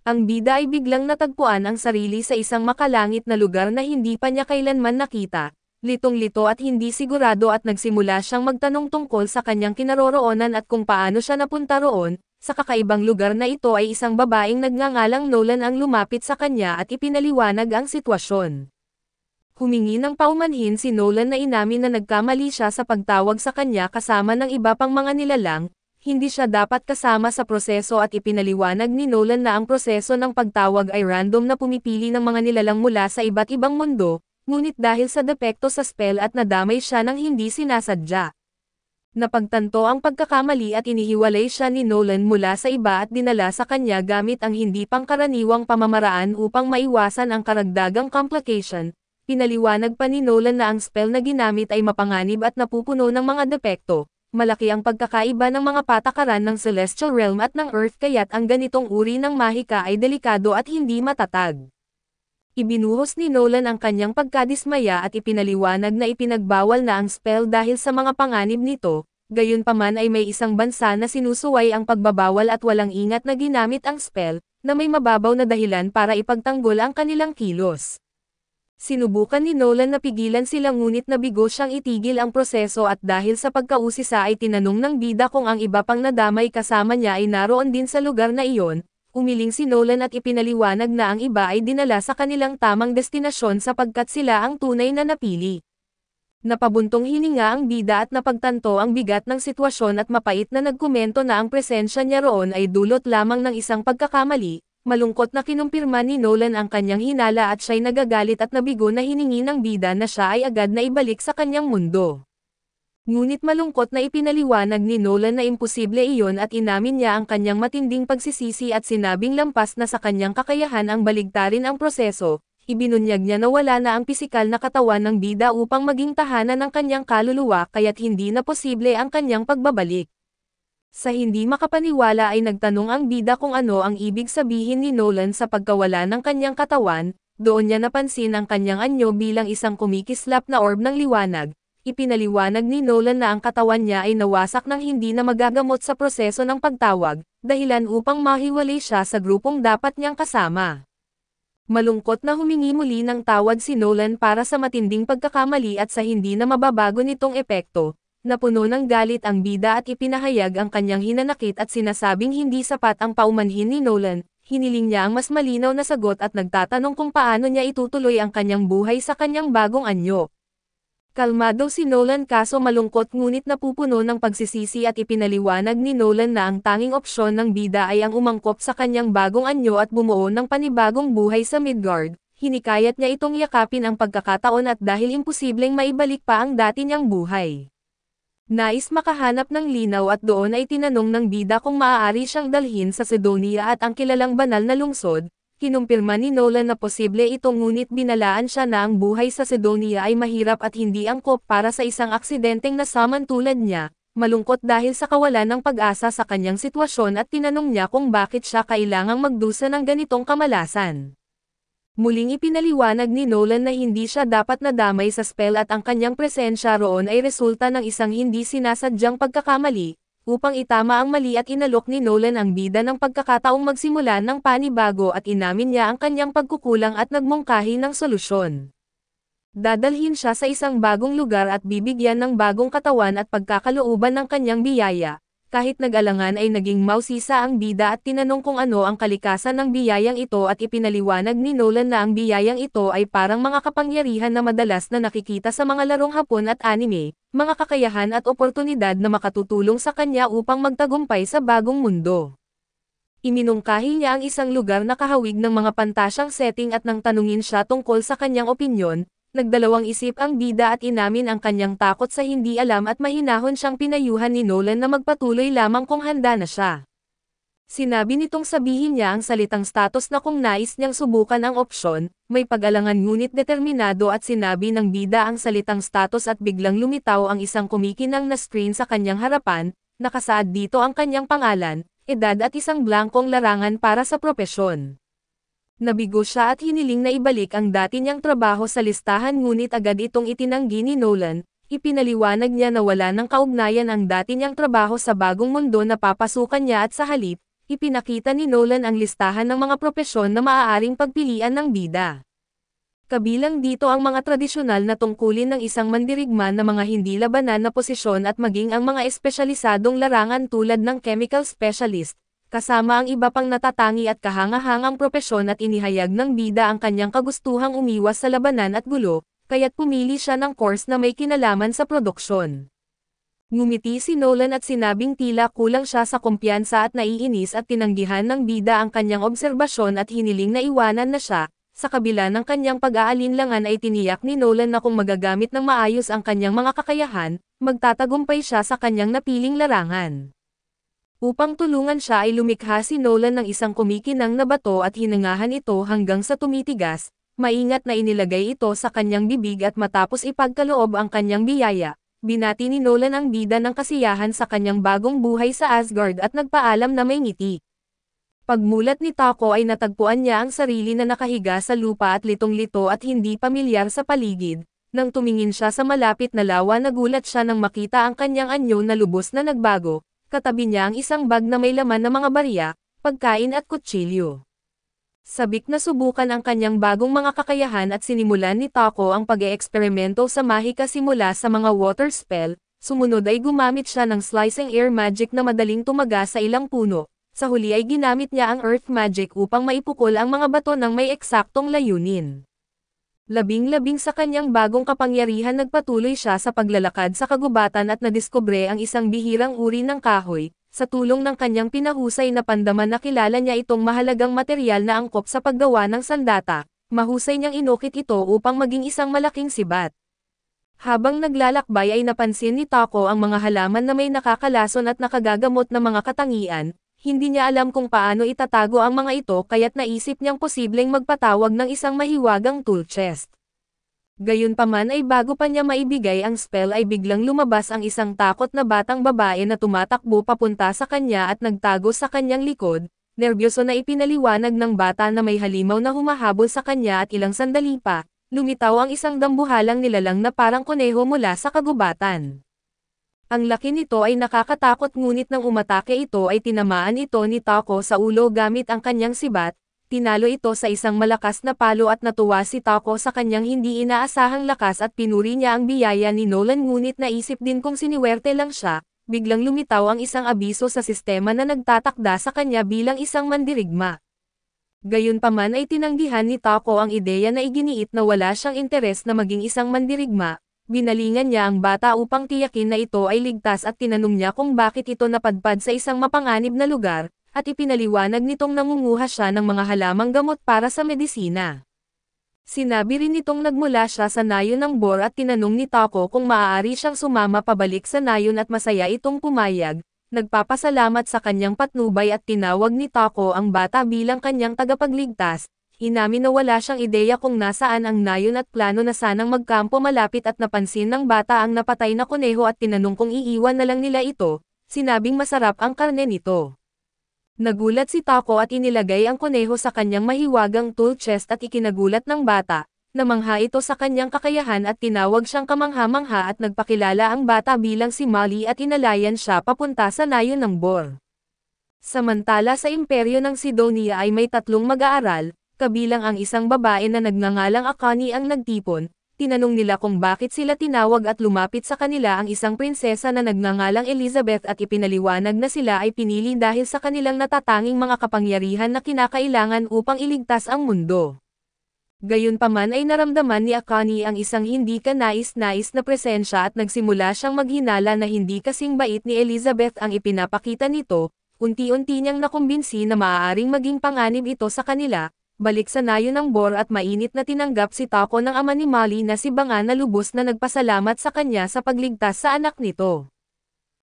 Ang bida ay biglang natagpuan ang sarili sa isang makalangit na lugar na hindi pa niya kailanman nakita. Litong-lito at hindi sigurado at nagsimula siyang magtanong tungkol sa kanyang kinaroroonan at kung paano siya napunta roon. Sa kakaibang lugar na ito ay isang babaeng nagngangalang Nolan ang lumapit sa kanya at ipinaliwanag ang sitwasyon. Humingi ng paumanhin si Nolan na inamin na nagkamali siya sa pagtawag sa kanya kasama ng iba pang mga nilalang. Hindi siya dapat kasama sa proseso at ipinaliwanag ni Nolan na ang proseso ng pagtawag ay random na pumipili ng mga nilalang mula sa iba't ibang mundo. Ngunit dahil sa depekto sa spell at nadamay siya ng hindi sinasadya. Napagtanto ang pagkakamali at inihiwalay siya ni Nolan mula sa iba at dinala sa kanya gamit ang hindi pangkaraniwang pamamaraan upang maiwasan ang karagdagang complication. Pinaliwanag pa ni Nolan na ang spell na ginamit ay mapanganib at napupuno ng mga depekto. Malaki ang pagkakaiba ng mga patakaran ng Celestial Realm at ng Earth kaya't ang ganitong uri ng mahika ay delikado at hindi matatag. Ibinuhos ni Nolan ang kanyang pagkadismaya at ipinaliwanag na ipinagbawal na ang spell dahil sa mga panganib nito, gayunpaman ay may isang bansa na sinusuway ang pagbabawal at walang ingat na ginamit ang spell, na may mababaw na dahilan para ipagtanggol ang kanilang kilos. Sinubukan ni Nolan na pigilan sila ngunit nabigo siyang itigil ang proseso at dahil sa pagkausisa ay tinanong ng bida kung ang iba pang nadamay kasama niya ay naroon din sa lugar na iyon. Umiling si Nolan at ipinaliwanag na ang iba ay dinala sa kanilang tamang destinasyon sapagkat sila ang tunay na napili. Napabuntong hininga ang bida at napagtanto ang bigat ng sitwasyon at mapait na nagkomento na ang presensya niya roon ay dulot lamang ng isang pagkakamali. Malungkot na kinumpirma ni Nolan ang kanyang hinala at siya'y nagagalit at nabigo na hiningi ng bida na siya ay agad na ibalik sa kanyang mundo. Ngunit malungkot na ipinaliwanag ni Nolan na imposible iyon at inamin niya ang kanyang matinding pagsisisi at sinabing lampas na sa kanyang kakayahan ang baligtarin ang proseso. Ibinunyag niya na wala na ang pisikal na katawan ng bida upang maging tahanan ng kanyang kaluluwa kaya't hindi na posible ang kanyang pagbabalik. Sa hindi makapaniwala ay nagtanong ang bida kung ano ang ibig sabihin ni Nolan sa pagkawala ng kanyang katawan. Doon niya napansin ang kanyang anyo bilang isang kumikislap na orb ng liwanag. Ipinaliwanag ni Nolan na ang katawan niya ay nawasak ng hindi na magagamot sa proseso ng pagtawag, dahilan upang mahiwalay siya sa grupong dapat niyang kasama. Malungkot na humingi muli ng tawad si Nolan para sa matinding pagkakamali at sa hindi na mababago nitong epekto. Napuno ng galit ang bida at ipinahayag ang kanyang hinanakit at sinasabing hindi sapat ang paumanhin ni Nolan. Hiniling niya ang mas malinaw na sagot at nagtatanong kung paano niya itutuloy ang kanyang buhay sa kanyang bagong anyo. Kalmado si Nolan kaso malungkot ngunit napupuno ng pagsisisi at ipinaliwanag ni Nolan na ang tanging opsyon ng bida ay ang umangkop sa kanyang bagong anyo at bumuo ng panibagong buhay sa Midgard. Hinikayat niya itong yakapin ang pagkakataon at dahil imposibleng maibalik pa ang dati niyang buhay. Nais makahanap ng linaw at doon ay tinanong ng bida kung maaari siyang dalhin sa Sidonia at ang kilalang banal na lungsod. Kinumpirma ni Nolan na posible ito ngunit binalaan siya na ang buhay sa Sidonia ay mahirap at hindi angkop para sa isang aksidenteng nasaman tulad niya. Malungkot dahil sa kawalan ng pag-asa sa kanyang sitwasyon at tinanong niya kung bakit siya kailangang magdusa ng ganitong kamalasan. Muling ipinaliwanag ni Nolan na hindi siya dapat nadamay sa spell at ang kanyang presensya roon ay resulta ng isang hindi sinasadyang pagkakamali. Upang itama ang mali at inalok ni Nolan ang bida ng pagkakataong magsimula ng panibago at inamin niya ang kanyang pagkukulang at nagmungkahi ng solusyon. Dadalhin siya sa isang bagong lugar at bibigyan ng bagong katawan at pagkakalooban ng kanyang biyaya. Kahit nag-alangan ay naging mausisa ang bida at tinanong kung ano ang kalikasan ng biyayang ito at ipinaliwanag ni Nolan na ang biyayang ito ay parang mga kapangyarihan na madalas na nakikita sa mga larong Hapon at anime, mga kakayahan at oportunidad na makatutulong sa kanya upang magtagumpay sa bagong mundo. Iminungkahi niya ang isang lugar na kahawig ng mga pantasyang setting at nang tanungin siya tungkol sa kanyang opinyon, nagdalawang isip ang bida at inamin ang kanyang takot sa hindi alam at mahinahon siyang pinayuhan ni Nolan na magpatuloy lamang kung handa na siya. Sinabi nitong sabihin niya ang salitang status na kung nais niyang subukan ang opsyon, may pag-alangan ngunit determinado at sinabi ng bida ang salitang status at biglang lumitaw ang isang kumikinang na screen sa kanyang harapan, nakasaad dito ang kanyang pangalan, edad at isang blankong larangan para sa propesyon. Nabigo siya at hiniling na ibalik ang dati niyang trabaho sa listahan ngunit agad itong itinanggi ni Nolan. Ipinaliwanag niya na wala ng kaugnayan ang dati niyang trabaho sa bagong mundo na papasukan niya at sa halip, ipinakita ni Nolan ang listahan ng mga propesyon na maaaring pagpilian ng bida. Kabilang dito ang mga tradisyonal na tungkulin ng isang mandirigma na mga hindi labanan na posisyon at maging ang mga espesyalisadong larangan tulad ng chemical specialist, kasama ang iba pang natatangi at kahangahangang propesyon at inihayag ng bida ang kanyang kagustuhang umiwas sa labanan at gulo, kaya't pumili siya ng course na may kinalaman sa produksyon. Ngumiti si Nolan at sinabing tila kulang siya sa kumpiyansa at naiinis at tinanggihan ng bida ang kanyang obserbasyon at hiniling na iwanan na siya. Sa kabila ng kanyang pag-aalinlangan ay tiniyak ni Nolan na kung magagamit ng maayos ang kanyang mga kakayahan, magtatagumpay siya sa kanyang napiling larangan. Upang tulungan siya ay lumikha si Nolan ng isang kumikinang na bato at hinangahan ito hanggang sa tumitigas, maingat na inilagay ito sa kanyang bibig at matapos ipagkaloob ang kanyang biyaya, binati ni Nolan ang bida ng kasiyahan sa kanyang bagong buhay sa Asgard at nagpaalam na may ngiti. Pagmulat ni Tako ay natagpuan niya ang sarili na nakahiga sa lupa at litong-lito at hindi pamilyar sa paligid. Nang tumingin siya sa malapit na lawa nagulat siya nang makita ang kanyang anyo na lubos na nagbago, katabi niya ang isang bag na may laman ng mga barya, pagkain at kutsilyo. Sabik na subukan ang kanyang bagong mga kakayahan at sinimulan ni Tako ang pag-eeksperimento sa mahika simula sa mga water spell, sumunod ay gumamit siya ng slicing air magic na madaling tumaga sa ilang puno. Sa huli ay ginamit niya ang Earth Magic upang maipukol ang mga bato ng may eksaktong layunin. Labing-labing sa kanyang bagong kapangyarihan nagpatuloy siya sa paglalakad sa kagubatan at nadiskubre ang isang bihirang uri ng kahoy, sa tulong ng kanyang pinahusay na pandaman nakilala niya itong mahalagang material na angkop sa paggawa ng sandata, mahusay niyang inukit ito upang maging isang malaking sibat. Habang naglalakbay ay napansin ni Tako ang mga halaman na may nakakalason at nakagagamot na mga katangian. Hindi niya alam kung paano itatago ang mga ito kaya't naisip niyang posibleng magpatawag ng isang mahiwagang tool chest. Gayunpaman ay bago pa niya maibigay ang spell ay biglang lumabas ang isang takot na batang babae na tumatakbo papunta sa kanya at nagtago sa kanyang likod. Nerbyoso na ipinaliwanag ng bata na may halimaw na humahabol sa kanya at ilang sandali pa, lumitaw ang isang dambuhalang nilalang na parang kuneho mula sa kagubatan. Ang laki nito ay nakakatakot ngunit nang umatake ito ay tinamaan ito ni Tako sa ulo gamit ang kanyang sibat, tinalo ito sa isang malakas na palo at natuwa si Tako sa kanyang hindi inaasahang lakas at pinuri niya ang biyaya ni Nolan ngunit naisip din kung siniwerte lang siya, biglang lumitaw ang isang abiso sa sistema na nagtatakda sa kanya bilang isang mandirigma. Gayunpaman ay tinanggihan ni Tako ang ideya na iginiit na wala siyang interes na maging isang mandirigma. Binalingan niya ang bata upang tiyakin na ito ay ligtas at tinanong niya kung bakit ito napadpad sa isang mapanganib na lugar, at ipinaliwanag nitong nangunguha siya ng mga halamang gamot para sa medisina. Sinabi rin nitong nagmula siya sa nayon ng Bor at tinanong ni Tako kung maaari siyang sumama pabalik sa nayon at masaya itong pumayag, nagpapasalamat sa kanyang patnubay at tinawag ni Tako ang bata bilang kanyang tagapagligtas. Inamin na wala siyang ideya kung nasaan ang nayon at plano na sanang magkampo malapit at napansin ng bata ang napatay na kuneho at tinanong kung iiwan na lang nila ito, sinabing masarap ang karne nito. Nagulat si Tako at inilagay ang kuneho sa kanyang mahiwagang tool chest at ikinagulat ng bata, namangha ito sa kanyang kakayahan at tinawag siyang kamangha-mangha at nagpakilala ang bata bilang si Molly at inalayan siya papunta sa nayon ng Bor. Samantala sa imperyo ng Sidonia ay may tatlong mag-aaral, kabilang ang isang babae na nagngangalang Akani ang nagtipon, tinanong nila kung bakit sila tinawag at lumapit sa kanila ang isang prinsesa na nagngangalang Elizabeth at ipinaliwanag na sila ay pinili dahil sa kanilang natatanging mga kapangyarihan na kinakailangan upang iligtas ang mundo. Gayunpaman ay naramdaman ni Akani ang isang hindi kanais-nais na presensya at nagsimula siyang maghinala na hindi kasing bait ni Elizabeth ang ipinapakita nito, unti-unti niyang nakumbinsi na maaaring maging panganib ito sa kanila. Balik sa nayon ng Bor at mainit na tinanggap si Tako ng ama ni Molly na si Banga na lubos na nagpasalamat sa kanya sa pagligtas sa anak nito.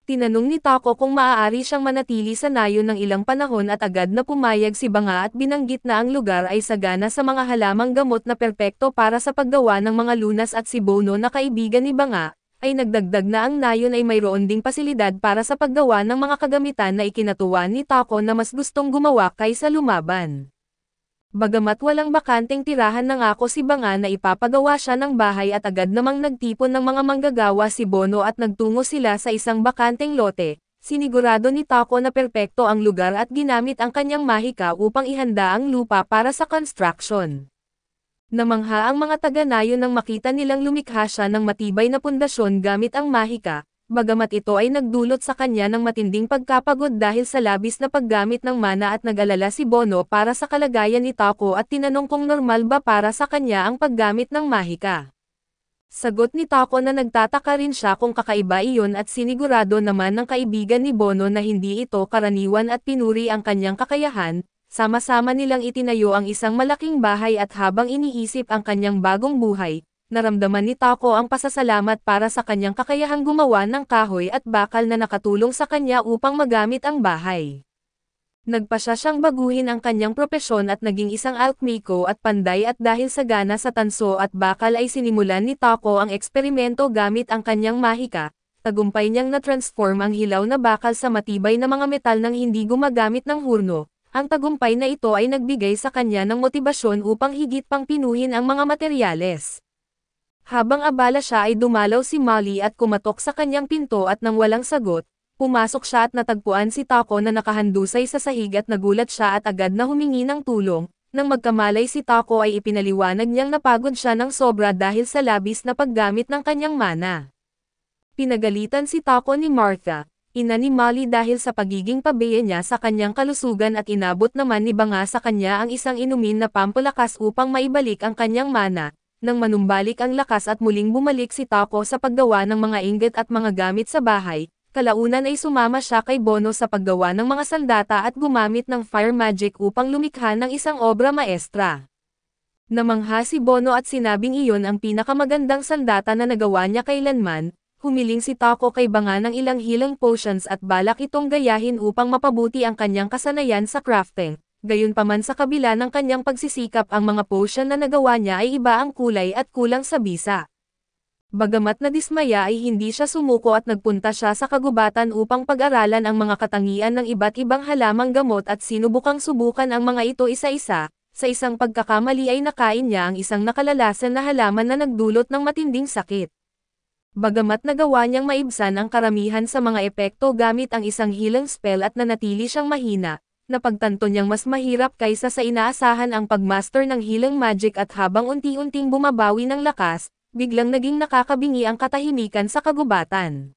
Tinanong ni Tako kung maaari siyang manatili sa nayon ng ilang panahon at agad na pumayag si Banga at binanggit na ang lugar ay sagana sa mga halamang gamot na perpekto para sa paggawa ng mga lunas at si Bono na kaibigan ni Banga, ay nagdagdag na ang nayon ay mayroon ding pasilidad para sa paggawa ng mga kagamitan na ikinatuwa ni Tako na mas gustong gumawa kaysa lumaban. Bagamat walang bakanteng tirahan nangako si Banga na ipapagawa siya ng bahay at agad namang nagtipon ng mga manggagawa si Bono at nagtungo sila sa isang bakanteng lote, sinigurado ni Tako na perpekto ang lugar at ginamit ang kanyang mahika upang ihanda ang lupa para sa construction. Namangha ang mga taga-nayon nang makita nilang lumikha siya ng matibay na pundasyon gamit ang mahika, bagamat ito ay nagdulot sa kanya ng matinding pagkapagod dahil sa labis na paggamit ng mana at nag-alala si Bono para sa kalagayan ni Tako at tinanong kung normal ba para sa kanya ang paggamit ng mahika. Sagot ni Tako na nagtataka rin siya kung kakaiba iyon at sinigurado naman ng kaibigan ni Bono na hindi ito karaniwan at pinuri ang kanyang kakayahan. Sama-sama nilang itinayo ang isang malaking bahay at habang iniisip ang kanyang bagong buhay, naramdaman ni Tako ang pasasalamat para sa kanyang kakayahang gumawa ng kahoy at bakal na nakatulong sa kanya upang magamit ang bahay. Nagpasya siyang baguhin ang kanyang propesyon at naging isang alkmiko at panday at dahil sa gana sa tanso at bakal ay sinimulan ni Tako ang eksperimento gamit ang kanyang mahika. Tagumpay niyang na-transform ang hilaw na bakal sa matibay na mga metal nang hindi gumagamit ng hurno. Ang tagumpay na ito ay nagbigay sa kanya ng motibasyon upang higit pang pinuhin ang mga materyales. Habang abala siya ay dumalaw si Molly at kumatok sa kanyang pinto at nang walang sagot, pumasok siya at natagpuan si Tako na nakahandusay sa sahig at nagulat siya at agad na humingi ng tulong. Nang magkamalay si Tako ay ipinaliwanag niyang napagod siya ng sobra dahil sa labis na paggamit ng kanyang mana. Pinagalitan si Tako ni Martha, ina ni Molly dahil sa pagiging pabiya niya sa kanyang kalusugan at inabot naman ni Banga sa kanya ang isang inumin na pampalakas upang maibalik ang kanyang mana. Nang manumbalik ang lakas at muling bumalik si Tako sa paggawa ng mga inggit at mga gamit sa bahay, kalaunan ay sumama siya kay Bono sa paggawa ng mga sandata at gumamit ng fire magic upang lumikha ng isang obra maestra. Namangha si Bono at sinabing iyon ang pinakamagandang sandata na nagawa niya kailanman. Humiling si Tako kay Banga ng ilang healing potions at balak itong gayahin upang mapabuti ang kanyang kasanayan sa crafting. Gayunpaman sa kabila ng kanyang pagsisikap ang mga potion na nagawa niya ay iba ang kulay at kulang sa bisa. Bagamat nadismaya ay hindi siya sumuko at nagpunta siya sa kagubatan upang pag-aralan ang mga katangian ng iba't ibang halamang gamot at sinubukang subukan ang mga ito isa-isa. Sa isang pagkakamali ay nakain niya ang isang nakalalasan na halaman na nagdulot ng matinding sakit. Bagamat nagawa niyang maibsan ang karamihan sa mga epekto gamit ang isang healing spell at nanatili siyang mahina, napagtanto niyang mas mahirap kaysa sa inaasahan ang pagmaster ng healing magic at habang unti-unting bumabawi ng lakas, biglang naging nakakabingi ang katahimikan sa kagubatan.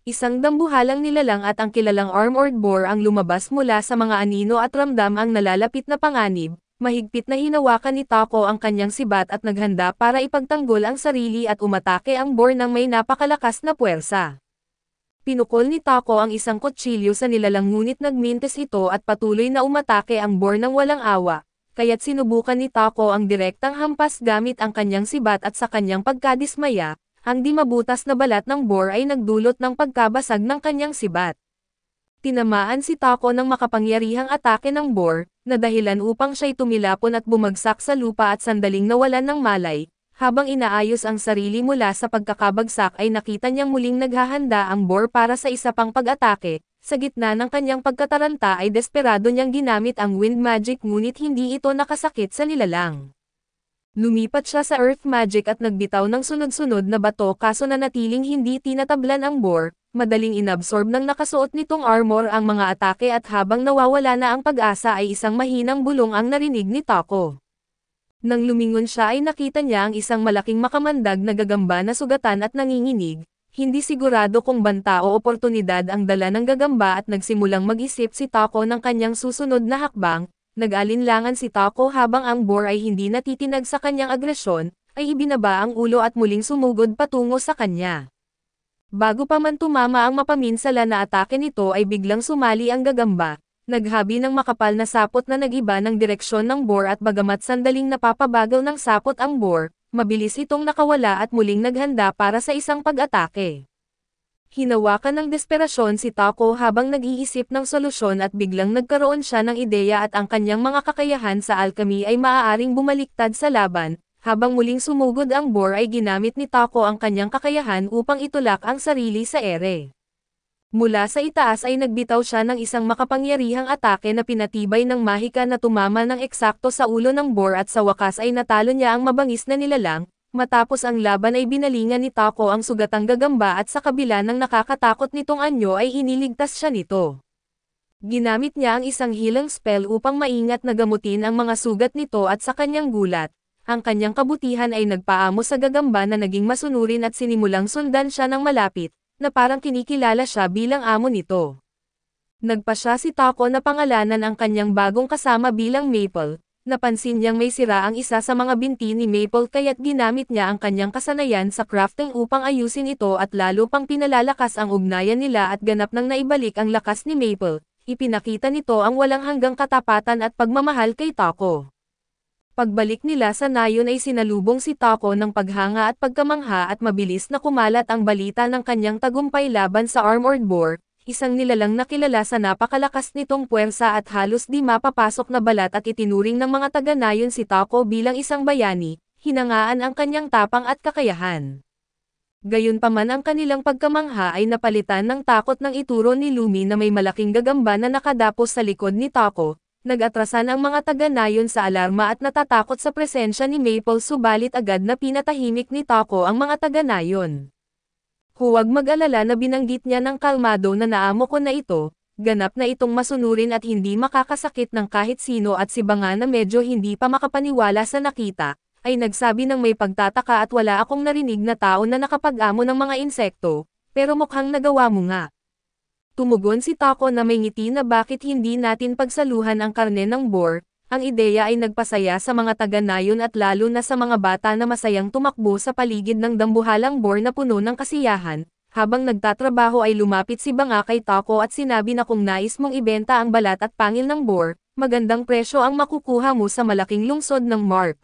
Isang dambuhalang nilalang at ang kilalang armored boar ang lumabas mula sa mga anino at ramdam ang nalalapit na panganib. Mahigpit na hinawakan ni Tako ang kanyang sibat at naghanda para ipagtanggol ang sarili at umatake ang boar ng may napakalakas na puwersa. Pinukol ni Tako ang isang kutsilyo sa nilalang ngunit nagmintis ito at patuloy na umatake ang boar ng walang awa, kaya't sinubukan ni Tako ang direktang hampas gamit ang kanyang sibat at sa kanyang pagkadismaya, ang di mabutas na balat ng boar ay nagdulot ng pagkabasag ng kanyang sibat. Tinamaan si Tako ng makapangyarihang atake ng boar, na dahilan upang siya'y tumilapon at bumagsak sa lupa at sandaling nawalan ng malay. Habang inaayos ang sarili mula sa pagkakabagsak ay nakita niyang muling naghahanda ang boar para sa isa pang pag-atake. Sa gitna ng kanyang pagkataranta ay desperado niyang ginamit ang wind magic ngunit hindi ito nakasakit sa nilalang. Lumipat siya sa earth magic at nagbitaw ng sunod-sunod na bato kaso nanatiling hindi tinatablan ang boar. Madaling inabsorb ng nakasuot nitong armor ang mga atake at habang nawawala na ang pag-asa ay isang mahinang bulong ang narinig ni Tako. Nang lumingon siya ay nakita niya ang isang malaking makamandag na gagamba na sugatan at nanginginig. Hindi sigurado kung banta o oportunidad ang dala ng gagamba at nagsimulang mag-isip si Tako ng kanyang susunod na hakbang. Nag-alinlangan si Tako habang ang boar ay hindi natitinag sa kanyang agresyon, ay ibinaba ang ulo at muling sumugod patungo sa kanya. Bago pa man tumama ang mapaminsala na atake nito ay biglang sumali ang gagamba, naghabi ng makapal na sapot na nag-iba ng direksyon ng boar at bagamat sandaling napapabagal ng sapot ang boar, mabilis itong nakawala at muling naghanda para sa isang pag-atake. Hinawakan ng desperasyon si Tako habang nag-iisip ng solusyon at biglang nagkaroon siya ng ideya at ang kanyang mga kakayahan sa alchemy ay maaaring bumaliktad sa laban. Habang muling sumugod ang boar ay ginamit ni Tako ang kanyang kakayahan upang itulak ang sarili sa ere. Mula sa itaas ay nagbitaw siya ng isang makapangyarihang atake na pinatibay ng mahika na tumama ng eksakto sa ulo ng boar at sa wakas ay natalo niya ang mabangis na nilalang. Matapos ang laban ay binalingan ni Tako ang sugatang gagamba at sa kabila ng nakakatakot nitong anyo ay iniligtas siya nito. Ginamit niya ang isang healing spell upang maingat na gamutin ang mga sugat nito at sa kanyang gulat, ang kanyang kabutihan ay nagpaamo sa gagamba na naging masunurin at sinimulang sundan siya ng malapit, na parang kinikilala siya bilang amo nito. Nagpa siya si Tako na pangalanan ang kanyang bagong kasama bilang Maple. Napansin niyang may sira ang isa sa mga binti ni Maple kaya't ginamit niya ang kanyang kasanayan sa crafting upang ayusin ito at lalo pang pinalalakas ang ugnayan nila at ganap nang naibalik ang lakas ni Maple. Ipinakita nito ang walang hanggang katapatan at pagmamahal kay Tako. Pagbalik nila sa nayon ay sinalubong si Tako ng paghanga at pagkamangha at mabilis na kumalat ang balita ng kanyang tagumpay laban sa Armored Boar. Isang nilalang na kilala sa napakalakas nitong puwersa at halos di mapapasok na balat at itinuring ng mga taga-nayon si Tako bilang isang bayani, hinangaan ang kanyang tapang at kakayahan. Gayunpaman ang kanilang pagkamangha ay napalitan ng takot ng ituro ni Lumi na may malaking gagamba na nakadapos sa likod ni Tako. Nag-atrasan ang mga taga-nayon sa alarma at natatakot sa presensya ni Maple subalit agad na pinatahimik ni Tako ang mga taga-nayon. Huwag mag-alala na binanggit niya ng kalmado na naamo ko na ito, ganap na itong masunurin at hindi makakasakit ng kahit sino at si Banga na medyo hindi pa makapaniwala sa nakita, ay nagsabi ng may pagtataka at wala akong narinig na tao na nakapag-amo ng mga insekto, pero mukhang nagawa mo nga. Tumugon si Tako na may ngiti na bakit hindi natin pagsaluhan ang karne ng boar. Ang ideya ay nagpasaya sa mga taga-nayon at lalo na sa mga bata na masayang tumakbo sa paligid ng dambuhalang boar na puno ng kasiyahan. Habang nagtatrabaho ay lumapit si Banga kay Tako at sinabi na kung nais mong ibenta ang balat at pangil ng boar, magandang presyo ang makukuha mo sa malaking lungsod ng Mark.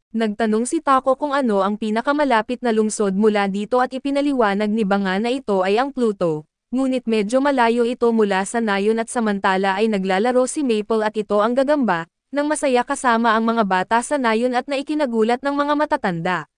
Nagtanong si Tako kung ano ang pinakamalapit na lungsod mula dito at ipinaliwanag ni Banga na ito ay ang Pluto. Ngunit medyo malayo ito mula sa nayon at samantala ay naglalaro si Maple at ito ang gagamba, nang masaya kasama ang mga bata sa nayon at naikinagulat ng mga matatanda.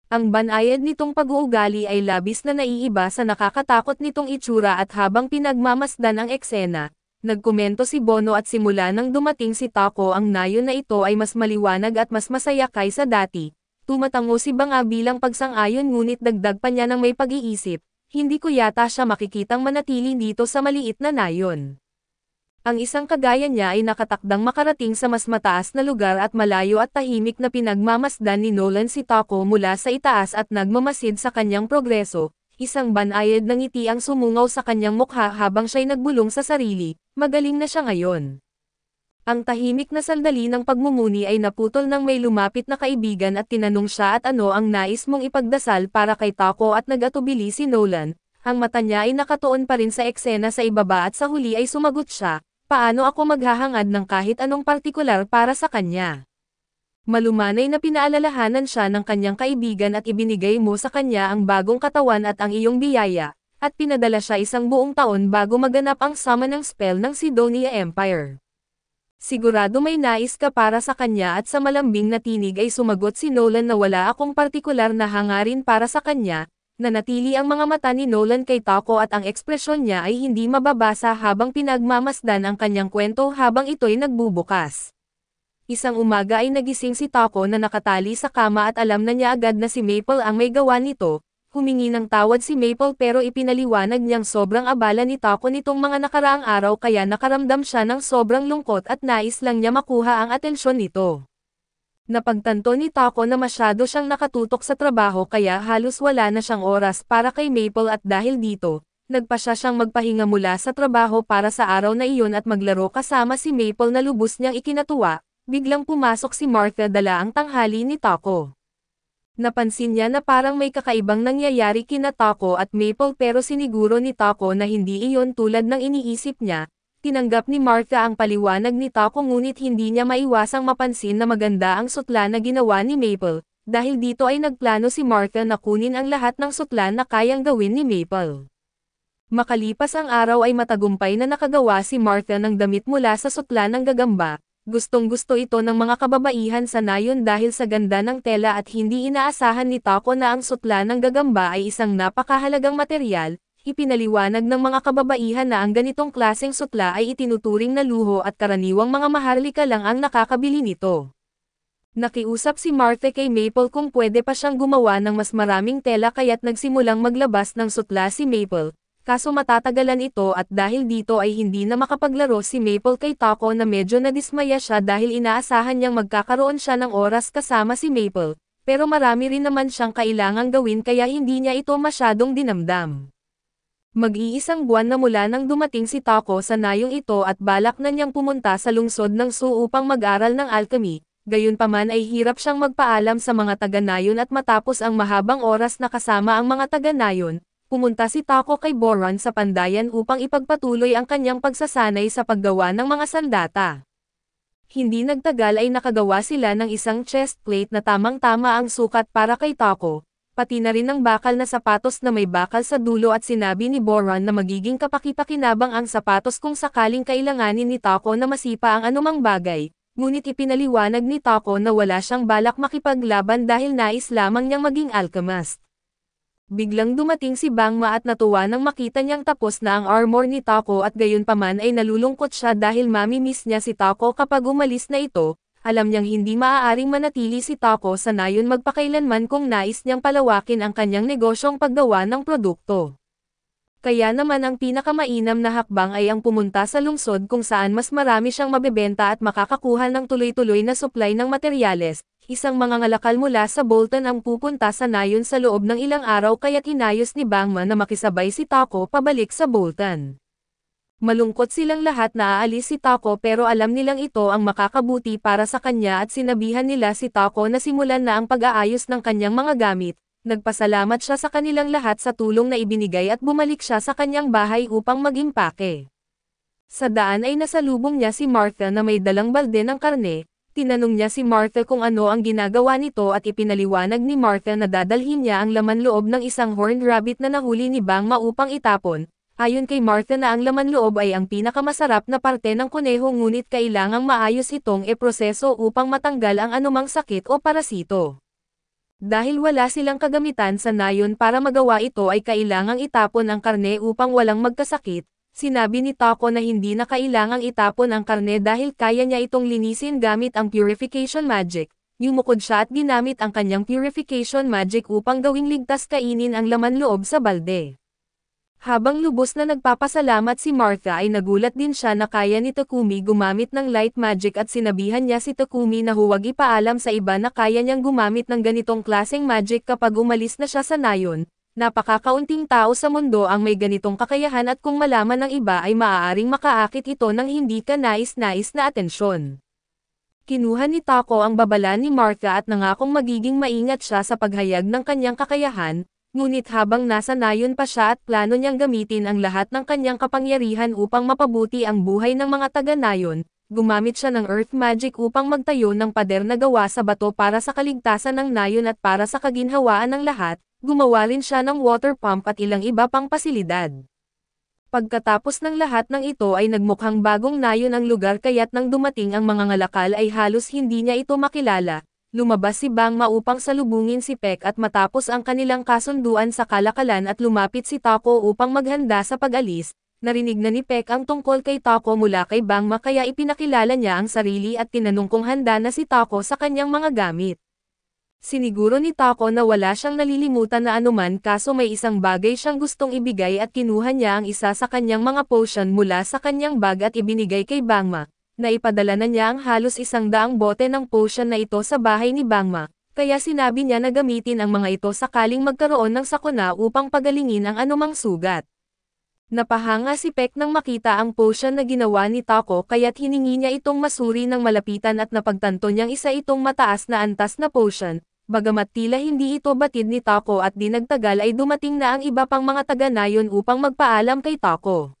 Ang banayad nitong pag-uugali ay labis na naiiba sa nakakatakot nitong itsura at habang pinagmamasdan ang eksena, nagkomento si Bono at simula nang dumating si Tako ang nayon na ito ay mas maliwanag at mas masaya kaysa dati. Tumatango si Banga bilang pagsang-ayon ngunit dagdag pa niya ng may pag-iisip. Hindi ko yata siya makikitang manatili dito sa maliit na nayon. Ang isang kagaya niya ay nakatakdang makarating sa mas mataas na lugar at malayo at tahimik na pinagmamasdan ni Nolan si Tako mula sa itaas at nagmamasid sa kanyang progreso. Isang banayad na ngiti ang sumungaw sa kanyang mukha habang siya'y nagbulong sa sarili, magaling na siya ngayon. Ang tahimik na sandali ng pagmumuni ay naputol ng may lumapit na kaibigan at tinanong siya at ano ang nais mong ipagdasal para kay Tako at nag-atubili si Nolan. Ang mata niya ay nakatuon pa rin sa eksena sa ibaba at sa huli ay sumagot siya, paano ako maghahangad ng kahit anong partikular para sa kanya? Malumanay na pinaalalahanan siya ng kanyang kaibigan at ibinigay mo sa kanya ang bagong katawan at ang iyong biyaya, at pinadala siya isang buong taon bago maganap ang summoning spell ng Sidonia Empire. Sigurado may nais ka para sa kanya at sa malambing na tinig ay sumagot si Nolan na wala akong partikular na hangarin para sa kanya, nanatili ang mga mata ni Nolan kay Tako at ang ekspresyon niya ay hindi mababasa habang pinagmamasdan ang kanyang kwento habang ito'y nagbubukas. Isang umaga ay nagising si Tako na nakatali sa kama at alam na niya agad na si Maple ang may gawa nito. Humingi ng tawad si Maple pero ipinaliwanag niyang sobrang abala ni Tako nitong mga nakaraang araw kaya nakaramdam siya ng sobrang lungkot at nais lang niya makuha ang atensyon nito. Napagtanto ni Tako na masyado siyang nakatutok sa trabaho kaya halos wala na siyang oras para kay Maple at dahil dito, nagpasya siyang magpahinga mula sa trabaho para sa araw na iyon at maglaro kasama si Maple na lubos niyang ikinatuwa. Biglang pumasok si Martha dala ang tanghali ni Tako. Napansin niya na parang may kakaibang nangyayari kina Tako at Maple pero siniguro ni Tako na hindi iyon tulad ng iniisip niya. Tinanggap ni Martha ang paliwanag ni Tako ngunit hindi niya maiwasang mapansin na maganda ang sutla na ginawa ni Maple. Dahil dito ay nagplano si Martha na kunin ang lahat ng sutla na kayang gawin ni Maple. Makalipas ang araw ay matagumpay na nakagawa si Martha ng damit mula sa sutla ng gagamba. Gustong-gusto ito ng mga kababaihan sa nayon dahil sa ganda ng tela at hindi inaasahan ni Tako na ang sutla ng gagamba ay isang napakahalagang material. Ipinaliwanag ng mga kababaihan na ang ganitong klaseng sutla ay itinuturing na luho at karaniwang mga maharlika lang ang nakakabili nito. Nakiusap si Martha kay Maple kung pwede pa siyang gumawa ng mas maraming tela kaya't nagsimulang maglabas ng sutla si Maple, kaso matatagalan ito at dahil dito ay hindi na makapaglaro si Maple kay Taco na medyo nadismaya siya dahil inaasahan niyang magkakaroon siya ng oras kasama si Maple, pero marami rin naman siyang kailangang gawin kaya hindi niya ito masyadong dinamdam. Mag-iisang buwan na mula nang dumating si Taco sa nayong ito at balak na niyang pumunta sa lungsod ng Sioux upang mag-aral ng alchemy. Gayunpaman ay hirap siyang magpaalam sa mga taga-nayon at matapos ang mahabang oras na kasama ang mga taga-nayon, pumunta si Taco kay Boron sa Pandayan upang ipagpatuloy ang kanyang pagsasanay sa paggawa ng mga sandata. Hindi nagtagal ay nakagawa sila ng isang chest plate na tamang-tama ang sukat para kay Taco, pati na rin ng bakal na sapatos na may bakal sa dulo at sinabi ni Boron na magiging kapaki-pakinabang ang sapatos kung sakaling kailanganin ni Taco na masipa ang anumang bagay. Ngunit ipinaliwanag ni Taco na wala siyang balak makipaglaban dahil nais lamang niyang maging alchemist. Biglang dumating si Bangma at natuwa nang makita niyang tapos na ang armor ni Taco at gayunpaman ay nalulungkot siya dahil mamimiss niya si Taco kapag umalis na ito. Alam niyang hindi maaaring manatili si Taco sa nayon magpakailanman kung nais niyang palawakin ang kanyang negosyong paggawa ng produkto. Kaya naman ang pinakamainam na hakbang ay ang pumunta sa lungsod kung saan mas marami siyang mabebenta at makakakuha ng tuloy-tuloy na supply ng materyales. Isang mangangalakal mula sa Bolton ang pupunta sa nayon sa loob ng ilang araw kaya't inayos ni Bangma na makisabay si Taco pabalik sa Bolton. Malungkot silang lahat na aalis si Taco pero alam nilang ito ang makakabuti para sa kanya at sinabihan nila si Taco na simulan na ang pag-aayos ng kanyang mga gamit. Nagpasalamat siya sa kanilang lahat sa tulong na ibinigay at bumalik siya sa kanyang bahay upang mag-impake. Sa daan ay nasalubong niya si Martha na may dalang balde ng karne. Tinanong niya si Martha kung ano ang ginagawa nito at ipinaliwanag ni Martha na dadalhin niya ang laman loob ng isang horned rabbit na nahuli ni Bangma upang itapon. Ayon kay Martha na ang laman loob ay ang pinakamasarap na parte ng kuneho ngunit kailangang maayos itong proseso upang matanggal ang anumang sakit o parasito. Dahil wala silang kagamitan sa nayon para magawa ito ay kailangang itapon ang karne upang walang magkasakit. Sinabi ni Taco na hindi na kailangang itapon ang karne dahil kaya niya itong linisin gamit ang purification magic. Yumukod siya at ginamit ang kanyang purification magic upang gawing ligtas kainin ang laman loob sa balde. Habang lubos na nagpapasalamat si Martha ay nagulat din siya na kaya ni Takumi gumamit ng light magic at sinabihan niya si Takumi na huwag ipaalam sa iba na kaya niyang gumamit ng ganitong klaseng magic kapag umalis na siya sa nayon. Napakakaunting tao sa mundo ang may ganitong kakayahan at kung malaman ng iba ay maaaring makaakit ito ng hindi ka nais-nais na atensyon. Kinuha ni Taco ang babala ni Martha at nangakong magiging maingat siya sa paghayag ng kanyang kakayahan. Ngunit habang nasa nayon pa siya at plano niyang gamitin ang lahat ng kanyang kapangyarihan upang mapabuti ang buhay ng mga taga-nayon, gumamit siya ng earth magic upang magtayo ng pader na gawa sa bato para sa kaligtasan ng nayon at para sa kaginhawaan ng lahat, gumawa rin siya ng water pump at ilang iba pang pasilidad. Pagkatapos ng lahat ng ito ay nagmukhang bagong nayon ang lugar kaya't nang dumating ang mga ngalakal ay halos hindi niya ito makilala. Lumabas si Bangma upang salubungin si Peck at matapos ang kanilang kasunduan sa kalakalan at lumapit si Taco upang maghanda sa pag-alis, narinig na ni Peck ang tungkol kay Taco mula kay Bangma kaya ipinakilala niya ang sarili at tinanong kung handa na si Taco sa kanyang mga gamit. Siniguro ni Taco na wala siyang nalilimutan na anuman kaso may isang bagay siyang gustong ibigay at kinuha niya ang isa sa kanyang mga potion mula sa kanyang bag at ibinigay kay Bangma. Naipadala na niya ang halos 100 bote ng potion na ito sa bahay ni Bangma, kaya sinabi niya na gamitin ang mga ito sakaling magkaroon ng sakuna upang pagalingin ang anumang sugat. Napahanga si Peck nang makita ang potion na ginawa ni Taco kaya't hiningi niya itong masuri ng malapitan at napagtanto niyang isa itong mataas na antas na potion, bagamat tila hindi ito batid ni Taco at di nagtagal ay dumating na ang iba pang mga taga-nayon upang magpaalam kay Taco.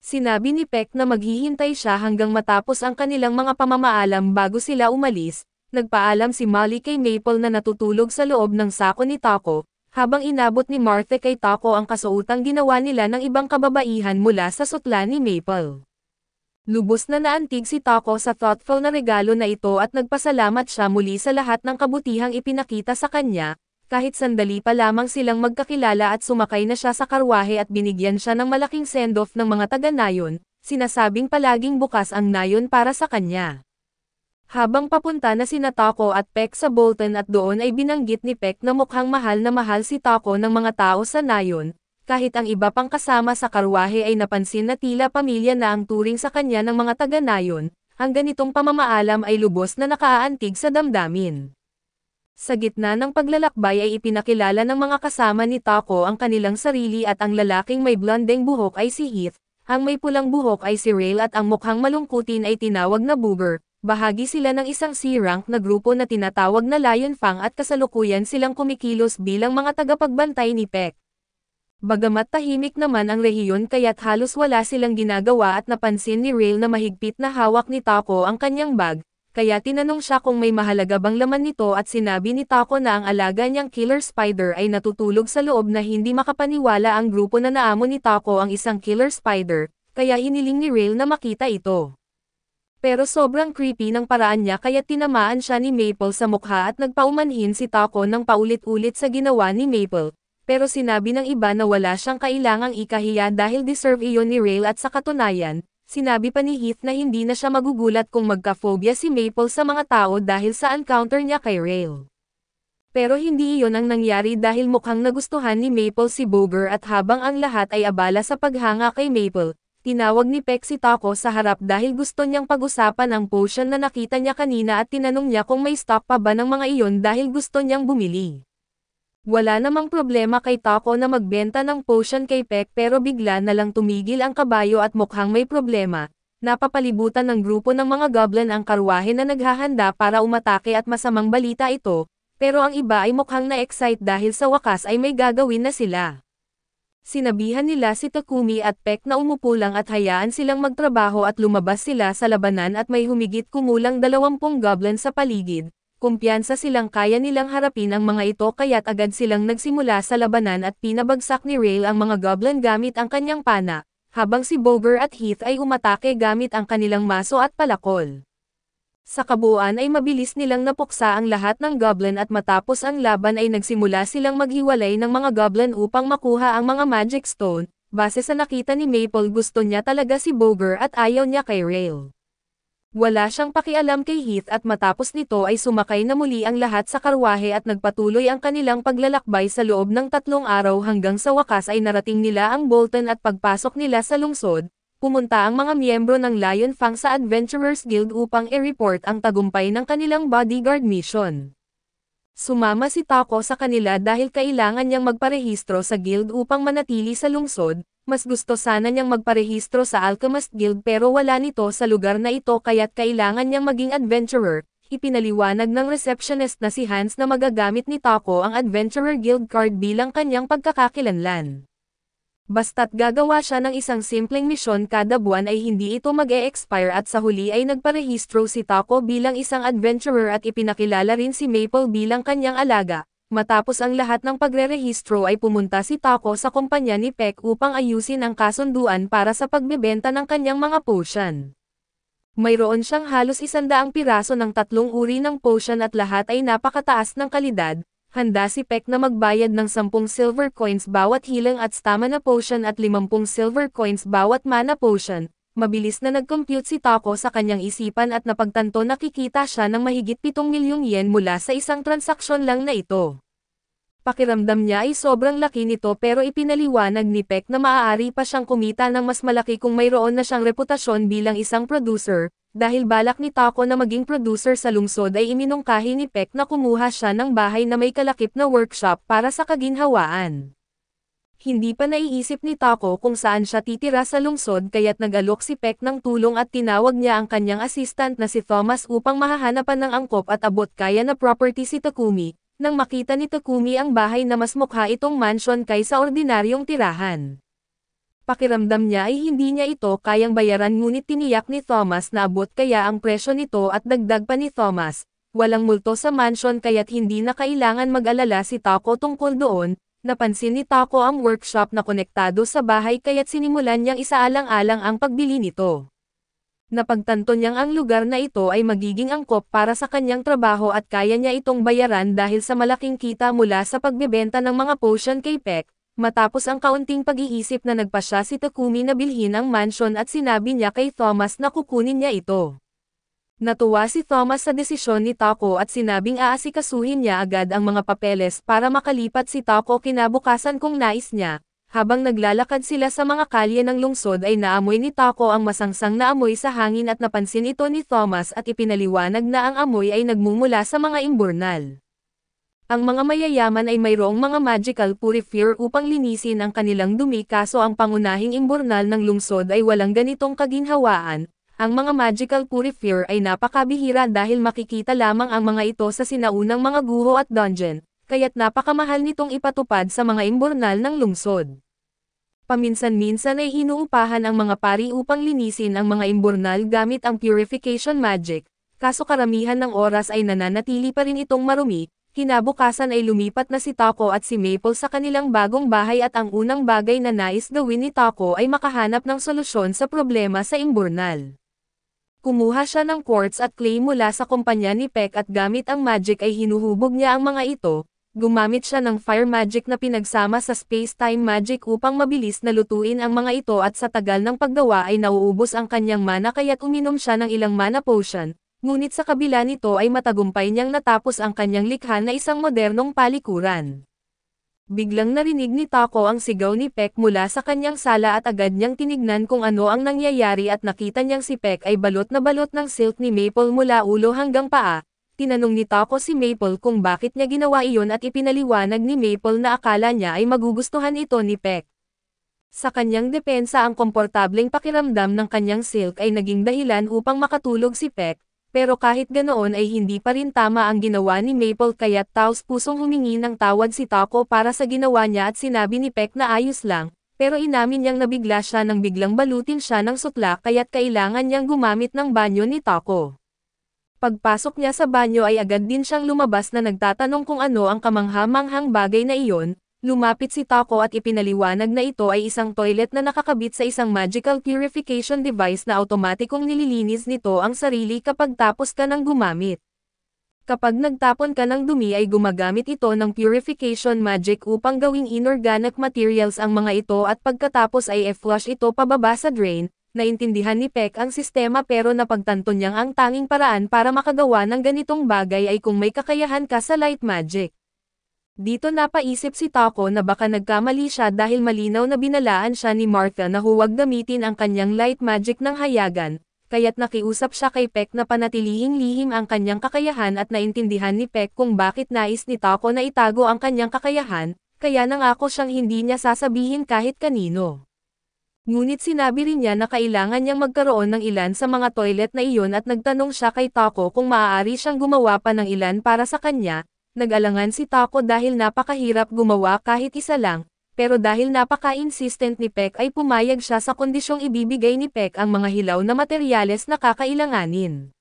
Sinabi ni Peck na maghihintay siya hanggang matapos ang kanilang mga pamamaalam bago sila umalis. Nagpaalam si Molly kay Maple na natutulog sa loob ng sako ni Taco, habang inabot ni Martha kay Taco ang kasuotang ginawa nila ng ibang kababaihan mula sa sutla ni Maple. Lubos na naantig si Taco sa thoughtful na regalo na ito at nagpasalamat siya muli sa lahat ng kabutihang ipinakita sa kanya. Kahit sandali pa lamang silang magkakilala at sumakay na siya sa karwahe at binigyan siya ng malaking send-off ng mga taga-nayon, sinasabing palaging bukas ang nayon para sa kanya. Habang papunta na sina Taco at Peck sa Bolton at doon ay binanggit ni Peck na mukhang mahal na mahal si Taco ng mga tao sa nayon, kahit ang iba pang kasama sa karwahe ay napansin na tila pamilya na ang turing sa kanya ng mga taga-nayon, ang ganitong pamamaalam ay lubos na nakaaantig sa damdamin. Sa gitna ng paglalakbay ay ipinakilala ng mga kasama ni Taco ang kanilang sarili at ang lalaking may blondeng buhok ay si Heath, ang may pulang buhok ay si Rail at ang mukhang malungkutin ay tinawag na Booger. Bahagi sila ng isang C-rank na grupo na tinatawag na Lion Fang at kasalukuyan silang kumikilos bilang mga tagapagbantay ni Peck. Bagamat tahimik naman ang rehiyon kaya't halos wala silang ginagawa at napansin ni Rail na mahigpit na hawak ni Taco ang kanyang bag, kaya tinanong siya kung may mahalaga bang laman nito at sinabi ni Taco na ang alaga niyang killer spider ay natutulog sa loob na hindi makapaniwala ang grupo na naamo ni Taco ang isang killer spider, kaya hiniling ni Rail na makita ito. Pero sobrang creepy ng paraan niya kaya tinamaan siya ni Maple sa mukha at nagpaumanhin si Taco ng paulit-ulit sa ginawa ni Maple, pero sinabi ng iba na wala siyang kailangang ikahiya dahil deserve iyon ni Rail at sa katunayan, sinabi pa ni Heath na hindi na siya magugulat kung magka-phobia si Maple sa mga tao dahil sa encounter niya kay Rail. Pero hindi iyon ang nangyari dahil mukhang nagustuhan ni Maple si Booger at habang ang lahat ay abala sa paghanga kay Maple, tinawag ni Peck si Taco sa harap dahil gusto niyang pag-usapan ang potion na nakita niya kanina at tinanong niya kung may stock pa ba ng mga iyon dahil gusto niyang bumili. Wala namang problema kay Taco na magbenta ng potion kay Peck pero bigla na lang tumigil ang kabayo at mukhang may problema. Napapalibutan ng grupo ng mga goblin ang karwahe na naghahanda para umatake at masamang balita ito, pero ang iba ay mukhang na-excite dahil sa wakas ay may gagawin na sila. Sinabihan nila si Takumi at Peck na umupo lang at hayaan silang magtrabaho at lumabas sila sa labanan at may humigit kumulang 20 goblin sa paligid. Kumpiyansa silang kaya nilang harapin ang mga ito kaya't agad silang nagsimula sa labanan at pinabagsak ni Rail ang mga goblin gamit ang kanyang pana, habang si Booger at Heath ay umatake gamit ang kanilang maso at palakol. Sa kabuuan ay mabilis nilang napuksa ang lahat ng goblin at matapos ang laban ay nagsimula silang maghiwalay ng mga goblin upang makuha ang mga magic stone. Base sa nakita ni Maple gusto niya talaga si Booger at ayaw niya kay Rail. Wala siyang pakialam kay Heath at matapos nito ay sumakay na muli ang lahat sa karwahe at nagpatuloy ang kanilang paglalakbay sa loob ng 3 araw hanggang sa wakas ay narating nila ang Bolton at pagpasok nila sa lungsod, pumunta ang mga miyembro ng Lion Fang sa Adventurers Guild upang i-report ang tagumpay ng kanilang bodyguard mission. Sumama si Taco sa kanila dahil kailangan niyang magparehistro sa guild upang manatili sa lungsod. Mas gusto sana niyang magparehistro sa Alchemist Guild pero wala nito sa lugar na ito kaya't kailangan niyang maging adventurer. Ipinaliwanag ng receptionist na si Hans na magagamit ni Taco ang Adventurer Guild card bilang kanyang pagkakakilanlan. Basta't gagawa siya ng isang simpleng misyon kada buwan ay hindi ito mag-e-expire at sa huli ay nagparehistro si Taco bilang isang adventurer at ipinakilala rin si Maple bilang kanyang alaga. Matapos ang lahat ng pagrerehistro ay pumunta si Taco sa kumpanya ni Peck upang ayusin ang kasunduan para sa pagbebenta ng kanyang mga potion. Mayroon siyang halos 100 piraso ng 3 uri ng potion at lahat ay napakataas ng kalidad. Handa si Peck na magbayad ng 10 silver coins bawat healing at stamina potion at 50 silver coins bawat mana potion. Mabilis na nag-compute si Taco sa kanyang isipan at napagtanto na kikita siya ng mahigit 7 milyong yen mula sa isang transaksyon lang na ito. Pakiramdam niya ay sobrang laki nito pero ipinaliwanag ni Peck na maaari pa siyang kumita ng mas malaki kung mayroon na siyang reputasyon bilang isang producer, dahil balak ni Taco na maging producer sa lungsod ay iminungkahi ni Peck na kumuha siya ng bahay na may kalakip na workshop para sa kaginhawaan. Hindi pa naiisip ni Taco kung saan siya titira sa lungsod kaya't nag-alok si Peck ng tulong at tinawag niya ang kanyang assistant na si Thomas upang mahahanapan ng angkop at abot kaya na property si Takumi. Nang makita ni Takumi ang bahay na mas mukha itong mansion kaysa ordinaryong tirahan. Pakiramdam niya ay hindi niya ito kayang bayaran ngunit tiniyak ni Thomas na abot kaya ang presyo nito at dagdag pa ni Thomas. Walang multo sa mansion kaya't hindi na kailangan mag-alala si Taco tungkol doon. Napansin ni Taco ang workshop na konektado sa bahay kaya't sinimulan niyang isaalang-alang ang pagbili nito. Napagtanto niyang ang lugar na ito ay magiging angkop para sa kanyang trabaho at kaya niya itong bayaran dahil sa malaking kita mula sa pagbebenta ng mga potion kay Peck. Matapos ang kaunting pag-iisip na nagpasya si Takumi na bilhin ang mansion at sinabi niya kay Thomas na kukunin niya ito. Natuwa si Thomas sa desisyon ni Taco at sinabing aasikasuhin niya agad ang mga papeles para makalipat si Taco kinabukasan kung nais niya. Habang naglalakad sila sa mga kalye ng lungsod ay naamoy ni Taco ang masangsang na amoy sa hangin at napansin ito ni Thomas at ipinaliwanag na ang amoy ay nagmumula sa mga imburnal. Ang mga mayayaman ay mayroong mga magical purifier upang linisin ang kanilang dumi kaso ang pangunahing imburnal ng lungsod ay walang ganitong kaginhawaan. Ang mga magical purifier ay napakabihira dahil makikita lamang ang mga ito sa sinaunang mga guho at dungeon, kaya't napakamahal nitong ipatupad sa mga imburnal ng lungsod. Paminsan-minsan ay inuupahan ang mga pari upang linisin ang mga imburnal gamit ang purification magic, kaso karamihan ng oras ay nananatili pa rin itong marumi. Kinabukasan ay lumipat na si Taco at si Maple sa kanilang bagong bahay at ang unang bagay na nais gawin ni Taco ay makahanap ng solusyon sa problema sa imburnal. Kumuha siya ng quartz at clay mula sa kumpanya ni Peck at gamit ang magic ay hinuhubog niya ang mga ito. Gumamit siya ng fire magic na pinagsama sa space-time magic upang mabilis na lutuin ang mga ito at sa tagal ng paggawa ay nauubos ang kanyang mana kaya't uminom siya ng ilang mana potion. Ngunit sa kabila nito ay matagumpay niyang natapos ang kanyang likha na isang modernong palikuran. Biglang narinig ni Taco ang sigaw ni Peck mula sa kanyang sala at agad niyang tinignan kung ano ang nangyayari at nakita niyang si Peck ay balot na balot ng silk ni Maple mula ulo hanggang paa. Tinanong ni Taco si Maple kung bakit niya ginawa iyon at ipinaliwanag ni Maple na akala niya ay magugustuhan ito ni Peck. Sa kanyang depensa ang komportableng pakiramdam ng kanyang silk ay naging dahilan upang makatulog si Peck. Pero kahit ganoon ay hindi pa rin tama ang ginawa ni Maple kaya't taos-pusong humingi ng tawad si Taco para sa ginawa niya at sinabi ni Peck na ayos lang, pero inamin niyang nabigla siya nang biglang balutin siya ng sutla kaya't kailangan niyang gumamit ng banyo ni Taco. Pagpasok niya sa banyo ay agad din siyang lumabas na nagtatanong kung ano ang kamangha-manghang bagay na iyon. Lumapit si Taco at ipinaliwanag na ito ay isang toilet na nakakabit sa isang magical purification device na automatikong nililinis nito ang sarili kapag tapos ka ng gumamit. Kapag nagtapon ka ng dumi ay gumagamit ito ng purification magic upang gawing inorganic materials ang mga ito at pagkatapos ay e-flush ito pababa sa drain. Naintindihan ni Peck ang sistema pero napagtanto niyang ang tanging paraan para makagawa ng ganitong bagay ay kung may kakayahan ka sa light magic. Dito napaisip si Taco na baka nagkamali siya dahil malinaw na binalaan siya ni Martha na huwag gamitin ang kanyang light magic ng hayagan, kaya't nakiusap siya kay Peck na panatilihing lihim ang kanyang kakayahan at naintindihan ni Peck kung bakit nais ni Taco na itago ang kanyang kakayahan, kaya nangako siyang hindi niya sasabihin kahit kanino. Ngunit sinabi rin niya na kailangan niyang magkaroon ng ilan sa mga toilet na iyon at nagtanong siya kay Taco kung maaari siyang gumawa pa ng ilan para sa kanya. Nag-alangan si Taco dahil napakahirap gumawa kahit isa lang, pero dahil napaka-insistent ni Peck ay pumayag siya sa kondisyong ibibigay ni Peck ang mga hilaw na materyales na kakailanganin.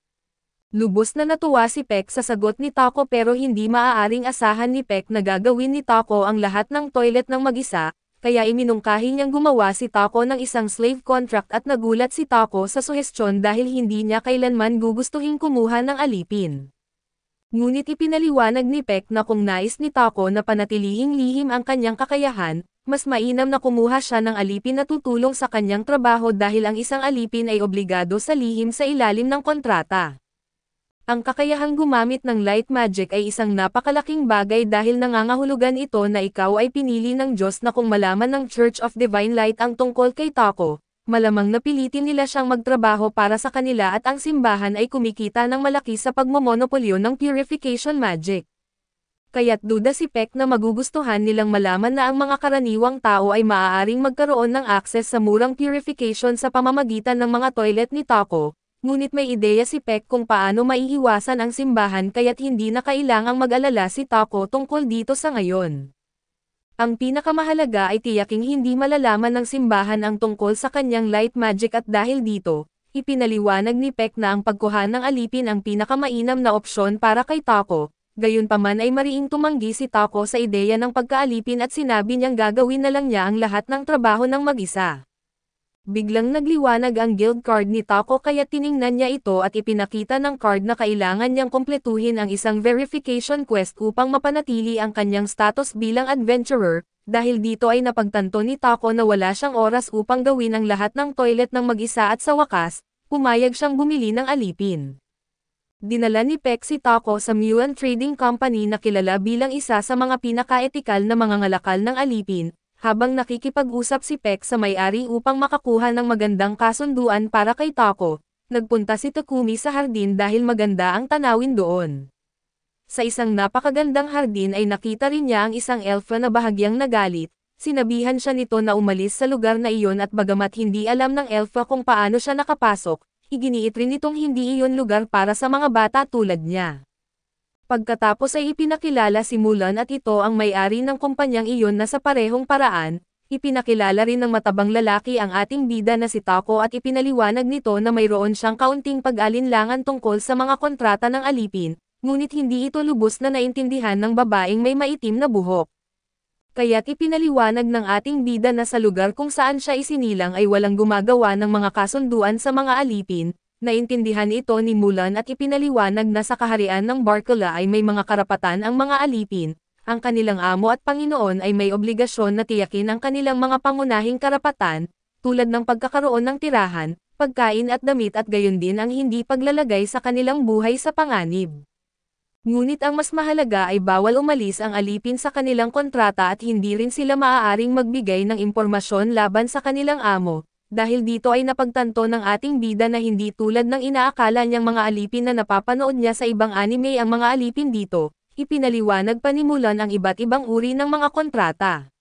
Lubos na natuwa si Peck sa sagot ni Taco pero hindi maaaring asahan ni Peck na gagawin ni Taco ang lahat ng toilet ng mag-isa, kaya iminungkahi niyang gumawa si Taco ng isang slave contract at nagulat si Taco sa suhestyon dahil hindi niya kailanman gugustuhin kumuha ng alipin. Ngunit ipinaliwanag ni Peck na kung nais ni Taco na panatilihing lihim ang kanyang kakayahan, mas mainam na kumuha siya ng alipin na tutulong sa kanyang trabaho dahil ang isang alipin ay obligado sa lihim sa ilalim ng kontrata. Ang kakayahang gumamit ng light magic ay isang napakalaking bagay dahil nangangahulugan ito na ikaw ay pinili ng Diyos na kung malaman ng Church of Divine Light ang tungkol kay Taco, malamang napilitin nila siyang magtrabaho para sa kanila at ang simbahan ay kumikita ng malaki sa pagmomonopolyo ng purification magic. Kaya't duda si Peck na magugustuhan nilang malaman na ang mga karaniwang tao ay maaaring magkaroon ng access sa murang purification sa pamamagitan ng mga toilet ni Taco, ngunit may ideya si Peck kung paano maiiwasan ang simbahan kaya't hindi na kailangang mag-alala si Taco tungkol dito sa ngayon. Ang pinakamahalaga ay tiyaking hindi malalaman ng simbahan ang tungkol sa kanyang light magic at dahil dito, ipinaliwanag ni Peck na ang pagkuha ng alipin ang pinakamainam na opsyon para kay Taco, gayunpaman ay mariing tumanggi si Taco sa ideya ng pagkaalipin at sinabi niyang gagawin na lang niya ang lahat ng trabaho ng mag-isa. Biglang nagliwanag ang guild card ni Taco kaya tiningnan niya ito at ipinakita ng card na kailangan niyang kumpletuhin ang isang verification quest upang mapanatili ang kanyang status bilang adventurer, dahil dito ay napagtanto ni Taco na wala siyang oras upang gawin ang lahat ng toilet ng mag-isa at sa wakas, pumayag siyang bumili ng alipin. Dinala ni Peck si Taco sa Muan Trading Company na kilala bilang isa sa mga pinaka-etikal na mga ngalakal ng alipin, habang nakikipag-usap si Peck sa may-ari upang makakuha ng magandang kasunduan para kay Taco. Nagpunta si Takumi sa hardin dahil maganda ang tanawin doon. Sa isang napakagandang hardin ay nakita rin niya ang isang elfa na bahagyang nagalit. Sinabihan siya nito na umalis sa lugar na iyon at bagamat hindi alam ng elfa kung paano siya nakapasok, iginiit rin itong hindi iyon lugar para sa mga bata tulad niya. Pagkatapos ay ipinakilala si Mulan at ito ang may-ari ng kumpanyang iyon na sa parehong paraan. Ipinakilala rin ng matabang lalaki ang ating bida na si Taco at ipinaliwanag nito na mayroon siyang kaunting pag-alinlangan tungkol sa mga kontrata ng alipin, ngunit hindi ito lubos na naintindihan ng babaeng may maitim na buhok. Kaya't ipinaliwanag ng ating bida na sa lugar kung saan siya isinilang ay walang gumagawa ng mga kasunduan sa mga alipin. Naintindihan ito ni Mulan at ipinaliwanag na sa kaharian ng Barcola ay may mga karapatan ang mga alipin. Ang kanilang amo at Panginoon ay may obligasyon na tiyakin ang kanilang mga pangunahing karapatan, tulad ng pagkakaroon ng tirahan, pagkain at damit at gayon din ang hindi paglalagay sa kanilang buhay sa panganib. Ngunit ang mas mahalaga ay bawal umalis ang alipin sa kanilang kontrata at hindi rin sila maaaring magbigay ng impormasyon laban sa kanilang amo, dahil dito ay napagtanto ng ating bida na hindi tulad ng inaakala niyang mga alipin na napapanood niya sa ibang anime ang mga alipin dito. Ipinaliwanag pa ni Mulan ang iba't ibang uri ng mga kontrata.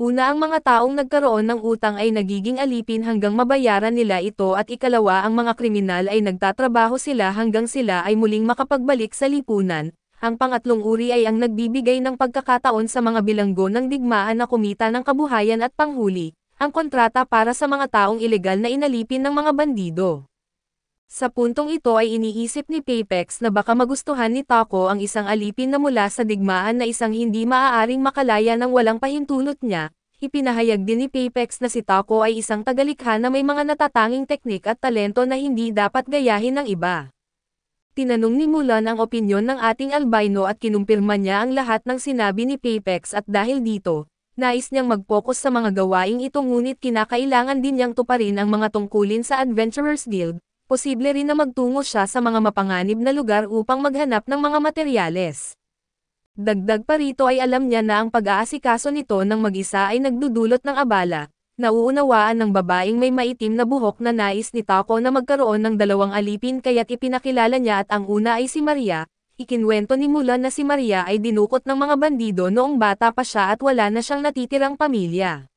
Una, ang mga taong nagkaroon ng utang ay nagiging alipin hanggang mabayaran nila ito at ikalawa, ang mga kriminal ay nagtatrabaho sila hanggang sila ay muling makapagbalik sa lipunan. Ang pangatlong uri ay ang nagbibigay ng pagkakataon sa mga bilanggo ng digmaan na kumita ng kabuhayan at panghuli, ang kontrata para sa mga taong ilegal na inalipin ng mga bandido. Sa puntong ito ay iniisip ni Paypex na baka magustuhan ni Taco ang isang alipin na mula sa digmaan na isang hindi maaaring makalaya ng walang pahintulot niya. Ipinahayag din ni Paypex na si Taco ay isang tagalikha na may mga natatanging teknik at talento na hindi dapat gayahin ng iba. Tinanong ni Mulan ang opinyon ng ating albino at kinumpirma niya ang lahat ng sinabi ni Paypex at dahil dito, nais niyang mag-focus sa mga gawaing ito ngunit kinakailangan din niyang tuparin ang mga tungkulin sa Adventurers Guild. Posible rin na magtungo siya sa mga mapanganib na lugar upang maghanap ng mga materyales. Dagdag pa rito ay alam niya na ang pag-aasikaso nito ng mag-isa ay nagdudulot ng abala. Nauunawaan ng babaeng may maitim na buhok na nais ni Taco na magkaroon ng dalawang alipin kaya't ipinakilala niya at ang una ay si Maria. Ikinwento ni Mulan na si Maria ay dinukot ng mga bandido noong bata pa siya at wala na siyang natitirang pamilya.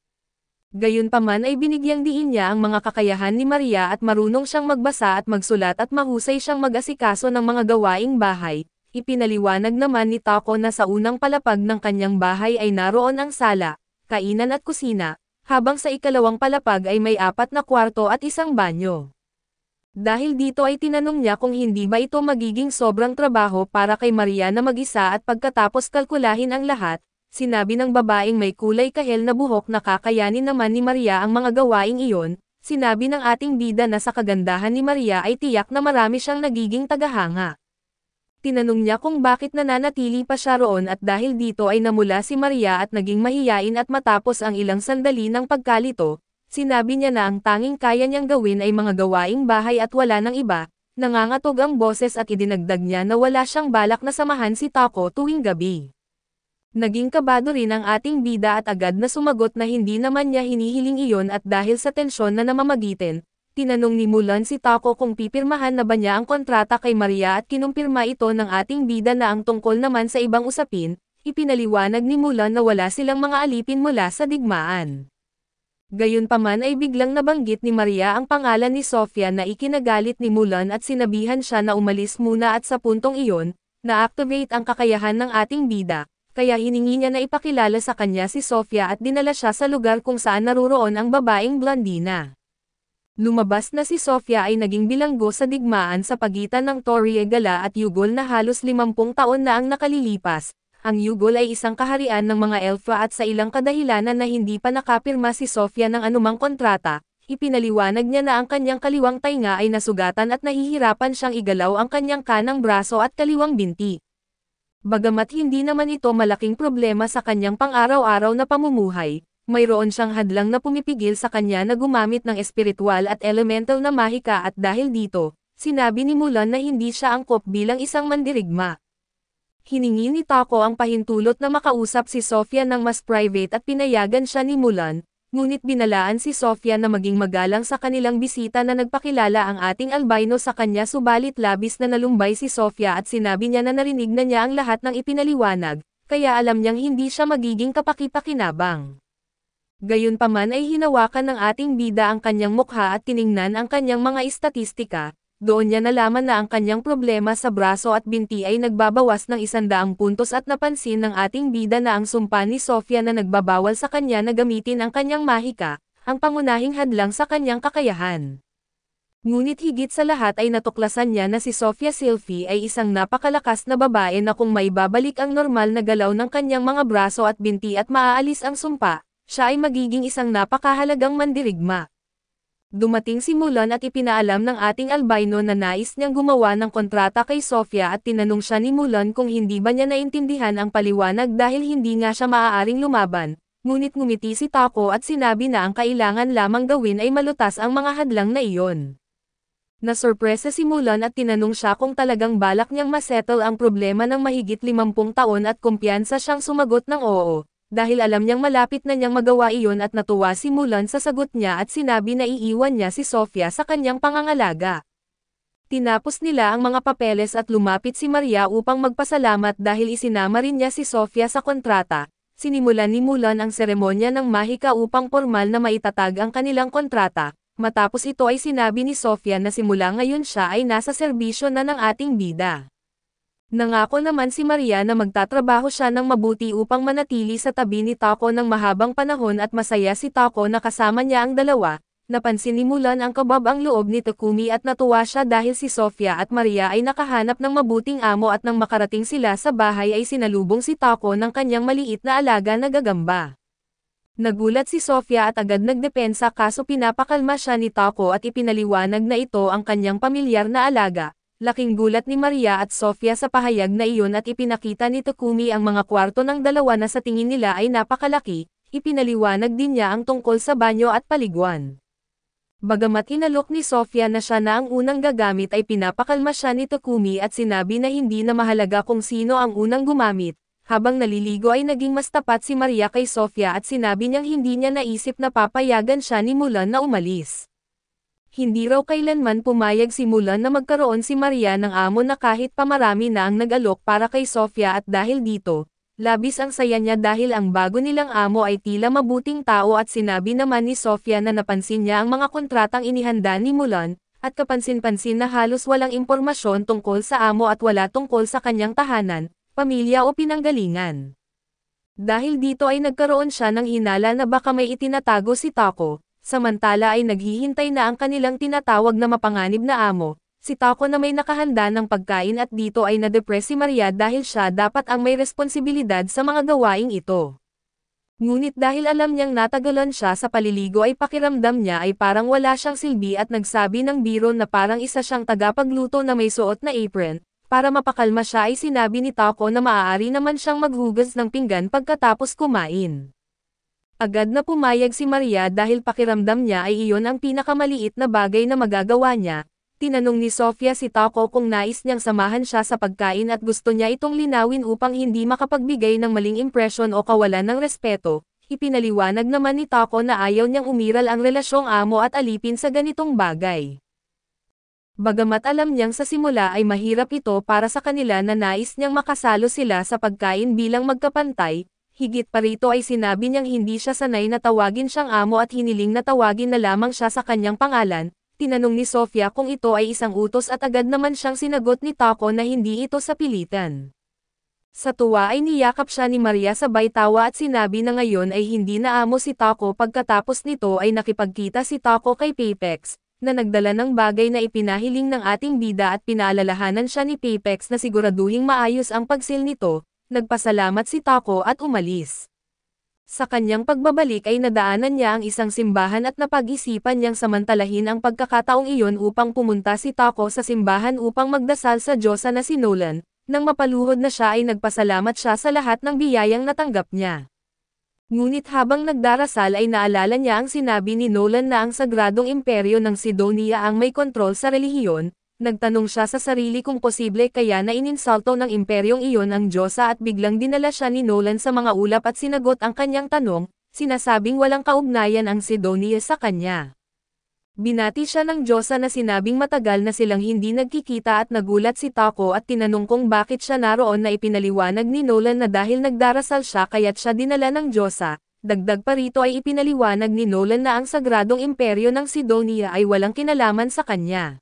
Gayunpaman ay binigyang diin niya ang mga kakayahan ni Maria at marunong siyang magbasa at magsulat at mahusay siyang mag-asikaso ng mga gawaing bahay. Ipinaliwanag naman ni Taco na sa unang palapag ng kanyang bahay ay naroon ang sala, kainan at kusina, habang sa ikalawang palapag ay may 4 na kwarto at isang banyo. Dahil dito ay tinanong niya kung hindi ba ito magiging sobrang trabaho para kay Maria na mag-isa at pagkatapos kalkulahin ang lahat, sinabi ng babaeng may kulay kahel na buhok na kakayanin naman ni Maria ang mga gawaing iyon. Sinabi ng ating bida na sa kagandahan ni Maria ay tiyak na marami siyang nagiging tagahanga. Tinanong niya kung bakit nananatili pa siya roon at dahil dito ay namula si Maria at naging mahiyain at matapos ang ilang sandali ng pagkalito, sinabi niya na ang tanging kaya niyang gawin ay mga gawaing bahay at wala ng iba. Nangangatog ang boses at idinagdag niya na wala siyang balak na samahan si Taco tuwing gabi. Naging kabado rin ang ating bida at agad na sumagot na hindi naman niya hinihiling iyon at dahil sa tensyon na namamagitin, tinanong ni Mulan si Taco kung pipirmahan na ba niya ang kontrata kay Maria at kinumpirma ito ng ating bida na ang tungkol naman sa ibang usapin, ipinaliwanag ni Mulan na wala silang mga alipin mula sa digmaan. Gayunpaman ay biglang nabanggit ni Maria ang pangalan ni Sofia na ikinagalit ni Mulan at sinabihan siya na umalis muna at sa puntong iyon, na-activate ang kakayahan ng ating bida. Kaya hiningi niya na ipakilala sa kanya si Sofia at dinala siya sa lugar kung saan naruroon ang babaeng blondina. Lumabas na si Sofia ay naging bilanggo sa digmaan sa pagitan ng Toriegala at Yugol na halos 50 taon na ang nakalilipas. Ang Yugol ay isang kaharian ng mga elfa at sa ilang kadahilanan na hindi pa nakapirma si Sofia ng anumang kontrata, ipinaliwanag niya na ang kanyang kaliwang tainga ay nasugatan at nahihirapan siyang igalaw ang kanyang kanang braso at kaliwang binti. Bagamat hindi naman ito malaking problema sa kanyang pang-araw-araw na pamumuhay, mayroon siyang hadlang na pumipigil sa kanya na gumamit ng espiritual at elemental na mahika at dahil dito, sinabi ni Mulan na hindi siya angkop bilang isang mandirigma. Hiningi ni Tako ang pahintulot na makausap si Sofia ng mas private at pinayagan siya ni Mulan, ngunit binalaan si Sofia na maging magalang sa kanilang bisita na nagpakilala ang ating albino sa kanya subalit labis na nalumbay si Sofia at sinabi niya na narinig na niya ang lahat ng ipinaliwanag, kaya alam niyang hindi siya magiging kapaki-pakinabang. Gayunpaman ay hinawakan ng ating bida ang kanyang mukha at tiningnan ang kanyang mga istatistika. Doon niya nalaman na ang kanyang problema sa braso at binti ay nagbabawas ng 100 puntos at napansin ng ating bida na ang sumpa ni Sofia na nagbabawal sa kanya na gamitin ang kanyang mahika, ang pangunahing hadlang sa kanyang kakayahan. Ngunit higit sa lahat ay natuklasan niya na si Sofia Silfi ay isang napakalakas na babae na kung maibabalik ang normal na galaw ng kanyang mga braso at binti at maaalis ang sumpa, siya ay magiging isang napakahalagang mandirigma. Dumating si Mulan at ipinaalam ng ating albino na nais niyang gumawa ng kontrata kay Sofia at tinanong siya ni Mulan kung hindi ba niya naintindihan ang paliwanag dahil hindi nga siya maaaring lumaban, ngunit ngumiti si Tako at sinabi na ang kailangan lamang gawin ay malutas ang mga hadlang na iyon. Nasurpresa si Mulan at tinanong siya kung talagang balak niyang masettle ang problema ng mahigit 50 taon at kumpiyansa siyang sumagot ng oo. Dahil alam niyang malapit na niyang magawa iyon at natuwa si Mulan sa sagot niya at sinabi na iiwan niya si Sofia sa kanyang pangangalaga. Tinapos nila ang mga papeles at lumapit si Maria upang magpasalamat dahil isinama rin niya si Sofia sa kontrata. Sinimulan ni Mulan ang seremonya ng mahika upang formal na maitatag ang kanilang kontrata. Matapos ito ay sinabi ni Sofia na simula ngayon siya ay nasa serbisyo na ng ating bida. Nangako naman si Maria na magtatrabaho siya ng mabuti upang manatili sa tabi ni Tako ng mahabang panahon at masaya si Tako na kasama niya ang dalawa. Napansin ni Mulan ang kababang loob ni Takumi at natuwa siya dahil si Sofia at Maria ay nakahanap ng mabuting amo at nang makarating sila sa bahay ay sinalubong si Tako ng kanyang maliit na alaga na gagamba. Nagulat si Sofia at agad nagdepensa kaso pinapakalma siya ni Tako at ipinaliwanag na ito ang kanyang pamilyar na alaga. Laking gulat ni Maria at Sofia sa pahayag na iyon at ipinakita ni Takumi ang mga kwarto ng dalawa na sa tingin nila ay napakalaki, ipinaliwanag din niya ang tungkol sa banyo at paliguan. Bagamat inalok ni Sofia na siya na ang unang gagamit ay pinapakalma siya ni Takumi at sinabi na hindi na mahalaga kung sino ang unang gumamit. Habang naliligo ay naging mas tapat si Maria kay Sofia at sinabi niyang hindi niya naisip na papayagan siya ni Mulan na umalis. Hindi raw kailanman pumayag si Mulan na magkaroon si Maria ng amo na kahit pa marami na ang nag-alok para kay Sofia at dahil dito, labis ang saya niya dahil ang bago nilang amo ay tila mabuting tao at sinabi naman ni Sofia na napansin niya ang mga kontratang inihanda ni Mulan, at kapansin-pansin na halos walang impormasyon tungkol sa amo at wala tungkol sa kanyang tahanan, pamilya o pinanggalingan. Dahil dito ay nagkaroon siya ng hinala na baka may itinatago si Tako. Samantala ay naghihintay na ang kanilang tinatawag na mapanganib na amo, si Tako na may nakahanda ng pagkain at dito ay na-depress si Maria dahil siya dapat ang may responsibilidad sa mga gawaing ito. Ngunit dahil alam niyang natagalan siya sa paliligo ay pakiramdam niya ay parang wala siyang silbi at nagsabi ng biro na parang isa siyang tagapagluto na may suot na apron. Para mapakalma siya ay sinabi ni Tako na maaari naman siyang maghugas ng pinggan pagkatapos kumain. Agad na pumayag si Maria dahil pakiramdam niya ay iyon ang pinakamaliit na bagay na magagawa niya. Tinanong ni Sofia si Tako kung nais niyang samahan siya sa pagkain at gusto niya itong linawin upang hindi makapagbigay ng maling impresyon o kawalan ng respeto. Ipinaliwanag naman ni Tako na ayaw niyang umiral ang relasyong amo at alipin sa ganitong bagay. Bagamat alam niyang sa simula ay mahirap ito para sa kanila na nais niyang makasalo sila sa pagkain bilang magkapantay, higit pa rito ay sinabi niyang hindi siya sanay na tawagin siyang amo at hiniling na tawagin na lamang siya sa kanyang pangalan. Tinanong ni Sofia kung ito ay isang utos at agad naman siyang sinagot ni Tako na hindi ito sa pilitan. Sa tuwa ay niyakap siya ni Maria sabay tawa at sinabi na ngayon ay hindi na amo si Tako. Pagkatapos nito ay nakipagkita si Tako kay Papex, na nagdala ng bagay na ipinahiling ng ating bida at pinaalalahanan siya ni Papex na siguraduhing maayos ang pagsil nito. Nagpasalamat si Tako at umalis. Sa kanyang pagbabalik ay nadaanan niya ang isang simbahan at napag-isipan niyang samantalahin ang pagkakataong iyon upang pumunta si Tako sa simbahan upang magdasal sa Diyosa na si Nolan. Nang mapaluhod na siya ay nagpasalamat siya sa lahat ng biyayang natanggap niya. Ngunit habang nagdarasal ay naalala niya ang sinabi ni Nolan na ang Sagradong Imperyo ng Sidonia ang may kontrol sa relihiyon. Nagtanong siya sa sarili kung posible kaya na ininsulto ng imperyong iyon ang Diyosa at biglang dinala siya ni Nolan sa mga ulap at sinagot ang kanyang tanong, sinasabing walang kaugnayan ang Sidonia sa kanya. Binati siya ng Diyosa na sinabing matagal na silang hindi nagkikita at nagulat si Taco at tinanong kung bakit siya naroon na ipinaliwanag ni Nolan na dahil nagdarasal siya kaya't siya dinala ng Diyosa. Dagdag pa rito ay ipinaliwanag ni Nolan na ang sagradong imperyo ng Sidonia ay walang kinalaman sa kanya.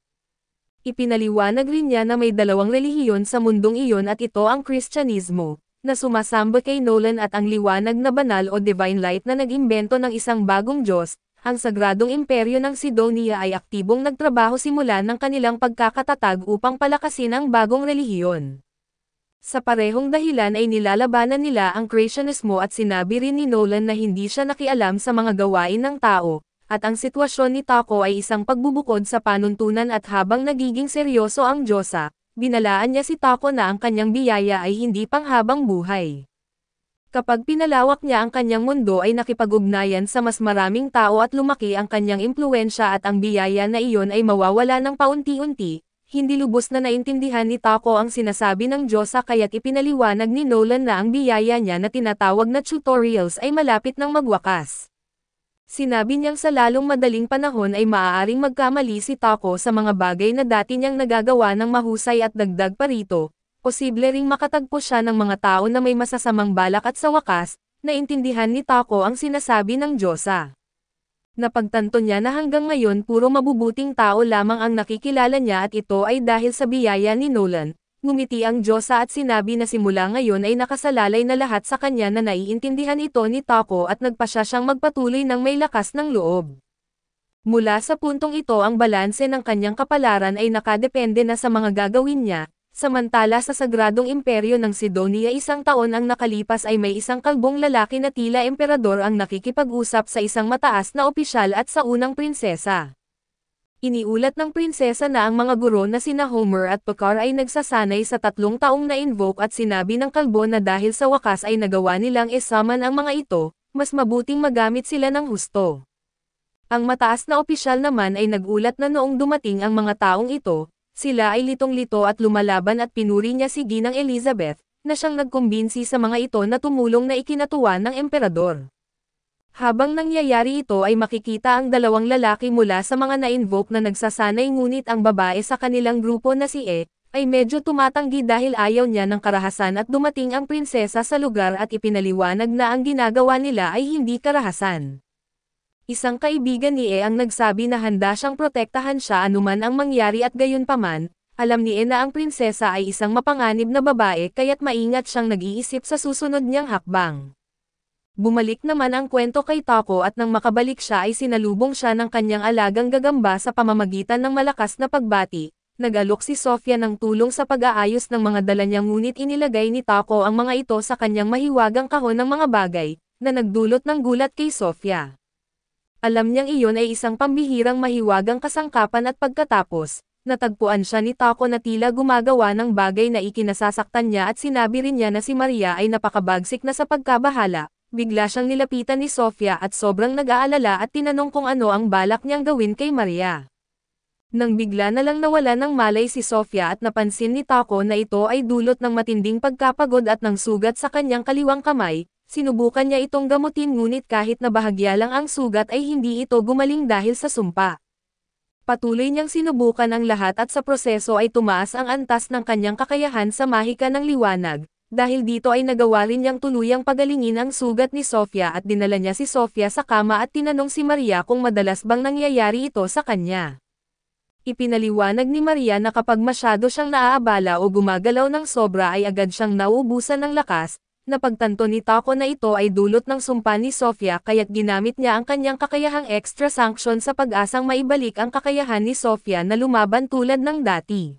Ipinaliwanag rin niya na may dalawang relihiyon sa mundong iyon at ito ang Kristyanismo, na sumasamba kay Nolan at ang liwanag na banal o divine light na nag-imbento ng isang bagong Diyos. Ang sagradong imperyo ng Sidonia ay aktibong nagtrabaho simula ng kanilang pagkakatatag upang palakasin ang bagong relihiyon. Sa parehong dahilan ay nilalabanan nila ang Kristyanismo at sinabi rin ni Nolan na hindi siya nakialam sa mga gawain ng tao, at ang sitwasyon ni Taco ay isang pagbubukod sa panuntunan at habang nagiging seryoso ang Diyosa, binalaan niya si Taco na ang kanyang biyaya ay hindi panghabang buhay. Kapag pinalawak niya ang kanyang mundo ay nakipag-ugnayan sa mas maraming tao at lumaki ang kanyang impluwensya at ang biyaya na iyon ay mawawala ng paunti-unti. Hindi lubos na naintindihan ni Taco ang sinasabi ng Diyosa kaya't ipinaliwanag ni Nolan na ang biyaya niya na tinatawag na tutorials ay malapit ng magwakas. Sinabi niyang sa lalong madaling panahon ay maaaring magkamali si Taco sa mga bagay na dati niyang nagagawa ng mahusay at dagdag pa rito, posible ring makatagpo siya ng mga tao na may masasamang balak at sa wakas, naintindihan ni Taco ang sinasabi ng Diyosa. Napagtanto niya na hanggang ngayon puro mabubuting tao lamang ang nakikilala niya at ito ay dahil sa biyaya ni Nolan. Ngumiti ang Diyosa at sinabi na simula ngayon ay nakasalalay na lahat sa kanya na naiintindihan ito ni Taco at nagpasya siyang magpatuloy ng may lakas ng loob. Mula sa puntong ito ang balanse ng kanyang kapalaran ay nakadepende na sa mga gagawin niya, samantala sa sagradong imperyo ng Sidonia 1 taon ang nakalipas ay may isang kalbong lalaki na tila emperador ang nakikipag-usap sa isang mataas na opisyal at sa unang prinsesa. Iniulat ng prinsesa na ang mga guro na sina Homer at Pucar ay nagsasanay sa 3 taong na-invoke at sinabi ng kalbo na dahil sa wakas ay nagawa nilang isaman ang mga ito, mas mabuting magamit sila ng husto. Ang mataas na opisyal naman ay nagulat na noong dumating ang mga taong ito, sila ay litong-lito at lumalaban at pinuri niya si Ginang Elizabeth, na siyang nagkumbinsi sa mga ito na tumulong na ikinatuwa ng emperador. Habang nangyayari ito ay makikita ang dalawang lalaki mula sa mga na-invoke na nagsasanay ngunit ang babae sa kanilang grupo na si ay medyo tumatanggi dahil ayaw niya ng karahasan at dumating ang prinsesa sa lugar at ipinaliwanag na ang ginagawa nila ay hindi karahasan. Isang kaibigan ni ang nagsabi na handa siyang protektahan siya anuman ang mangyari at gayunpaman, alam ni na ang prinsesa ay isang mapanganib na babae kaya't maingat siyang nag-iisip sa susunod niyang hakbang. Bumalik naman ang kwento kay Taco at nang makabalik siya ay sinalubong siya ng kanyang alagang gagamba sa pamamagitan ng malakas na pagbati. Nag-alok si Sofia ng tulong sa pag-aayos ng mga dala niya ngunit inilagay ni Taco ang mga ito sa kanyang mahiwagang kahon ng mga bagay, na nagdulot ng gulat kay Sofia. Alam niyang iyon ay isang pambihirang mahiwagang kasangkapan at pagkatapos, natagpuan siya ni Taco na tila gumagawa ng bagay na ikinasasaktan niya at sinabi rin niya na si Maria ay napakabagsik na sa pagkabahala. Bigla siyang nilapitan ni Sofia at sobrang nag-aalala at tinanong kung ano ang balak niyang gawin kay Maria. Nang bigla na lang nawala ng malay si Sofia at napansin ni Taco na ito ay dulot ng matinding pagkapagod at ng sugat sa kanyang kaliwang kamay, sinubukan niya itong gamutin ngunit kahit na bahagya lang ang sugat ay hindi ito gumaling dahil sa sumpa. Patuloy niyang sinubukan ang lahat at sa proseso ay tumaas ang antas ng kanyang kakayahan sa mahika ng liwanag. Dahil dito ay nagawa rin niyang tuluyang pagalingin ang sugat ni Sofia at dinala niya si Sofia sa kama at tinanong si Maria kung madalas bang nangyayari ito sa kanya. Ipinaliwanag ni Maria na kapag masyado siyang naaabala o gumagalaw ng sobra ay agad siyang nauubusan ng lakas. Napagtanto ni Taco na ito ay dulot ng sumpa ni Sofia kaya't ginamit niya ang kanyang kakayahang extra sanction sa pag-asang maibalik ang kakayahan ni Sofia na lumaban tulad ng dati.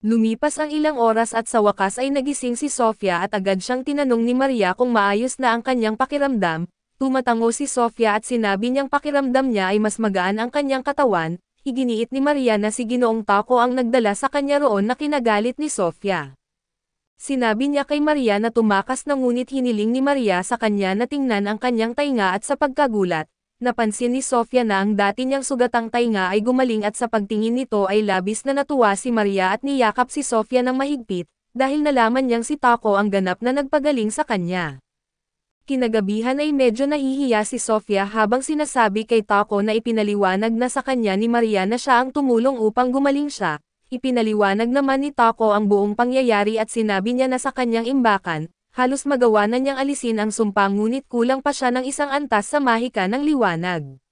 Lumipas ang ilang oras at sa wakas ay nagising si Sofia at agad siyang tinanong ni Maria kung maayos na ang kanyang pakiramdam. Tumatango si Sofia at sinabi niyang pakiramdam niya ay mas magaan ang kanyang katawan. Iginiit ni Maria na si Ginoong Taco ang nagdala sa kanya roon na kinagalit ni Sofia. Sinabi niya kay Maria na tumakas na ngunit hiniling ni Maria sa kanya na tingnan ang kanyang tainga at sa pagkagulat, Napansin ni Sofia na ang dati niyang sugatang tainga ay gumaling at sa pagtingin nito ay labis na natuwa si Maria at niyakap si Sofia ng mahigpit, dahil nalaman niyang si Taco ang ganap na nagpagaling sa kanya. Kinagabihan ay medyo nahihiya si Sofia habang sinasabi kay Taco na ipinaliwanag na sa kanya ni Maria na siya ang tumulong upang gumaling siya. Ipinaliwanag naman ni Taco ang buong pangyayari at sinabi niya na sa kanyang imbakan, halos magawa na niyang alisin ang sumpa ngunit kulang pa siya ng isang antas sa mahika ng liwanag.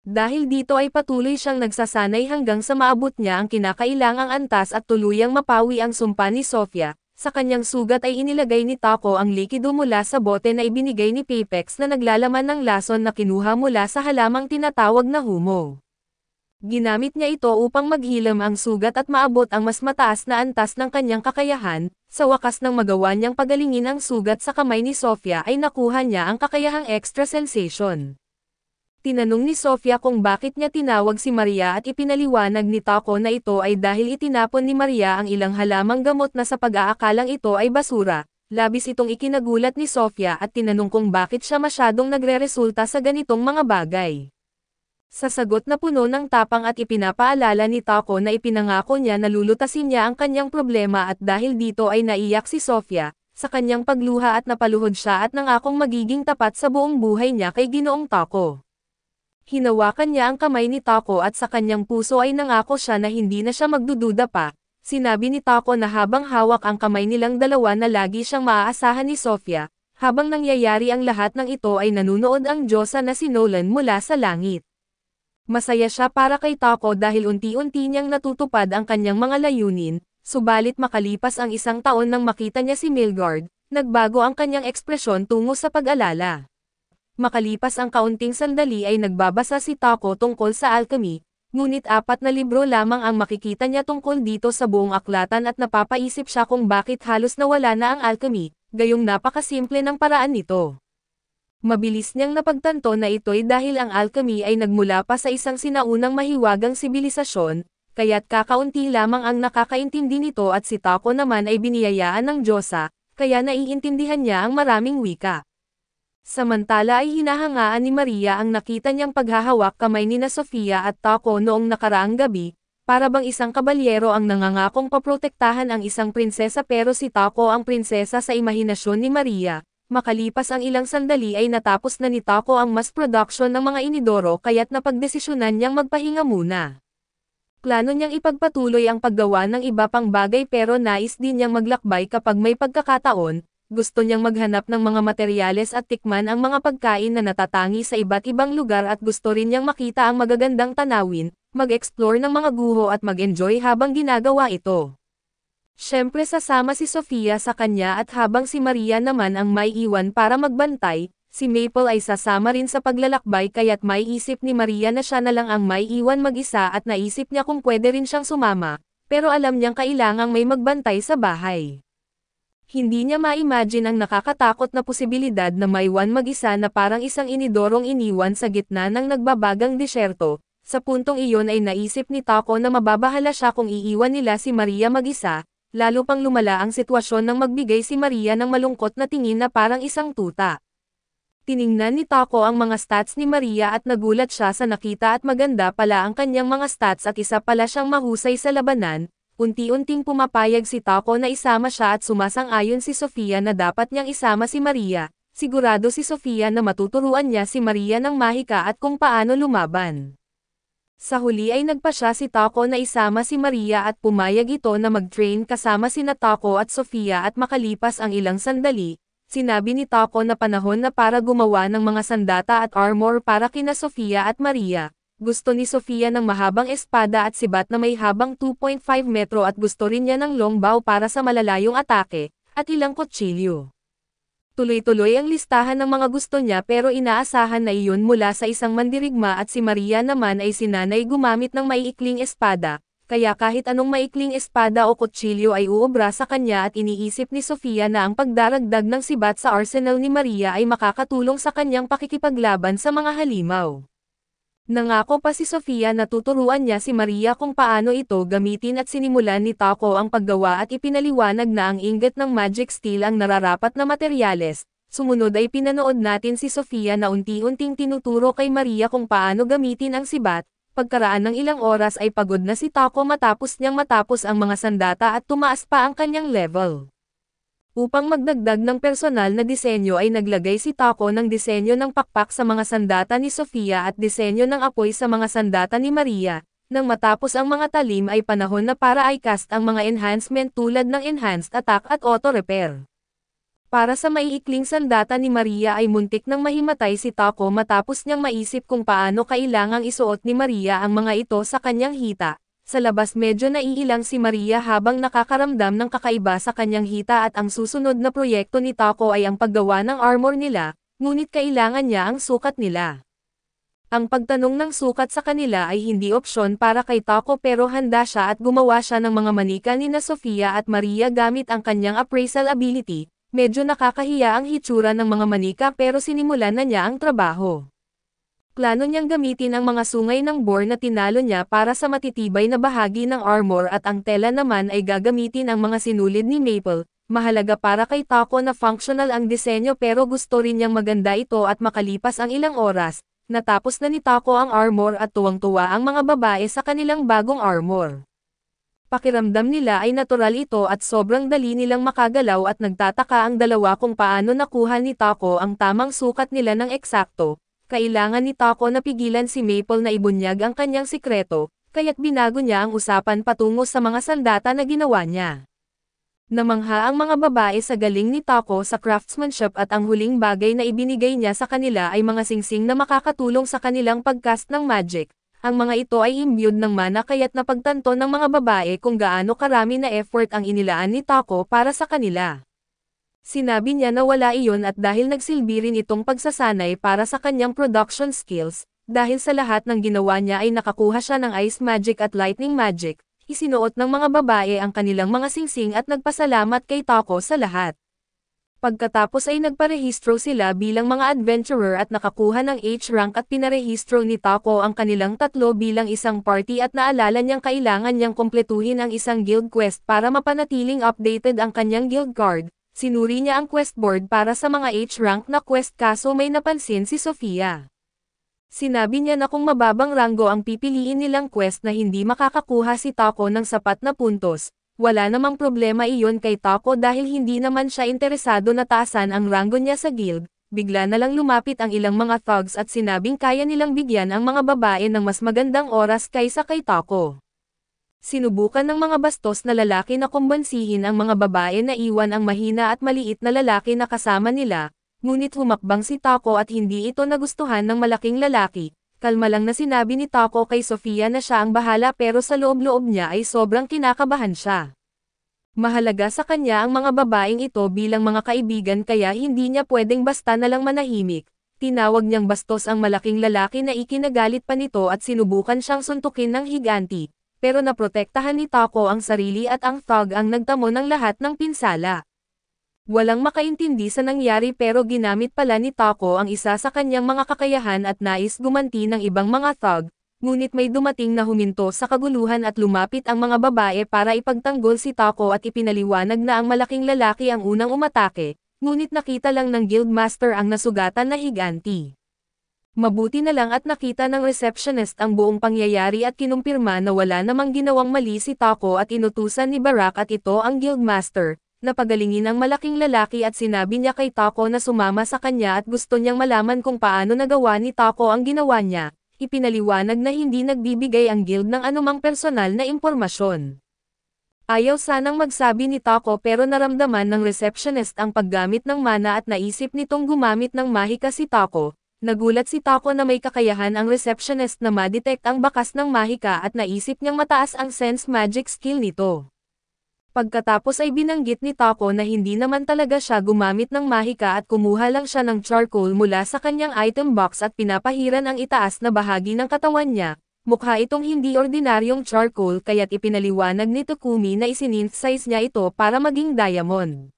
Dahil dito ay patuloy siyang nagsasanay hanggang sa maabot niya ang kinakailangang antas at tuluyang mapawi ang sumpa ni Sofia. Sa kanyang sugat ay inilagay ni Taco ang likido mula sa bote na ibinigay ni Papex na naglalaman ng lason na kinuha mula sa halamang tinatawag na humo. Ginamit niya ito upang maghilam ang sugat at maabot ang mas mataas na antas ng kanyang kakayahan. Sa wakas ng magawa niyang pagalingin ang sugat sa kamay ni Sofia ay nakuha niya ang kakayahang extra sensation. Tinanong ni Sofia kung bakit niya tinawag si Maria at ipinaliwanag ni Taco na ito ay dahil itinapon ni Maria ang ilang halamang gamot na sa pag-aakalang ito ay basura. Labis itong ikinagulat ni Sofia at tinanong kung bakit siya masyadong nagre-resulta sa ganitong mga bagay. Sa sagot na puno ng tapang at ipinapaalala ni Taco na ipinangako niya na lulutasin niya ang kanyang problema at dahil dito ay naiyak si Sofia, sa kanyang pagluha at napaluhod siya at nangakong magiging tapat sa buong buhay niya kay Ginoong Taco. Hinawakan niya ang kamay ni Taco at sa kanyang puso ay nangako siya na hindi na siya magdududa pa. Sinabi ni Taco na habang hawak ang kamay nilang dalawa na lagi siyang maaasahan ni Sofia, habang nangyayari ang lahat ng ito ay nanunood ang Diyosa na si Nolan mula sa langit. Masaya siya para kay Taco dahil unti-unti niyang natutupad ang kanyang mga layunin, subalit makalipas ang isang taon nang makita niya si Milgard, nagbago ang kanyang ekspresyon tungo sa pag-alala. Makalipas ang kaunting sandali ay nagbabasa si Taco tungkol sa alchemy, ngunit 4 na libro lamang ang makikita niya tungkol dito sa buong aklatan at napapaisip siya kung bakit halos nawala na ang alchemy, gayong napakasimple ng paraan nito. Mabilis niyang napagtanto na ito'y dahil ang alchemy ay nagmula pa sa isang sinaunang mahiwagang sibilisasyon, kaya't kakaunti lamang ang nakakaintindi nito at si Taco naman ay biniyayaan ng Diyosa, kaya naiintindihan niya ang maraming wika. Samantala ay hinahangaan ni Maria ang nakita niyang paghahawak kamay nina Sofia at Taco noong nakaraang gabi, para bang isang kabalyero ang nangangakong paprotektahan ang isang prinsesa pero si Taco ang prinsesa sa imahinasyon ni Maria. Makalipas ang ilang sandali ay natapos na ni Taco ang mass production ng mga inidoro kaya't napagdesisyonan niyang magpahinga muna. Plano niyang ipagpatuloy ang paggawa ng iba pang bagay pero nais din niyang maglakbay kapag may pagkakataon, gusto niyang maghanap ng mga materyales at tikman ang mga pagkain na natatangi sa iba't ibang lugar at gusto rin niyang makita ang magagandang tanawin, mag-explore ng mga guho at mag-enjoy habang ginagawa ito. Siyempre sasama si Sofia sa kanya at habang si Maria naman ang may iwan para magbantay, si Maple ay sasama rin sa paglalakbay kaya't may isip ni Maria na siya na lang ang may iwan mag-isa at naisip niya kung pwede rin siyang sumama, pero alam niyang kailangang may magbantay sa bahay. Hindi niya ma-imagine ang nakakatakot na posibilidad na maiwan mag-isa na parang isang inidorong iniwan sa gitna ng nagbabagang disyerto. Sa puntong iyon ay naisip ni Taco na mababahala siya kung iiwan nila si Maria mag-isa. Lalo pang lumala ang sitwasyon nang magbigay si Maria ng malungkot na tingin na parang isang tuta. Tiningnan ni Taco ang mga stats ni Maria at nagulat siya sa nakita at maganda pala ang kanyang mga stats at isa pala siyang mahusay sa labanan. Unti-unting pumapayag si Taco na isama siya at sumasang-ayon si Sofia na dapat niyang isama si Maria. Sigurado si Sofia na matuturuan niya si Maria ng mahika at kung paano lumaban. Sa huli ay nagpasya si Taco na isama si Maria at pumayag ito na mag-train kasama sina Taco at Sofia at makalipas ang ilang sandali, sinabi ni Taco na panahon na para gumawa ng mga sandata at armor para kina Sofia at Maria. Gusto ni Sofia ng mahabang espada at sibat na may habang 2.5 metro at gusto rin niya ng longbow para sa malalayong atake, at ilang kutsilyo. Tuloy-tuloy ang listahan ng mga gusto niya pero inaasahan na iyon mula sa isang mandirigma at si Maria naman ay sinanay gumamit ng maiikling espada, kaya kahit anong maikling espada o kutsilyo ay uubra sa kanya at iniisip ni Sofia na ang pagdaragdag ng sibat sa arsenal ni Maria ay makakatulong sa kanyang pakikipaglaban sa mga halimaw. Nangako pa si Sofia na tuturuan niya si Maria kung paano ito gamitin at sinimulan ni Taco ang paggawa at ipinaliwanag na ang ingot ng magic steel ang nararapat na materyales. Sumunod ay pinanood natin si Sofia na unti-unting tinuturo kay Maria kung paano gamitin ang sibat. Pagkaraan ng ilang oras ay pagod na si Taco matapos niyang matapos ang mga sandata at tumaas pa ang kanyang level. Upang magdagdag ng personal na disenyo ay naglagay si Taco ng disenyo ng pakpak sa mga sandata ni Sofia at disenyo ng apoy sa mga sandata ni Maria. Nang matapos ang mga talim ay panahon na para i-cast ang mga enhancement tulad ng enhanced attack at auto repair. Para sa maiikling sandata ni Maria ay muntik nang mahimatay si Taco matapos niyang maisip kung paano kailangang isuot ni Maria ang mga ito sa kanyang hita. Sa labas medyo naiilang si Maria habang nakakaramdam ng kakaiba sa kanyang hita at ang susunod na proyekto ni Taco ay ang paggawa ng armor nila, ngunit kailangan niya ang sukat nila. Ang pagtanong ng sukat sa kanila ay hindi opsyon para kay Taco pero handa siya at gumawa siya ng mga manika ni na Sofia at Maria gamit ang kanyang appraisal ability. Medyo nakakahiya ang hitsura ng mga manika pero sinimulan na niya ang trabaho. Plano niyang gamitin ang mga sungay ng boar na tinalo niya para sa matitibay na bahagi ng armor at ang tela naman ay gagamitin ang mga sinulid ni Maple. Mahalaga para kay Taco na functional ang disenyo pero gusto rin niyang maganda ito at makalipas ang ilang oras. Natapos na ni Taco ang armor at tuwang-tuwa ang mga babae sa kanilang bagong armor. Pakiramdam nila ay natural ito at sobrang dali nilang makagalaw at nagtataka ang dalawa kung paano nakuha ni Taco ang tamang sukat nila ng eksakto. Kailangan ni Taco na pigilan si Maple na ibunyag ang kanyang sikreto, kaya't binago niya ang usapan patungo sa mga sandata na ginawa niya. Namangha ang mga babae sa galing ni Taco sa craftsmanship at ang huling bagay na ibinigay niya sa kanila ay mga singsing na makakatulong sa kanilang pagcast ng magic. Ang mga ito ay imbued ng mana kaya't napagtanto ng mga babae kung gaano karami na effort ang inilaan ni Taco para sa kanila. Sinabi niya na wala iyon at dahil nagsilbi rin itong pagsasanay para sa kanyang production skills, dahil sa lahat ng ginawa niya ay nakakuha siya ng ice magic at lightning magic, isinuot ng mga babae ang kanilang mga singsing at nagpasalamat kay Taco sa lahat. Pagkatapos ay nagparehistro sila bilang mga adventurer at nakakuha ng H rank at pinarehistro ni Taco ang kanilang tatlo bilang isang party at naalala niyang kailangan niyang kumpletuhin ang isang guild quest para mapanatiling updated ang kanyang guild card. Sinuri niya ang quest board para sa mga H rank na quest kaso may napansin si Sofia. Sinabi niya na kung mababang ranggo ang pipiliin nilang quest na hindi makakakuha si Taco ng sapat na puntos, wala namang problema iyon kay Taco dahil hindi naman siya interesado na taasan ang ranggo niya sa guild. Bigla na lang lumapit ang ilang mga thugs at sinabing kaya nilang bigyan ang mga babae ng mas magandang oras kaysa kay Taco. Sinubukan ng mga bastos na lalaki na kumbansihin ang mga babae na iwan ang mahina at maliit na lalaki na kasama nila, ngunit humakbang si Taco at hindi ito nagustuhan ng malaking lalaki. Kalma lang na sinabi ni Taco kay Sofia na siya ang bahala pero sa loob-loob niya ay sobrang kinakabahan siya. Mahalaga sa kanya ang mga babaeng ito bilang mga kaibigan kaya hindi niya pwedeng basta na lang manahimik. Tinawag niyang bastos ang malaking lalaki na ikinagalit pa nito at sinubukan siyang suntukin ng higanti. Pero naprotektahan ni Taco ang sarili at ang thug ang nagtamo ng lahat ng pinsala. Walang makaintindi sa nangyari pero ginamit pala ni Taco ang isa sa kanyang mga kakayahan at nais gumanti ng ibang mga thug, ngunit may dumating na huminto sa kaguluhan at lumapit ang mga babae para ipagtanggol si Taco at ipinaliwanag na ang malaking lalaki ang unang umatake, ngunit nakita lang ng guildmaster ang nasugatan na higanti. Mabuti na lang at nakita ng receptionist ang buong pangyayari at kinumpirma na wala namang ginawang mali si Taco at inutusan ni Barak at ito ang guildmaster, na pagalingin ang malaking lalaki at sinabi niya kay Taco na sumama sa kanya at gusto niyang malaman kung paano nagawa ni Taco ang ginawa niya. Ipinaliwanag na hindi nagbibigay ang guild ng anumang personal na impormasyon. Ayaw sanang magsabi ni Taco pero naramdaman ng receptionist ang paggamit ng mana at naisip nitong gumamit ng mahika si Taco. Nagulat si Taco na may kakayahan ang receptionist na ma-detect ang bakas ng mahika at naisip niyang mataas ang sense magic skill nito. Pagkatapos ay binanggit ni Taco na hindi naman talaga siya gumamit ng mahika at kumuha lang siya ng charcoal mula sa kanyang item box at pinapahiran ang itaas na bahagi ng katawan niya. Mukha itong hindi ordinaryong charcoal kaya't ipinaliwanag ni Takumi na isininthesize niya ito para maging diamond.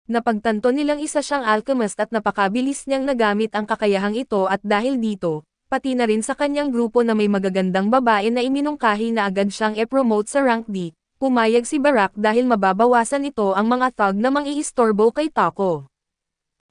Napagtanto nilang isa siyang alchemist at napakabilis niyang nagamit ang kakayahang ito at dahil dito, pati na rin sa kanyang grupo na may magagandang babae na iminungkahi na agad siyang e-promote sa rank D, pumayag si Barak dahil mababawasan ito ang mga thug na mang-iistorbo kay Taco.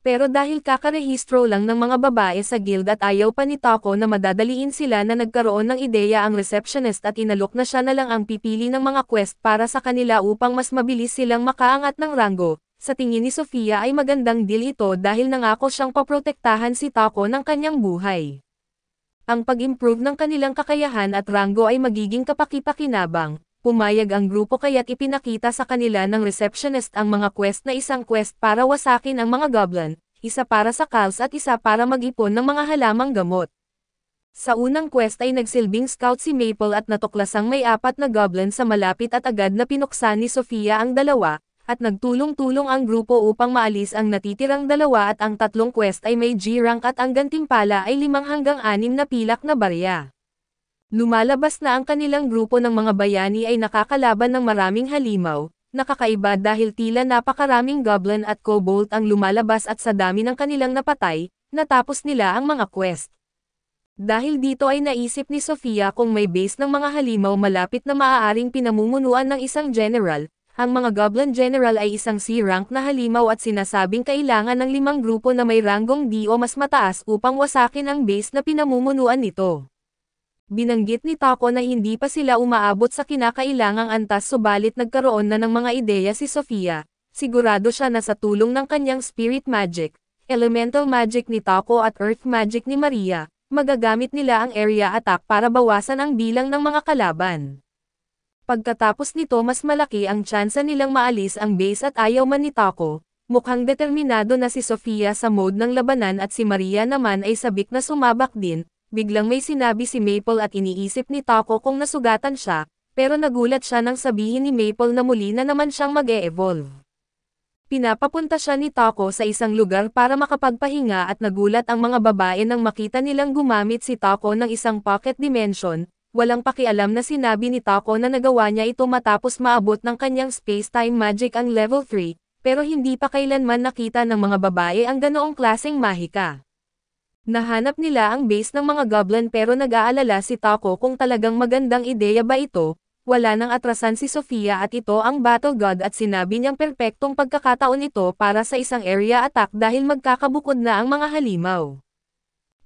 Pero dahil kakarehistro lang ng mga babae sa guild at ayaw pa ni Taco na madadaliin sila na nagkaroon ng ideya ang receptionist at inalok na siya na lang ang pipili ng mga quest para sa kanila upang mas mabilis silang makaangat ng ranggo. Sa tingin ni Sofia ay magandang deal ito dahil nangako siyang paprotektahan si Taco ng kanyang buhay. Ang pag-improve ng kanilang kakayahan at ranggo ay magiging kapaki-pakinabang. Pumayag ang grupo kaya't ipinakita sa kanila ng receptionist ang mga quest na isang quest para wasakin ang mga goblin, isa para sa cults at isa para mag-ipon ng mga halamang gamot. Sa unang quest ay nagsilbing scout si Maple at natuklasang may 4 na goblin sa malapit at agad na pinuksan ni Sofia ang dalawa, at nagtulong-tulong ang grupo upang maalis ang natitirang 2 at ang 3 quest ay may G-rank at ang gantimpala ay 5 hanggang 6 na pilak na barya. Lumalabas na ang kanilang grupo ng mga bayani ay nakakalaban ng maraming halimaw, nakakaiba dahil tila napakaraming goblin at kobold ang lumalabas at sa dami ng kanilang napatay, natapos nila ang mga quest. Dahil dito ay naisip ni Sofia kung may base ng mga halimaw malapit na maaaring pinamumunuan ng isang general, ang mga goblin general ay isang C-rank na halimaw at sinasabing kailangan ng 5 grupo na may ranggong D o mas mataas upang wasakin ang base na pinamumunuan nito. Binanggit ni Taco na hindi pa sila umaabot sa kinakailangang antas subalit nagkaroon na ng mga ideya si Sofia, sigurado siya na sa tulong ng kanyang spirit magic, elemental magic ni Taco at earth magic ni Maria, magagamit nila ang area attack para bawasan ang bilang ng mga kalaban. Pagkatapos nito mas malaki ang tsansa nilang maalis ang base at ayaw man ni Taco, mukhang determinado na si Sofia sa mode ng labanan at si Maria naman ay sabik na sumabak din. Biglang may sinabi si Maple at iniisip ni Taco kung nasugatan siya, pero nagulat siya nang sabihin ni Maple na muli na naman siyang mag-e-evolve. Pinapapunta siya ni Taco sa isang lugar para makapagpahinga at nagulat ang mga babae nang makita nilang gumamit si Taco ng isang pocket dimension, walang pakialam na sinabi ni Taco na nagawa niya ito matapos maabot ng kanyang space-time magic ang level 3, pero hindi pa kailanman nakita ng mga babae ang ganoong klaseng mahika. Nahanap nila ang base ng mga goblin pero nag-aalala si Taco kung talagang magandang ideya ba ito, wala nang atrasan si Sofia at ito ang battle god at sinabi niyang perpektong pagkakataon ito para sa isang area attack dahil magkakabukod na ang mga halimaw.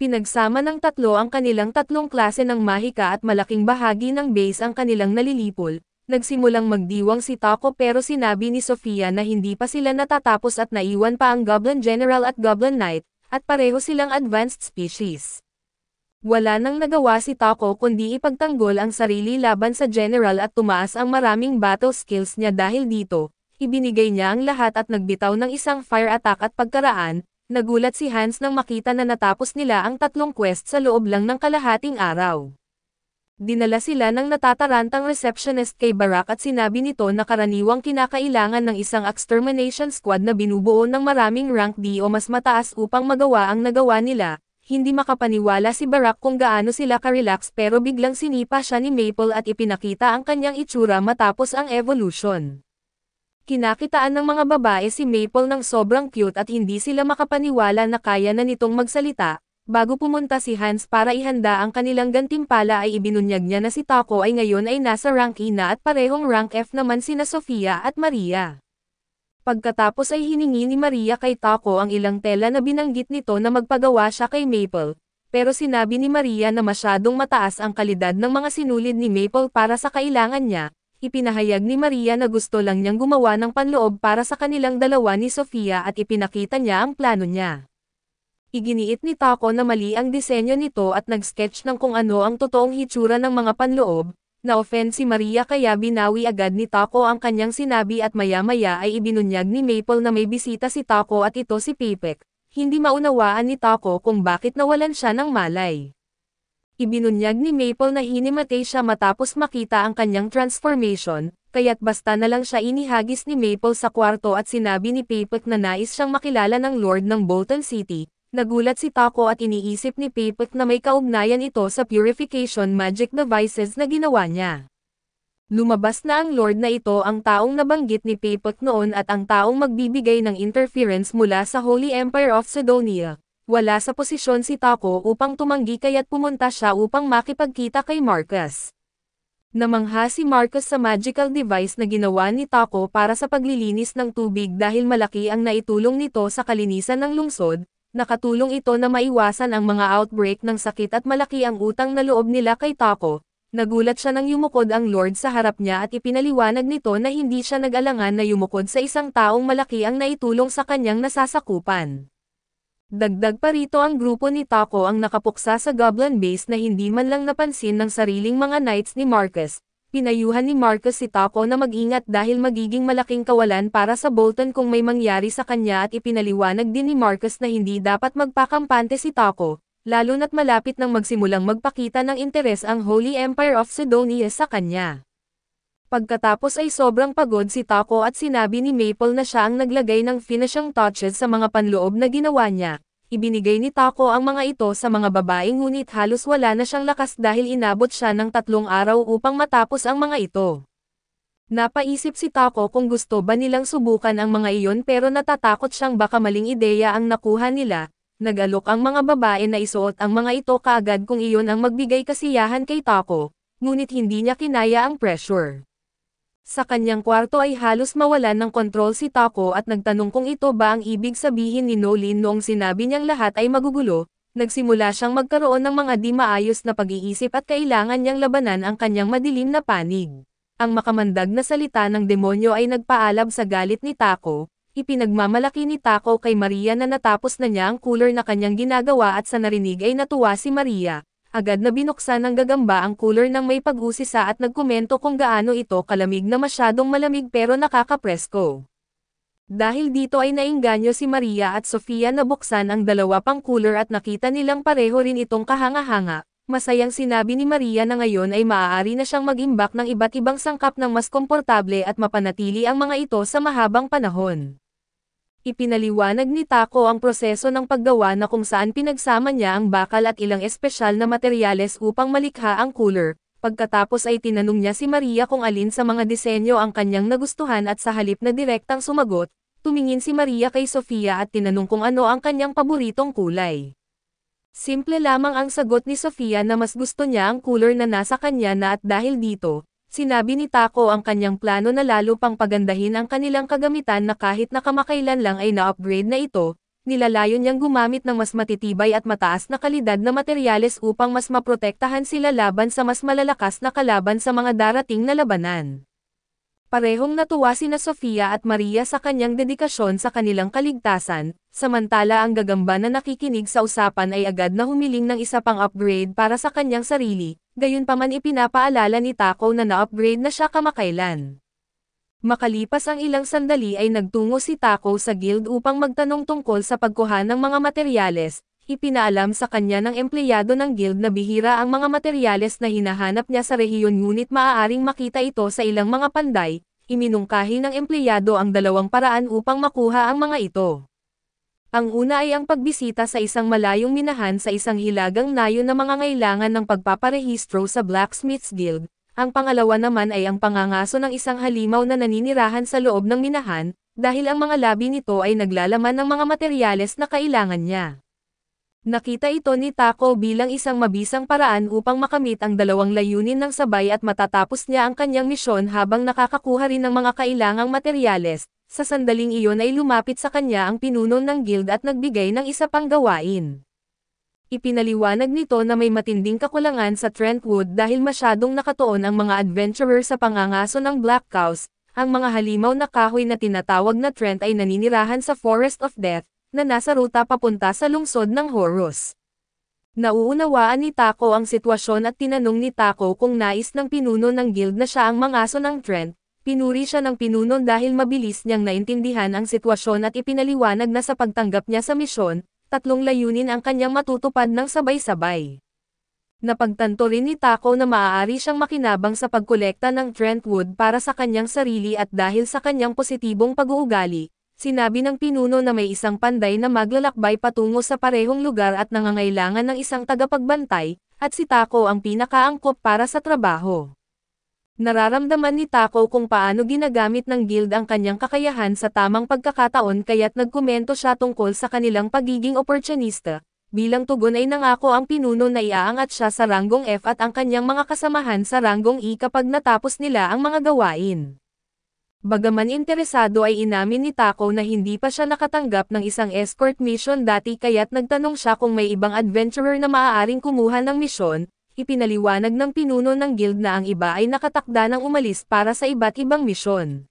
Pinagsama ng 3 ang kanilang 3 klase ng mahika at malaking bahagi ng base ang kanilang nalilipol, nagsimulang magdiwang si Taco pero sinabi ni Sofia na hindi pa sila natatapos at naiwan pa ang Goblin General at Goblin Knight, at pareho silang advanced species. Wala nang nagawa si Taco kundi ipagtanggol ang sarili laban sa general at tumaas ang maraming battle skills niya dahil dito, ibinigay niya ang lahat at nagbitaw ng isang fire attack at pagkaraan, nagulat si Hans nang makita na natapos nila ang 3 quest sa loob lang ng kalahating araw. Dinala sila ng natatarantang receptionist kay Barack at sinabi nito na karaniwang kinakailangan ng isang extermination squad na binubuo ng maraming rank D o mas mataas upang magawa ang nagawa nila. Hindi makapaniwala si Barack kung gaano sila ka-relax pero biglang sinipa siya ni Maple at ipinakita ang kanyang itsura matapos ang evolution. Kinakitaan ng mga babae si Maple ng sobrang cute at hindi sila makapaniwala na kaya na nitong magsalita. Bago pumunta si Hans para ihanda ang kanilang gantimpala ay ibinunyag niya na si Taco ay ngayon ay nasa rank E na at parehong rank F naman sina Sofia at Maria. Pagkatapos ay hiningi ni Maria kay Taco ang ilang tela na binanggit nito na magpagawa siya kay Maple, pero sinabi ni Maria na masyadong mataas ang kalidad ng mga sinulid ni Maple para sa kailangan niya. Ipinahayag ni Maria na gusto lang niyang gumawa ng panloob para sa kanilang dalawa ni Sofia at ipinakita niya ang plano niya. Iginiit ni Taco na mali ang disenyo nito at nag-sketch ng kung ano ang totoong hitsura ng mga panloob, na-offend si Maria kaya binawi agad ni Taco ang kanyang sinabi at maya-maya ay ibinunyag ni Maple na may bisita si Taco at ito si Pipek. Hindi maunawaan ni Taco kung bakit nawalan siya ng malay. Ibinunyag ni Maple na hinimatay siya matapos makita ang kanyang transformation, kaya't basta na lang siya inihagis ni Maple sa kwarto at sinabi ni Pipek na nais siyang makilala ng Lord ng Bolton City. Nagulat si Taco at iniisip ni Pipek na may kaugnayan ito sa purification magic devices na ginawa niya. Lumabas na ang Lord na ito ang taong nabanggit ni Pipek noon at ang taong magbibigay ng interference mula sa Holy Empire of Sidonia. Wala sa posisyon si Taco upang tumanggi kaya't pumunta siya upang makipagkita kay Marcus. Namangha si Marcus sa magical device na ginawa ni Taco para sa paglilinis ng tubig dahil malaki ang naitulong nito sa kalinisan ng lungsod. Nakatulong ito na maiwasan ang mga outbreak ng sakit at malaki ang utang na loob nila kay Taco. Nagulat siya nang yumukod ang Lord sa harap niya at ipinaliwanag nito na hindi siya nag-alangan na yumukod sa isang taong malaki ang naitulong sa kanyang nasasakupan. Dagdag pa rito ang grupo ni Taco ang nakapuksa sa Goblin Base na hindi man lang napansin ng sariling mga knights ni Marcus. Pinayuhan ni Marcus si Taco na mag-ingat dahil magiging malaking kawalan para sa Bolton kung may mangyari sa kanya at ipinaliwanag din ni Marcus na hindi dapat magpakampante si Taco, lalo na't malapit nang magsimulang magpakita ng interes ang Holy Empire of Sidonia sa kanya. Pagkatapos ay sobrang pagod si Taco at sinabi ni Maple na siya ang naglagay ng finishing touches sa mga panloob na ginawa niya. Ibinigay ni Taco ang mga ito sa mga babae ngunit halos wala na siyang lakas dahil inabot siya ng 3 araw upang matapos ang mga ito. Napaisip si Taco kung gusto ba nilang subukan ang mga iyon pero natatakot siyang baka maling ideya ang nakuha nila. Nag-alok ang mga babae na isuot ang mga ito kaagad kung iyon ang magbigay kasiyahan kay Taco, ngunit hindi niya kinaya ang pressure. Sa kanyang kwarto ay halos mawalan ng kontrol si Taco at nagtanong kung ito ba ang ibig sabihin ni Nolin noong sinabi niyang lahat ay magugulo. Nagsimula siyang magkaroon ng mga di maayos na pag-iisip at kailangan niyang labanan ang kanyang madilim na panig. Ang makamandag na salita ng demonyo ay nagpaalab sa galit ni Taco. Ipinagmamalaki ni Taco kay Maria na natapos na niya ang cooler na kanyang ginagawa at sa narinig ay natuwa si Maria. Agad na binuksan ng gagamba ang cooler nang may pag-usisa at nagkomento kung gaano ito kalamig na masyadong malamig pero nakakapresko. Dahil dito ay nainganyo si Maria at Sofia na buksan ang dalawa pang cooler at nakita nilang pareho rin itong kahanga-hanga. Masayang sinabi ni Maria na ngayon ay maaari na siyang mag-imbak ng iba't ibang sangkap ng mas komportable at mapanatili ang mga ito sa mahabang panahon. Ipinaliwanag ni Taco ang proseso ng paggawa na kung saan pinagsama niya ang bakal at ilang espesyal na materyales upang malikha ang cooler. Pagkatapos ay tinanong niya si Maria kung alin sa mga disenyo ang kanyang nagustuhan at sa halip na direktang sumagot, tumingin si Maria kay Sofia at tinanong kung ano ang kanyang paboritong kulay. Simple lamang ang sagot ni Sofia na mas gusto niya ang cooler na nasa kanya na at dahil dito, sinabi ni Taco ang kanyang plano na lalo pang pagandahin ang kanilang kagamitan na kahit na kamakailan lang ay na-upgrade na ito, nilalayon niyang gumamit ng mas matitibay at mataas na kalidad na materyales upang mas maprotektahan sila laban sa mas malalakas na kalaban sa mga darating na labanan. Parehong natuwa sina Sofia at Maria sa kanyang dedikasyon sa kanilang kaligtasan, samantala ang gagamba na nakikinig sa usapan ay agad na humiling ng isa pang upgrade para sa kanyang sarili, gayunpaman ipinapaalala ni Taco na na-upgrade na siya kamakailan. Makalipas ang ilang sandali ay nagtungo si Taco sa guild upang magtanong tungkol sa pagkuha ng mga materyales. Ipinaalam sa kanya ng empleyado ng guild na bihira ang mga materyales na hinahanap niya sa rehiyon ngunit maaaring makita ito sa ilang mga panday. Iminungkahi ng empleyado ang 2 paraan upang makuha ang mga ito. Ang una ay ang pagbisita sa isang malayong minahan sa isang hilagang nayo na mangangailangan ng pagpaparehistro sa Blacksmith's Guild. Ang pangalawa naman ay ang pangangaso ng isang halimaw na naninirahan sa loob ng minahan, dahil ang mga labi nito ay naglalaman ng mga materyales na kailangan niya. Nakita ito ni Taco bilang isang mabisang paraan upang makamit ang 2 layunin ng sabay at matatapos niya ang kanyang misyon habang nakakakuha rin ng mga kailangang materyales. Sa sandaling iyon ay lumapit sa kanya ang pinuno ng guild at nagbigay ng isa pang gawain. Ipinaliwanag nito na may matinding kakulangan sa Trentwood dahil masyadong nakatuon ang mga adventurer sa pangangaso ng Black Cows. Ang mga halimaw na kahoy na tinatawag na Trent ay naninirahan sa Forest of Death, na nasa ruta papunta sa lungsod ng Horus. Nauunawaan ni Taco ang sitwasyon at tinanong ni Taco kung nais ng pinuno ng guild na siya ang mangaso ng Trent. Pinuri siya ng pinuno dahil mabilis niyang naintindihan ang sitwasyon at ipinaliwanag na sa pagtanggap niya sa misyon, 3 layunin ang kanyang matutupad ng sabay-sabay. Napagtanto rin ni Taco na maaari siyang makinabang sa pagkolekta ng Trentwood para sa kanyang sarili at dahil sa kanyang positibong pag-uugali, sinabi ng pinuno na may isang panday na maglalakbay patungo sa parehong lugar at nangangailangan ng isang tagapagbantay, at si Taco ang pinakaangkop para sa trabaho. Nararamdaman ni Taco kung paano ginagamit ng guild ang kanyang kakayahan sa tamang pagkakataon kaya't nagkomento siya tungkol sa kanilang pagiging oportunista. Bilang tugon ay nangako ang pinuno na iaangat siya sa ranggong F at ang kanyang mga kasamahan sa ranggong E kapag natapos nila ang mga gawain. Bagaman interesado ay inamin ni Tako na hindi pa siya nakatanggap ng isang escort mission dati kaya't nagtanong siya kung may ibang adventurer na maaaring kumuha ng misyon. Ipinaliwanag ng pinuno ng guild na ang iba ay nakatakda ng umalis para sa iba't ibang misyon.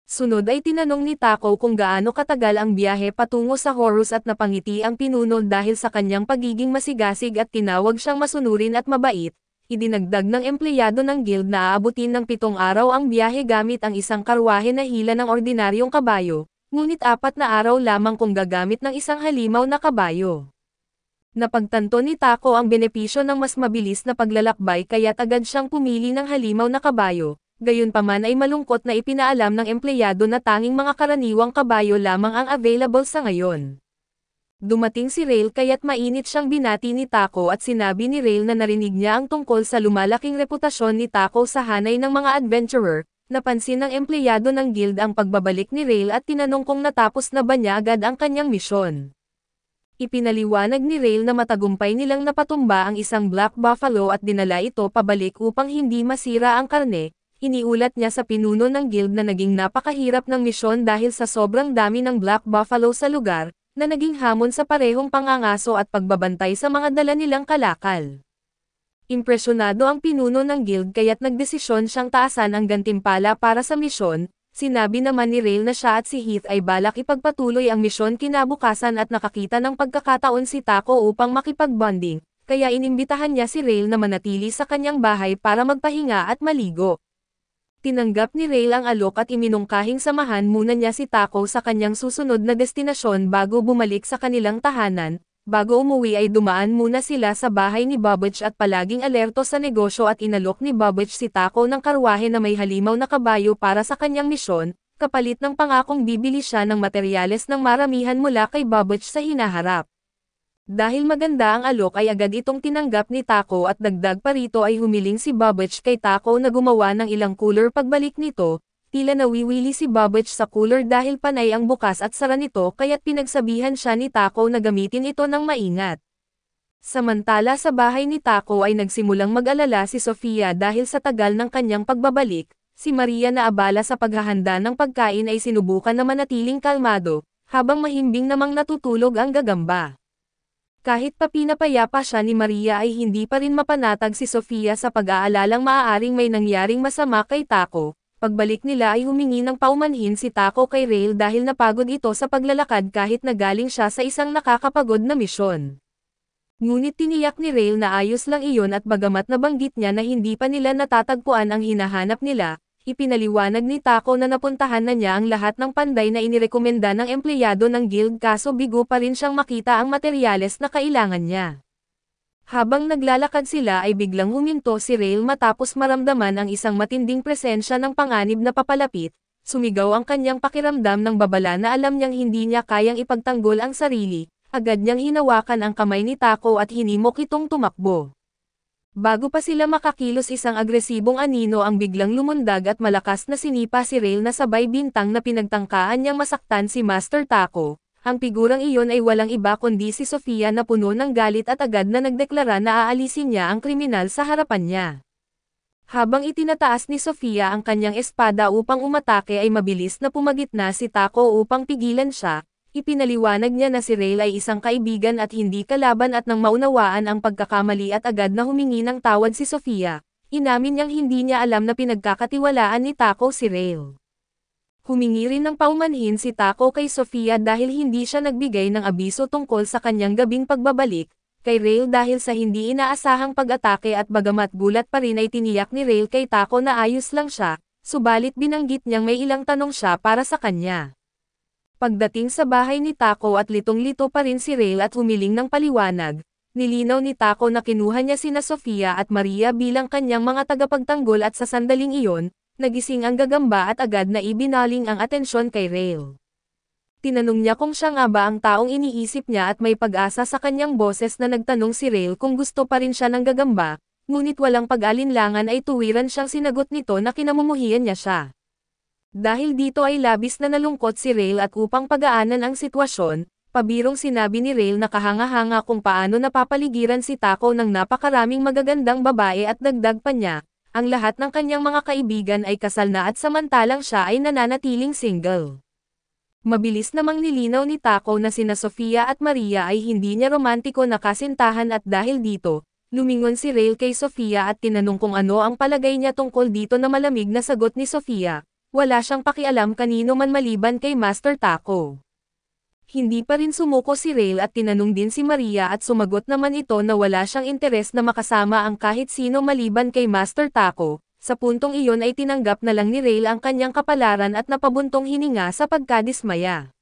Sunod ay tinanong ni Tako kung gaano katagal ang biyahe patungo sa Horus at napangiti ang pinuno dahil sa kanyang pagiging masigasig at tinawag siyang masunurin at mabait. Idinagdag ng empleyado ng guild na aabutin ng 7 araw ang biyahe gamit ang isang karwahe na hila ng ordinaryong kabayo, ngunit 4 na araw lamang kung gagamit ng isang halimaw na kabayo. Napagtanto ni Tako ang benepisyo ng mas mabilis na paglalakbay kaya't agad siyang pumili ng halimaw na kabayo, gayunpaman ay malungkot na ipinaalam ng empleyado na tanging mga karaniwang kabayo lamang ang available sa ngayon. Dumating si Rail kaya't mainit siyang binati ni Tako at sinabi ni Rail na narinig niya ang tungkol sa lumalaking reputasyon ni Tako sa hanay ng mga adventurer. Napansin ng empleyado ng guild ang pagbabalik ni Rail at tinanong kung natapos na ba niya agad ang kanyang misyon. Ipinaliwanag ni Rail na matagumpay nilang napatumba ang isang black buffalo at dinala ito pabalik upang hindi masira ang karne. Iniulat niya sa pinuno ng guild na naging napakahirap ng misyon dahil sa sobrang dami ng black buffalo sa lugar, na naging hamon sa parehong pangangaso at pagbabantay sa mga dala nilang kalakal. Impresyonado ang pinuno ng guild kaya't nagdesisyon siyang taasan ang gantimpala para sa misyon. Sinabi naman ni Rail na siya at si Heath ay balak ipagpatuloy ang misyon kinabukasan at nakakita ng pagkakataon si Tako upang makipag-bonding, kaya inimbitahan niya si Rail na manatili sa kanyang bahay para magpahinga at maligo. Tinanggap ni Rail ang alok at iminungkahing samahan muna niya si Tako sa kanyang susunod na destinasyon bago bumalik sa kanilang tahanan. Bago umuwi ay dumaan muna sila sa bahay ni Babbage at palaging alerto sa negosyo at inalok ni Babbage si Tako ng karwahe na may halimaw na kabayo para sa kanyang misyon, kapalit ng pangakong bibili siya ng materyales ng maramihan mula kay Babbage sa hinaharap. Dahil maganda ang alok ay agad itong tinanggap ni Tako at dagdag pa rito ay humiling si Babbage kay Tako na gumawa ng ilang cooler pagbalik nito. Tila nawiwili si Babbage sa cooler dahil panay ang bukas at sara nito kaya't pinagsabihan siya ni Tako na gamitin ito ng maingat. Samantala sa bahay ni Tako ay nagsimulang mag-alala si Sofia dahil sa tagal ng kanyang pagbabalik, si Maria na abala sa paghahanda ng pagkain ay sinubukan na manatiling kalmado, habang mahimbing namang natutulog ang gagamba. Kahit pa pinapayapa siya ni Maria ay hindi pa rin mapanatag si Sofia sa pag-aalalang maaaring may nangyaring masama kay Tako. Pagbalik nila ay humingi ng paumanhin si Tako kay Rail dahil napagod ito sa paglalakad kahit nagaling siya sa isang nakakapagod na misyon. Ngunit tiniyak ni Rail na ayos lang iyon at bagamat nabanggit niya na hindi pa nila natatagpuan ang hinahanap nila, ipinaliwanag ni Tako na napuntahan na niya ang lahat ng panday na inirekomenda ng empleyado ng guild kaso bigo pa rin siyang makita ang materyales na kailangan niya. Habang naglalakad sila ay biglang huminto si Rail matapos maramdaman ang isang matinding presensya ng panganib na papalapit, sumigaw ang kanyang pakiramdam ng babala na alam niyang hindi niya kayang ipagtanggol ang sarili, agad niyang hinawakan ang kamay ni Tako at hinimok itong tumakbo. Bago pa sila makakilos isang agresibong anino ang biglang lumundag at malakas na sinipa si Rail na sabay bintang na pinagtangkaan niyang masaktan si Master Tako. Ang figurang iyon ay walang iba kundi si Sofia na puno ng galit at agad na nagdeklara na aalisin niya ang kriminal sa harapan niya. Habang itinataas ni Sofia ang kanyang espada upang umatake ay mabilis na pumagitna si Tako upang pigilan siya, ipinaliwanag niya na si Rail ay isang kaibigan at hindi kalaban at nang maunawaan ang pagkakamali at agad na humingi ng tawad si Sofia, inamin niyang hindi niya alam na pinagkakatiwalaan ni Tako si Rail. Humingi rin ng paumanhin si Tako kay Sofia dahil hindi siya nagbigay ng abiso tungkol sa kanyang gabing pagbabalik, kay Rail dahil sa hindi inaasahang pag-atake at bagamat gulat pa rin ay tiniyak ni Rail kay Tako na ayos lang siya, subalit binanggit niyang may ilang tanong siya para sa kanya. Pagdating sa bahay ni Tako at litong-lito pa rin si Rail at humiling ng paliwanag, nilinaw ni Tako na kinuha niya sina Sofia at Maria bilang kanyang mga tagapagtanggol at sa sandaling iyon, nagising ang gagamba at agad na ibinaling ang atensyon kay Rail. Tinanong niya kung siya nga ba ang taong iniisip niya at may pag-asa sa kanyang boses na nagtanong si Rail kung gusto pa rin siya ng gagamba, ngunit walang pag-alinlangan ay tuwiran siyang sinagot nito na kinamumuhian niya siya. Dahil dito ay labis na nalungkot si Rail at upang pagaanan ang sitwasyon, Pabirong sinabi ni Rail na kahanga-hanga kung paano napapaligiran si Taco ng napakaraming magagandang babae at dagdag pa niya, ang lahat ng kanyang mga kaibigan ay kasal na at samantalang siya ay nananatiling single. Mabilis namang nilinaw ni Taco na sina Sofia at Maria ay hindi niya romantiko na kasintahan at dahil dito, lumingon si Rail kay Sofia at tinanong kung ano ang palagay niya tungkol dito na malamig na sagot ni Sofia, wala siyang pakialam kanino man maliban kay Master Taco. Hindi pa rin sumuko si Rail at tinanong din si Maria at sumagot naman ito na wala siyang interes na makasama ang kahit sino maliban kay Master Taco. Sa puntong iyon ay tinanggap na lang ni Rail ang kanyang kapalaran at napabuntong hininga sa pagkadismaya.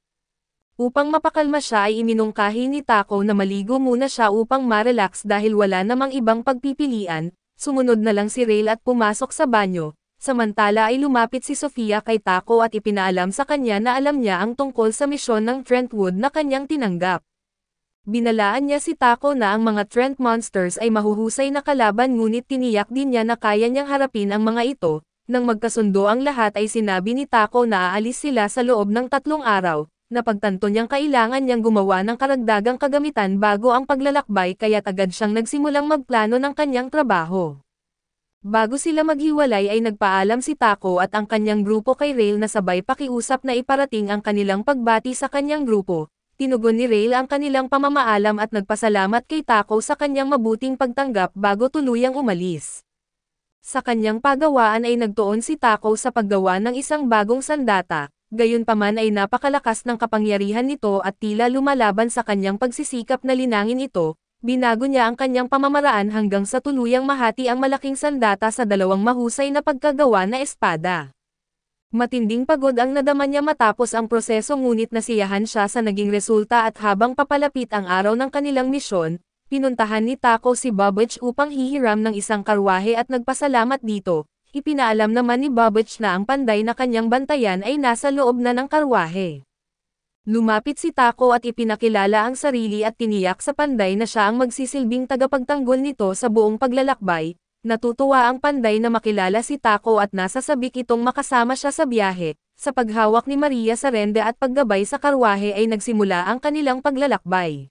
Upang mapakalma siya ay iminungkahi ni Taco na maligo muna siya upang ma-relax dahil wala namang ibang pagpipilian. Sumunod na lang si Rail at pumasok sa banyo. Samantala ay lumapit si Sofia kay Taco at ipinaalam sa kanya na alam niya ang tungkol sa misyon ng Trentwood na kanyang tinanggap. Binalaan niya si Taco na ang mga Trent Monsters ay mahuhusay na kalaban ngunit tiniyak din niya na kaya niyang harapin ang mga ito. Nang magkasundo ang lahat ay sinabi ni Taco na aalis sila sa loob ng 3 araw, na pagtanto niyang kailangan niyang gumawa ng karagdagang kagamitan bago ang paglalakbay kaya't agad siyang nagsimulang magplano ng kanyang trabaho. Bago sila maghiwalay ay nagpaalam si Taco at ang kanyang grupo kay Rail na sabay pakiusap na iparating ang kanilang pagbati sa kanyang grupo. Tinugon ni Rail ang kanilang pamamaalam at nagpasalamat kay Taco sa kanyang mabuting pagtanggap bago tuluyang umalis. Sa kanyang pagawaan ay nagtuon si Taco sa paggawa ng isang bagong sandata, gayunpaman ay napakalakas ng kapangyarihan nito at tila lumalaban sa kanyang pagsisikap na linangin ito. Binago niya ang kanyang pamamaraan hanggang sa tuluyang mahati ang malaking sandata sa 2 mahusay na pagkagawa na espada. Matinding pagod ang nadama niya matapos ang proseso ngunit nasiyahan siya sa naging resulta at habang papalapit ang araw ng kanilang misyon, pinuntahan ni Taco si Babbage upang hihiram ng isang karwahe at nagpasalamat dito. Ipinaalam naman ni Babbage na ang panday na kanyang bantayan ay nasa loob na ng karwahe. Lumapit si Taco at ipinakilala ang sarili at tiniyak sa panday na siya ang magsisilbing tagapagtanggol nito sa buong paglalakbay. Natutuwa ang panday na makilala si Taco at nasasabik itong makasama siya sa biyahe. Sa paghawak ni Maria sa rende at paggabay sa karwahe ay nagsimula ang kanilang paglalakbay.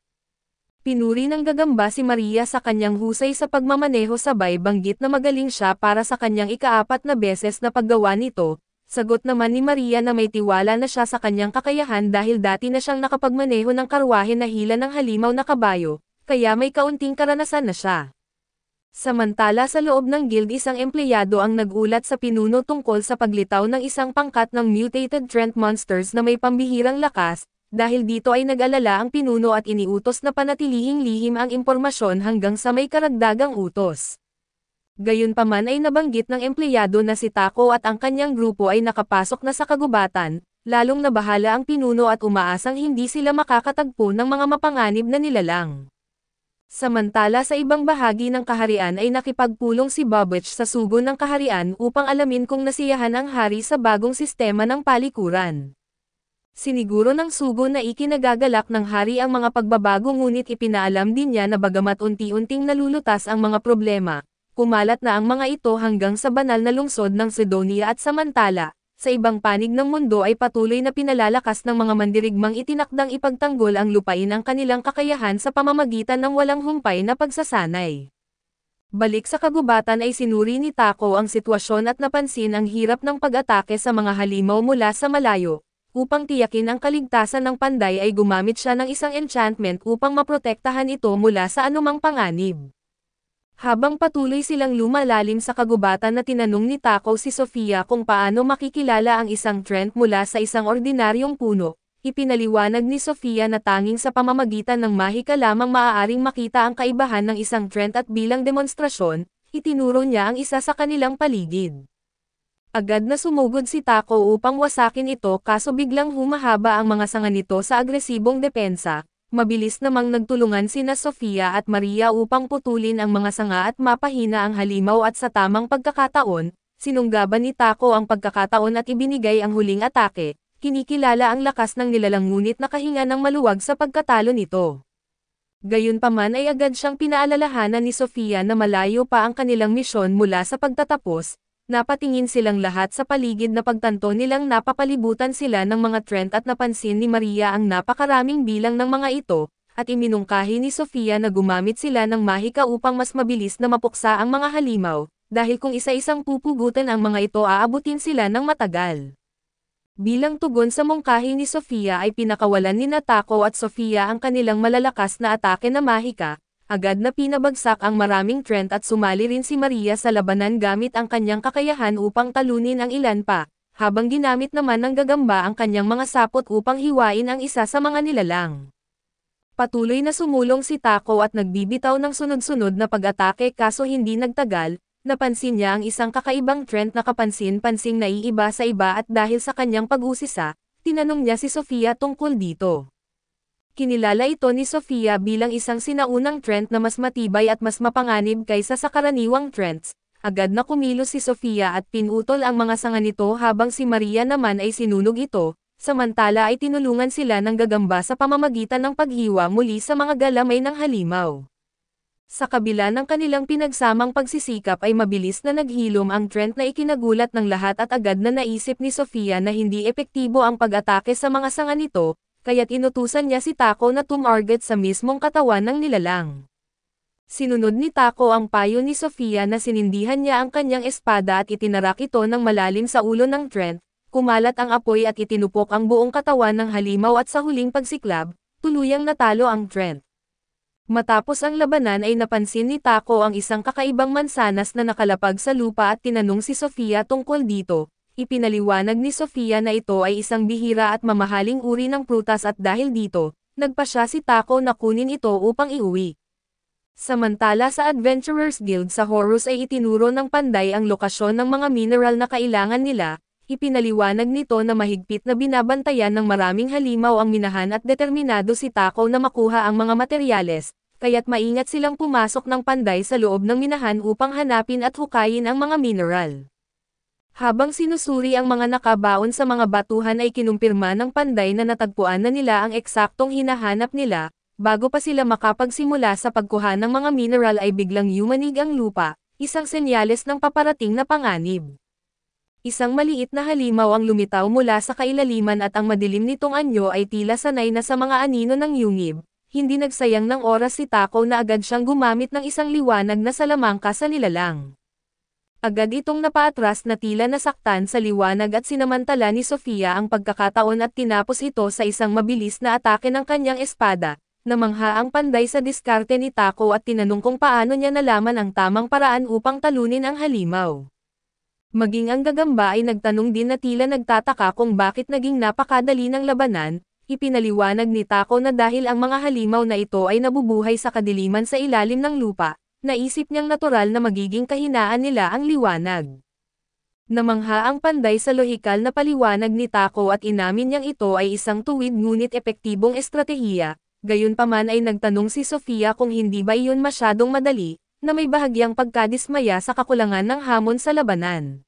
Pinuri ng gagamba si Maria sa kanyang husay sa pagmamaneho sabay banggit na magaling siya para sa kanyang ika-4 na beses na paggawa nito. Sagot naman ni Maria na may tiwala na siya sa kanyang kakayahan dahil dati na siyang nakapagmaneho ng karwahe na hila ng halimaw na kabayo, kaya may kaunting karanasan na siya. Samantala sa loob ng guild isang empleyado ang nagulat sa pinuno tungkol sa paglitaw ng isang pangkat ng mutated Trent Monsters na may pambihirang lakas, dahil dito ay nag-alala ang pinuno at iniutos na panatilihing lihim ang impormasyon hanggang sa may karagdagang utos. Gayunpaman ay nabanggit ng empleyado na si Taco at ang kanyang grupo ay nakapasok na sa kagubatan, lalong nabahala ang pinuno at umaasang hindi sila makakatagpo ng mga mapanganib na nilalang. Samantala sa ibang bahagi ng kaharian ay nakipagpulong si Babbage sa sugo ng kaharian upang alamin kung nasiyahan ang hari sa bagong sistema ng palikuran. Siniguro ng sugo na ikinagagalak ng hari ang mga pagbabago ngunit ipinaalam din niya na bagamat unti-unting nalulutas ang mga problema, kumalat na ang mga ito hanggang sa banal na lungsod ng Sidonia at samantala, sa ibang panig ng mundo ay patuloy na pinalalakas ng mga mandirigmang itinakdang ipagtanggol ang lupain ang kanilang kakayahan sa pamamagitan ng walang humpay na pagsasanay. Balik sa kagubatan ay sinuri ni Taco ang sitwasyon at napansin ang hirap ng pag-atake sa mga halimaw mula sa malayo. Upang tiyakin ang kaligtasan ng panday ay gumamit siya ng isang enchantment upang maprotektahan ito mula sa anumang panganib. Habang patuloy silang lumalalim sa kagubatan na tinanong ni Taco si Sofia kung paano makikilala ang isang Trent mula sa isang ordinaryong puno, ipinaliwanag ni Sofia na tanging sa pamamagitan ng mahika lamang maaaring makita ang kaibahan ng isang Trent at bilang demonstrasyon, itinuro niya ang isa sa kanilang paligid. Agad na sumugod si Taco upang wasakin ito kaso biglang humahaba ang mga sanga nito sa agresibong depensa. Mabilis namang nagtulungan sina Sofia at Maria upang putulin ang mga sanga at mapahina ang halimaw at sa tamang pagkakataon, sinunggaban ni Taco ang pagkakataon at ibinigay ang huling atake. Kinikilala ang lakas ng nilalang ngunit nakahinga ng maluwag sa pagkatalo nito. Gayunpaman ay agad siyang pinaalalahanan ni Sofia na malayo pa ang kanilang misyon mula sa pagtatapos. napatingin silang lahat sa paligid na pagtanto nilang napapalibutan sila ng mga Trent at napansin ni Maria ang napakaraming bilang ng mga ito, at iminungkahi ni Sofia na gumamit sila ng mahika upang mas mabilis na mapuksa ang mga halimaw, dahil kung isa-isang pupugutan ang mga ito aabutin sila ng matagal. Bilang tugon sa mungkahi ni Sofia ay pinakawalan ni Natako at Sofia ang kanilang malalakas na atake na mahika, agad na pinabagsak ang maraming Trent at sumali rin si Maria sa labanan gamit ang kanyang kakayahan upang talunin ang ilan pa, habang ginamit naman ng gagamba ang kanyang mga sapot upang hiwain ang isa sa mga nilalang. Patuloy na sumulong si Tako at nagbibitaw ng sunod-sunod na pag-atake kaso hindi nagtagal, napansin niya ang isang kakaibang Trent na kapansin-pansing naiiba sa iba at dahil sa kanyang pag-usisa, tinanong niya si Sofia tungkol dito. Kinilala ito ni Sofia bilang isang sinaunang Trent na mas matibay at mas mapanganib kaysa sa karaniwang Trents. Agad na kumilos si Sofia at pinutol ang mga sanga nito habang si Maria naman ay sinunog ito, samantala ay tinulungan sila ng gagamba sa pamamagitan ng paghiwa muli sa mga galamay ng halimaw. Sa kabila ng kanilang pinagsamang pagsisikap ay mabilis na naghilom ang Trent na ikinagulat ng lahat at agad na naisip ni Sofia na hindi epektibo ang pag-atake sa mga sanga nito, kaya't inutusan niya si Tako na tumarget sa mismong katawan ng nilalang. Sinunod ni Tako ang payo ni Sofia na sinindihan niya ang kanyang espada at itinarak ito ng malalim sa ulo ng Trent, kumalat ang apoy at itinupok ang buong katawan ng halimaw at sa huling pagsiklab, tuluyang natalo ang Trent. Matapos ang labanan ay napansin ni Tako ang isang kakaibang mansanas na nakalapag sa lupa at tinanong si Sofia tungkol dito. Ipinaliwanag ni Sofia na ito ay isang bihira at mamahaling uri ng prutas at dahil dito, nagpasya si Tako na kunin ito upang iuwi. Samantala sa Adventurers Guild sa Horus ay itinuro ng panday ang lokasyon ng mga mineral na kailangan nila. Ipinaliwanag nito na mahigpit na binabantayan ng maraming halimaw ang minahan at determinado si Tako na makuha ang mga materyales, kaya't maingat silang pumasok ng panday sa loob ng minahan upang hanapin at hukayin ang mga mineral. Habang sinusuri ang mga nakabaon sa mga batuhan ay kinumpirma ng panday na natagpuan na nila ang eksaktong hinahanap nila, bago pa sila makapagsimula sa pagkuha ng mga mineral ay biglang yumanig ang lupa, isang senyales ng paparating na panganib. Isang maliit na halimaw ang lumitaw mula sa kailaliman at ang madilim nitong anyo ay tila sanay na sa mga anino ng yungib. Hindi nagsayang ng oras si Tako na agad siyang gumamit ng isang liwanag na salamangka sa nilalang. Agad itong napaatras na tila nasaktan sa liwanag at sinamantala ni Sofia ang pagkakataon at tinapos ito sa isang mabilis na atake ng kanyang espada. Namangha ang panday sa diskarte ni Tako at tinanong kung paano niya nalaman ang tamang paraan upang talunin ang halimaw. Maging ang gagamba ay nagtanong din na tila nagtataka kung bakit naging napakadali ng labanan, ipinaliwanag ni Tako na dahil ang mga halimaw na ito ay nabubuhay sa kadiliman sa ilalim ng lupa, naisip niyang natural na magiging kahinaan nila ang liwanag. Namangha ang panday sa lohikal na paliwanag ni Tako at inamin niyang ito ay isang tuwid ngunit epektibong estratehiya, gayunpaman ay nagtanong si Sofia kung hindi ba iyon masyadong madali, na may bahagyang pagkadismaya sa kakulangan ng hamon sa labanan.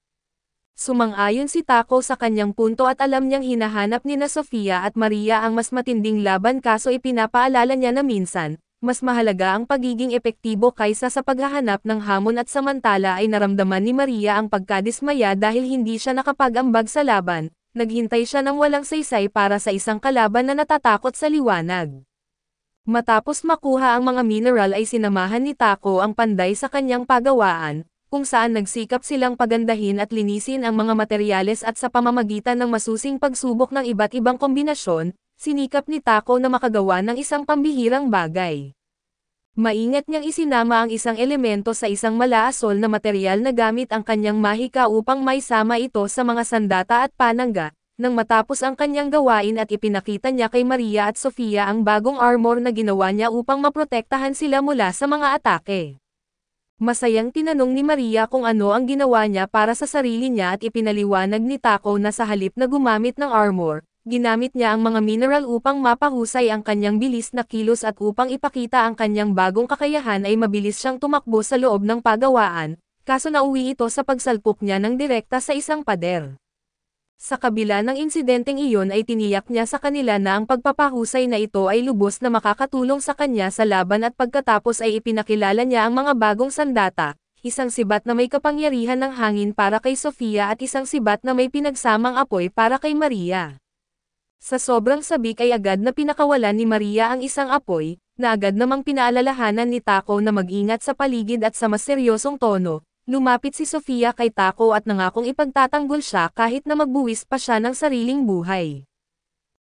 Sumang-ayon si Tako sa kanyang punto at alam niyang hinahanap ni na Sofia at Maria ang mas matinding laban kaso ipinapaalala niya na minsan, mas mahalaga ang pagiging epektibo kaysa sa paghahanap ng hamon at samantala ay naramdaman ni Maria ang pagkadismaya dahil hindi siya nakapag-ambag sa laban, naghintay siya ng walang saysay para sa isang kalaban na natatakot sa liwanag. Matapos makuha ang mga mineral ay sinamahan ni Tako ang panday sa kanyang pagawaan, kung saan nagsikap silang pagandahin at linisin ang mga materyales at sa pamamagitan ng masusing pagsubok ng iba't ibang kombinasyon, sinikap ni Tako na makagawa ng isang pambihirang bagay. Maingat niyang isinama ang isang elemento sa isang malaasol na materyal na gamit ang kanyang mahika upang maisama ito sa mga sandata at panangga. Nang matapos ang kanyang gawain at ipinakita niya kay Maria at Sofia ang bagong armor na ginawa niya upang maprotektahan sila mula sa mga atake. Masayang tinanong ni Maria kung ano ang ginawa niya para sa sarili niya at ipinaliwanag ni Tako na sa halip na gumamit ng armor, ginamit niya ang mga mineral upang mapahusay ang kanyang bilis na kilos at upang ipakita ang kanyang bagong kakayahan ay mabilis siyang tumakbo sa loob ng pagawaan, kaso nauwi ito sa pagsalpok niya ng direkta sa isang pader. Sa kabila ng insidenteng iyon ay tiniyak niya sa kanila na ang pagpapahusay na ito ay lubos na makakatulong sa kanya sa laban at pagkatapos ay ipinakilala niya ang mga bagong sandata, isang sibat na may kapangyarihan ng hangin para kay Sofia at isang sibat na may pinagsamang apoy para kay Maria. Sa sobrang sabik ay agad na pinakawalan ni Maria ang isang apoy, na agad namang pinaalalahanan ni Taco na mag-ingat sa paligid at sa mas seryosong tono, lumapit si Sofia kay Taco at nangakong ipagtatanggol siya kahit na magbuwis pa siya ng sariling buhay.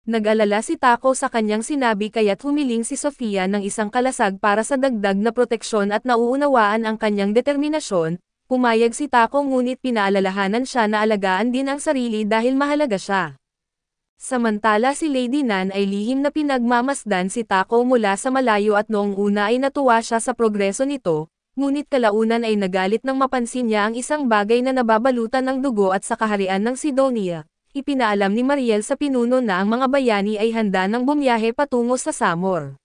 Nag-alala si Taco sa kanyang sinabi kaya't humiling si Sofia ng isang kalasag para sa dagdag na proteksyon at nauunawaan ang kanyang determinasyon, pumayag si Taco ngunit pinaalalahanan siya na alagaan din ang sarili dahil mahalaga siya. Samantala si Lady Nan ay lihim na pinagmamasdan si Taco mula sa malayo at noong una ay natuwa siya sa progreso nito, ngunit kalaunan ay nagalit nang mapansin niya ang isang bagay na nababalutan ng dugo at sa kaharian ng Sidonia. Ipinaalam ni Mariel sa pinuno na ang mga bayani ay handa ng bumiyahe patungo sa Samor.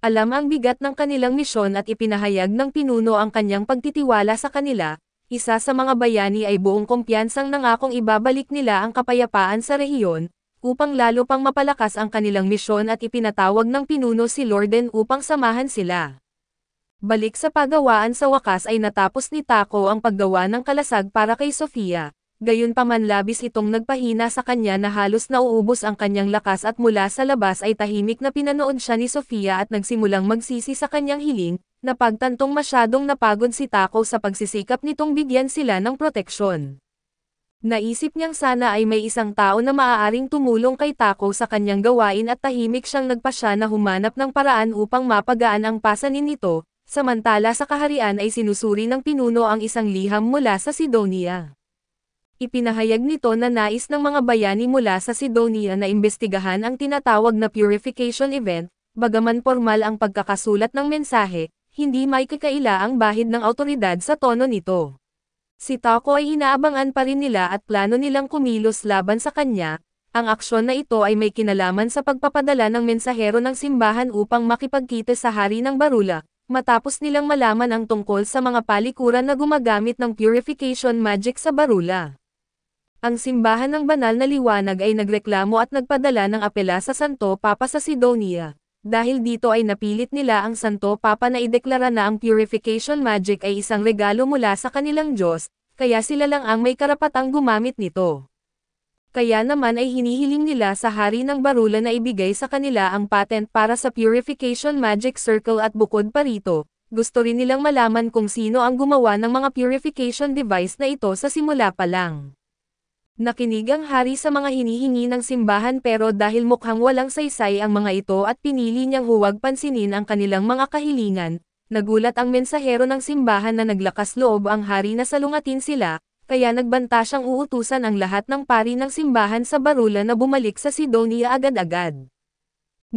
Alam ang bigat ng kanilang misyon at ipinahayag ng pinuno ang kanyang pagtitiwala sa kanila, isa sa mga bayani ay buong kumpiyansang nangakong ibabalik nila ang kapayapaan sa rehiyon, upang lalo pang mapalakas ang kanilang misyon at ipinatawag ng pinuno si Lorden upang samahan sila. Balik sa paggawaan sa wakas ay natapos ni Taco ang paggawa ng kalasag para kay Sofia. Gayunpaman labis itong nagpahina sa kanya na halos nauubos ang kanyang lakas at mula sa labas ay tahimik na pinanood siya ni Sofia at nagsimulang magsisi sa kanyang hiling, na pagtantong masyadong napagod si Taco sa pagsisikap nitong bigyan sila ng proteksyon. Naisip niyang sana ay may isang tao na maaaring tumulong kay Taco sa kanyang gawain at tahimik siyang nagpasya na humanap ng paraan upang mapagaan ang pasanin nito, samantala sa kaharian ay sinusuri ng pinuno ang isang liham mula sa Sidonia. Ipinahayag nito na nais ng mga bayani mula sa Sidonia na imbestigahan ang tinatawag na purification event, bagaman formal ang pagkakasulat ng mensahe, hindi may kakaila ang bahid ng awtoridad sa tono nito. Si Taco ay inaabangan pa rin nila at plano nilang kumilos laban sa kanya, ang aksyon na ito ay may kinalaman sa pagpapadala ng mensahero ng simbahan upang makipagkita sa hari ng Barula, matapos nilang malaman ang tungkol sa mga palikuran na gumagamit ng purification magic sa Barula. Ang simbahan ng banal na liwanag ay nagreklamo at nagpadala ng apela sa Santo Papa sa Sidonia. Dahil dito ay napilit nila ang Santo Papa na ideklara na ang purification magic ay isang regalo mula sa kanilang Diyos, kaya sila lang ang may karapatang gumamit nito. Kaya naman ay hinihiling nila sa hari ng Barula na ibigay sa kanila ang patent para sa purification magic circle at bukod pa rito, gusto rin nilang malaman kung sino ang gumawa ng mga purification device na ito sa simula pa lang. Nakinig ang hari sa mga hinihingi ng simbahan pero dahil mukhang walang saysay ang mga ito at pinili niyang huwag pansinin ang kanilang mga kahilingan, nagulat ang mensahero ng simbahan na naglakas loob ang hari na salungatin sila, kaya nagbanta siyang uutusan ang lahat ng pari ng simbahan sa Barula na bumalik sa Sidonia agad-agad.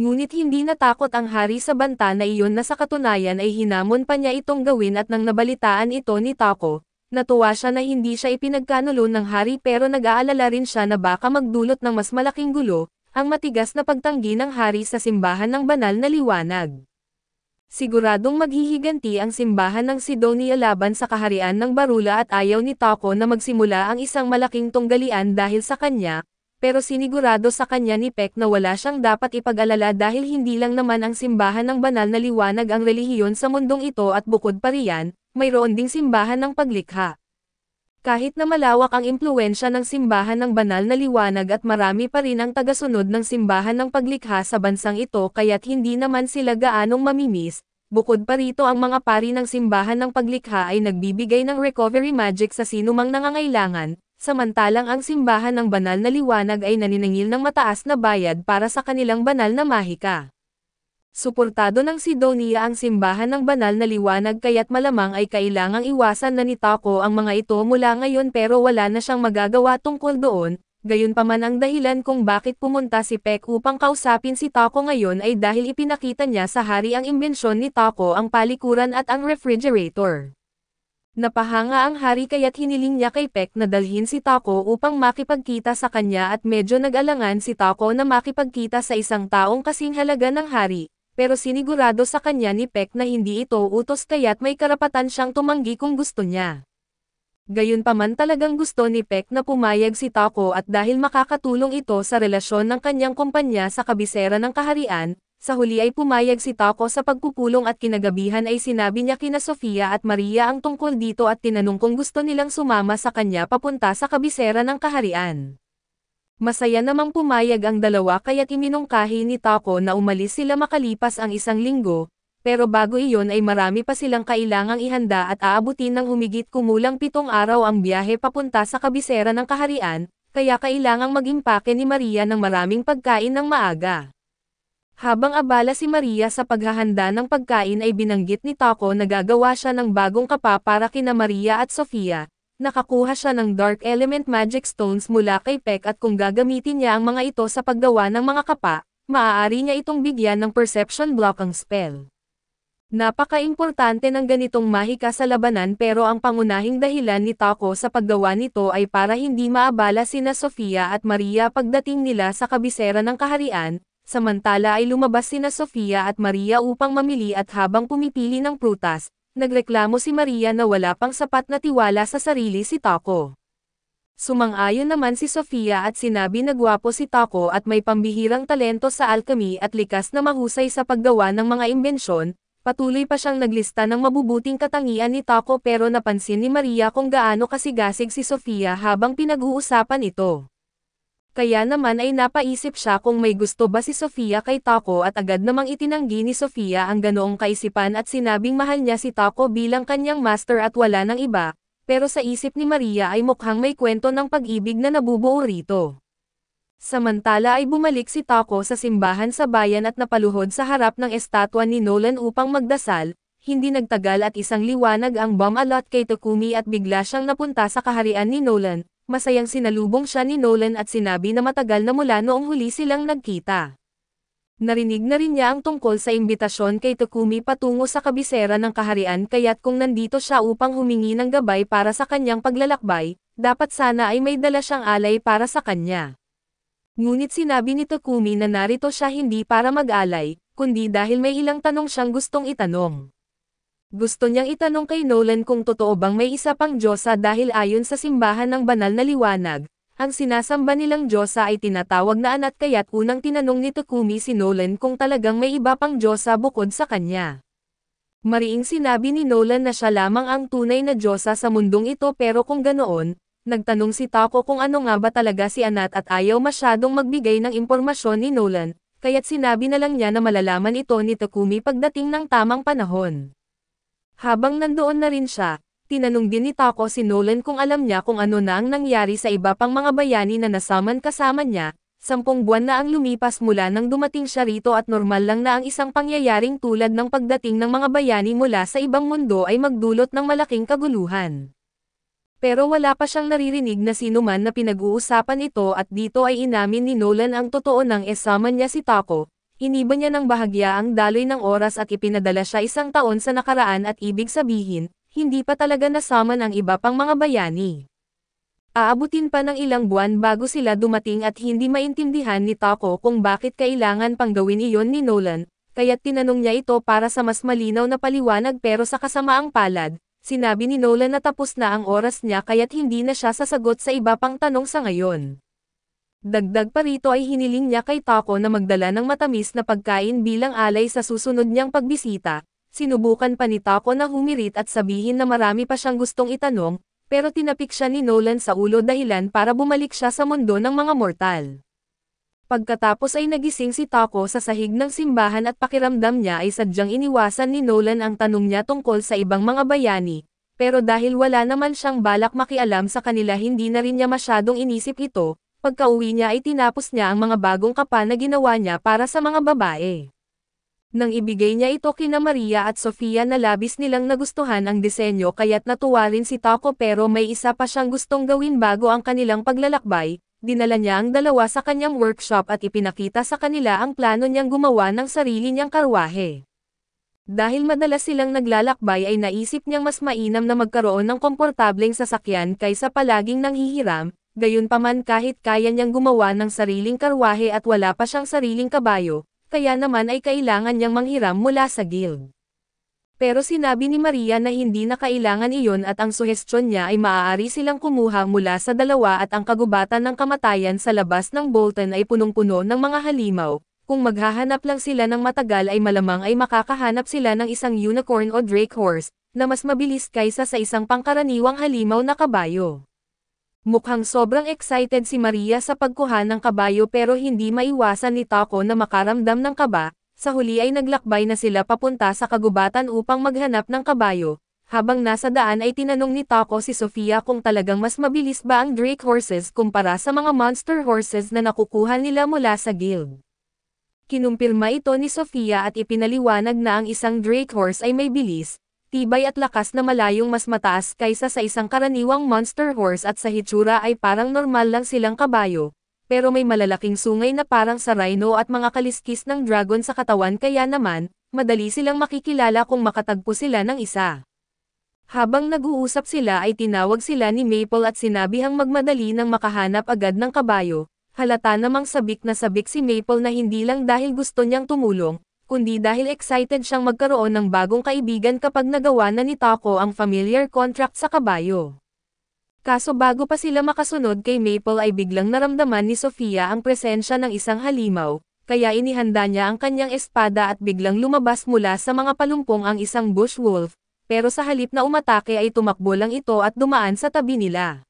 Ngunit hindi natakot ang hari sa banta na iyon na sa katunayan ay hinamon pa niya itong gawin at nang nabalitaan ito ni Taco, natuwa siya na hindi siya ipinagkanulo ng hari pero nag-aalala rin siya na baka magdulot ng mas malaking gulo, ang matigas na pagtanggi ng hari sa simbahan ng banal na liwanag. Siguradong maghihiganti ang simbahan ng Sidonia laban sa kaharian ng Barula at ayaw ni Taco na magsimula ang isang malaking tunggalian dahil sa kanya, pero sinigurado sa kanya ni Peck na wala siyang dapat ipag-alala dahil hindi lang naman ang simbahan ng banal na liwanag ang relihiyon sa mundong ito at bukod pa riyan, mayroon ding simbahan ng paglikha. Kahit na malawak ang impluwensya ng simbahan ng banal na liwanag at marami pa rin ang tagasunod ng simbahan ng paglikha sa bansang ito kaya't hindi naman sila gaanong mamimiss, bukod pa rito ang mga pari ng simbahan ng paglikha ay nagbibigay ng recovery magic sa sinumang nangangailangan, samantalang ang simbahan ng banal na liwanag ay naniningil ng mataas na bayad para sa kanilang banal na mahika. Suportado ng Sidonia ang simbahan ng banal na liwanag kaya't malamang ay kailangang iwasan na ni Taco ang mga ito mula ngayon pero wala na siyang magagawa tungkol doon, gayunpaman ang dahilan kung bakit pumunta si Peck upang kausapin si Taco ngayon ay dahil ipinakita niya sa hari ang imbensyon ni Taco ang palikuran at ang refrigerator. Napahanga ang hari kaya't hiniling niya kay Peck na dalhin si Taco upang makipagkita sa kanya at medyo nag-alangan si Taco na makipagkita sa isang taong kasing halaga ng hari. Pero sinigurado sa kanya ni Peck na hindi ito utos kaya't may karapatan siyang tumanggi kung gusto niya. Gayunpaman talagang gusto ni Peck na pumayag si Taco at dahil makakatulong ito sa relasyon ng kanyang kumpanya sa kabisera ng kaharian, Sa huli ay pumayag si Taco sa pagpupulong at kinagabihan ay sinabi niya kina Sofia at Maria ang tungkol dito at tinanong kung gusto nilang sumama sa kanya papunta sa kabisera ng kaharian. Masaya namang pumayag ang dalawa kaya't iminungkahi ni Taco na umalis sila makalipas ang 1 linggo, pero bago iyon ay marami pa silang kailangang ihanda at aabutin ng humigit kumulang 7 araw ang biyahe papunta sa kabisera ng kaharian, kaya kailangang mag-impake ni Maria ng maraming pagkain ng maaga. Habang abala si Maria sa paghahanda ng pagkain ay binanggit ni Taco na gagawa siya ng bagong kapa para kina Maria at Sofia. Nakakuha siya ng Dark Element Magic Stones mula kay Peck at kung gagamitin niya ang mga ito sa paggawa ng mga kapa, maaari niya itong bigyan ng Perception Block ang spell. Napaka-importante ng ganitong mahika sa labanan pero ang pangunahing dahilan ni Taco sa paggawa nito ay para hindi maabala sina Sofia at Maria pagdating nila sa kabisera ng kaharian. Samantala ay lumabas sina Sofia at Maria upang mamili at habang pumipili ng prutas, nagreklamo si Maria na wala pang sapat na tiwala sa sarili si Taco. Sumang-ayon naman si Sofia at sinabi na gwapo si Taco at may pambihirang talento sa alchemy at likas na mahusay sa paggawa ng mga imbensyon. Patuloy pa siyang naglista ng mabubuting katangian ni Taco pero napansin ni Maria kung gaano kasigasig si Sofia habang pinag-uusapan ito. Kaya naman ay napaisip siya kung may gusto ba si Sofia kay Taco at agad namang itinanggi ni Sofia ang ganoong kaisipan at sinabing mahal niya si Taco bilang kanyang master at wala ng iba, pero sa isip ni Maria ay mukhang may kwento ng pag-ibig na nabubuo rito. Samantala ay bumalik si Taco sa simbahan sa bayan at napaluhod sa harap ng estatwa ni Nolan upang magdasal. Hindi nagtagal at isang liwanag ang bumalot kay Takumi at bigla siyang napunta sa kaharian ni Nolan. Masayang sinalubong siya ni Nolan at sinabi na matagal na mula noong huli silang nagkita. Narinig na rin niya ang tungkol sa imbitasyon kay Takumi patungo sa kabisera ng kaharian kaya't kung nandito siya upang humingi ng gabay para sa kanyang paglalakbay, dapat sana ay may dala siyang alay para sa kanya. Ngunit sinabi ni Takumi na narito siya hindi para mag-alay, kundi dahil may ilang tanong siyang gustong itanong. Gusto niyang itanong kay Nolan kung totoo bang may isa pang Diyosa dahil ayon sa simbahan ng banal na liwanag, ang sinasamba nilang Diyosa ay tinatawag na Anat kaya't unang tinanong ni Takumi si Nolan kung talagang may iba pang Diyosa bukod sa kanya. Mariing sinabi ni Nolan na siya lamang ang tunay na Diyosa sa mundong ito pero kung ganoon, nagtanong si Taco kung ano nga ba talaga si Anat at ayaw masyadong magbigay ng impormasyon ni Nolan, kaya't sinabi na lang niya na malalaman ito ni Takumi pagdating ng tamang panahon. Habang nandoon na rin siya, tinanong din ni Taco si Nolan kung alam niya kung ano na ang nangyari sa iba pang mga bayani na nasaman kasama niya. 10 buwan na ang lumipas mula nang dumating siya rito at normal lang na ang isang pangyayaring tulad ng pagdating ng mga bayani mula sa ibang mundo ay magdulot ng malaking kaguluhan. Pero wala pa siyang naririnig na sinuman na pinag-uusapan ito at dito ay inamin ni Nolan ang totoo nang esaman niya si Taco. Iniba niya ng bahagya ang daloy ng oras at ipinadala siya 1 taon sa nakaraan at ibig sabihin, hindi pa talaga nasaman ang iba pang mga bayani. Aabutin pa ng ilang buwan bago sila dumating at hindi maintindihan ni Taco kung bakit kailangan pang gawin iyon ni Nolan, kaya't tinanong niya ito para sa mas malinaw na paliwanag pero sa kasamaang palad, sinabi ni Nolan na tapos na ang oras niya kaya't hindi na siya sasagot sa iba pang tanong sa ngayon. Dagdag pa rito ay hiniling niya kay Taco na magdala ng matamis na pagkain bilang alay sa susunod niyang pagbisita. Sinubukan pa ni Taco na humirit at sabihin na marami pa siyang gustong itanong, pero tinapik siya ni Nolan sa ulo dahilan para bumalik siya sa mundo ng mga mortal. Pagkatapos ay nagising si Taco sa sahig ng simbahan at pakiramdam niya ay sadyang iniwasan ni Nolan ang tanong niya tungkol sa ibang mga bayani, pero dahil wala naman siyang balak makialam sa kanila hindi na rin niya masyadong inisip ito. Pagka-uwi niya ay tinapos niya ang mga bagong kapa na ginawa niya para sa mga babae. Nang ibigay niya ito kina Maria at Sofia na labis nilang nagustuhan ang disenyo kaya't natuwa rin si Taco pero may isa pa siyang gustong gawin bago ang kanilang paglalakbay, dinala niya ang dalawa sa kanyang workshop at ipinakita sa kanila ang plano niyang gumawa ng sarili niyang karwahe. Dahil madalas silang naglalakbay ay naisip niyang mas mainam na magkaroon ng komportableng sasakyan kaysa palaging nanghihiram. Gayunpaman kahit kaya niyang gumawa ng sariling karwahe at wala pa siyang sariling kabayo, kaya naman ay kailangan niyang manghiram mula sa guild. Pero sinabi ni Maria na hindi na kailangan iyon at ang suhestyon niya ay maaari silang kumuha mula sa dalawa at ang kagubatan ng kamatayan sa labas ng Bolton ay punong-puno ng mga halimaw, Kung maghahanap lang sila ng matagal ay malamang ay makakahanap sila ng isang unicorn o drake horse, na mas mabilis kaysa sa isang pangkaraniwang halimaw na kabayo. Mukhang sobrang excited si Maria sa pagkuha ng kabayo pero hindi maiwasan ni Taco na makaramdam ng kaba. Sa huli ay naglakbay na sila papunta sa kagubatan upang maghanap ng kabayo. Habang nasa daan ay tinanong ni Taco si Sofia kung talagang mas mabilis ba ang drake horses kumpara sa mga monster horses na nakukuha nila mula sa guild. Kinumpirma ito ni Sofia at ipinaliwanag na ang isang drake horse ay may bilis, tibay at lakas na malayong mas mataas kaysa sa isang karaniwang monster horse at sa hitsura ay parang normal lang silang kabayo. Pero may malalaking sungay na parang sa rhino at mga kaliskis ng dragon sa katawan kaya naman, madali silang makikilala kung makatagpo sila ng isa. Habang nag-uusap sila ay tinawag sila ni Maple at sinabihang magmadali nang makahanap agad ng kabayo. Halata namang sabik si Maple na hindi lang dahil gusto niyang tumulong, kundi dahil excited siyang magkaroon ng bagong kaibigan kapag nagawa na ni Taco ang familiar contract sa kabayo. Kaso bago pa sila makasunod kay Maple ay biglang naramdaman ni Sofia ang presensya ng isang halimaw, kaya inihanda niya ang kanyang espada at biglang lumabas mula sa mga palumpong ang isang bush wolf, pero sa halip na umatake ay tumakbo lang ito at dumaan sa tabi nila.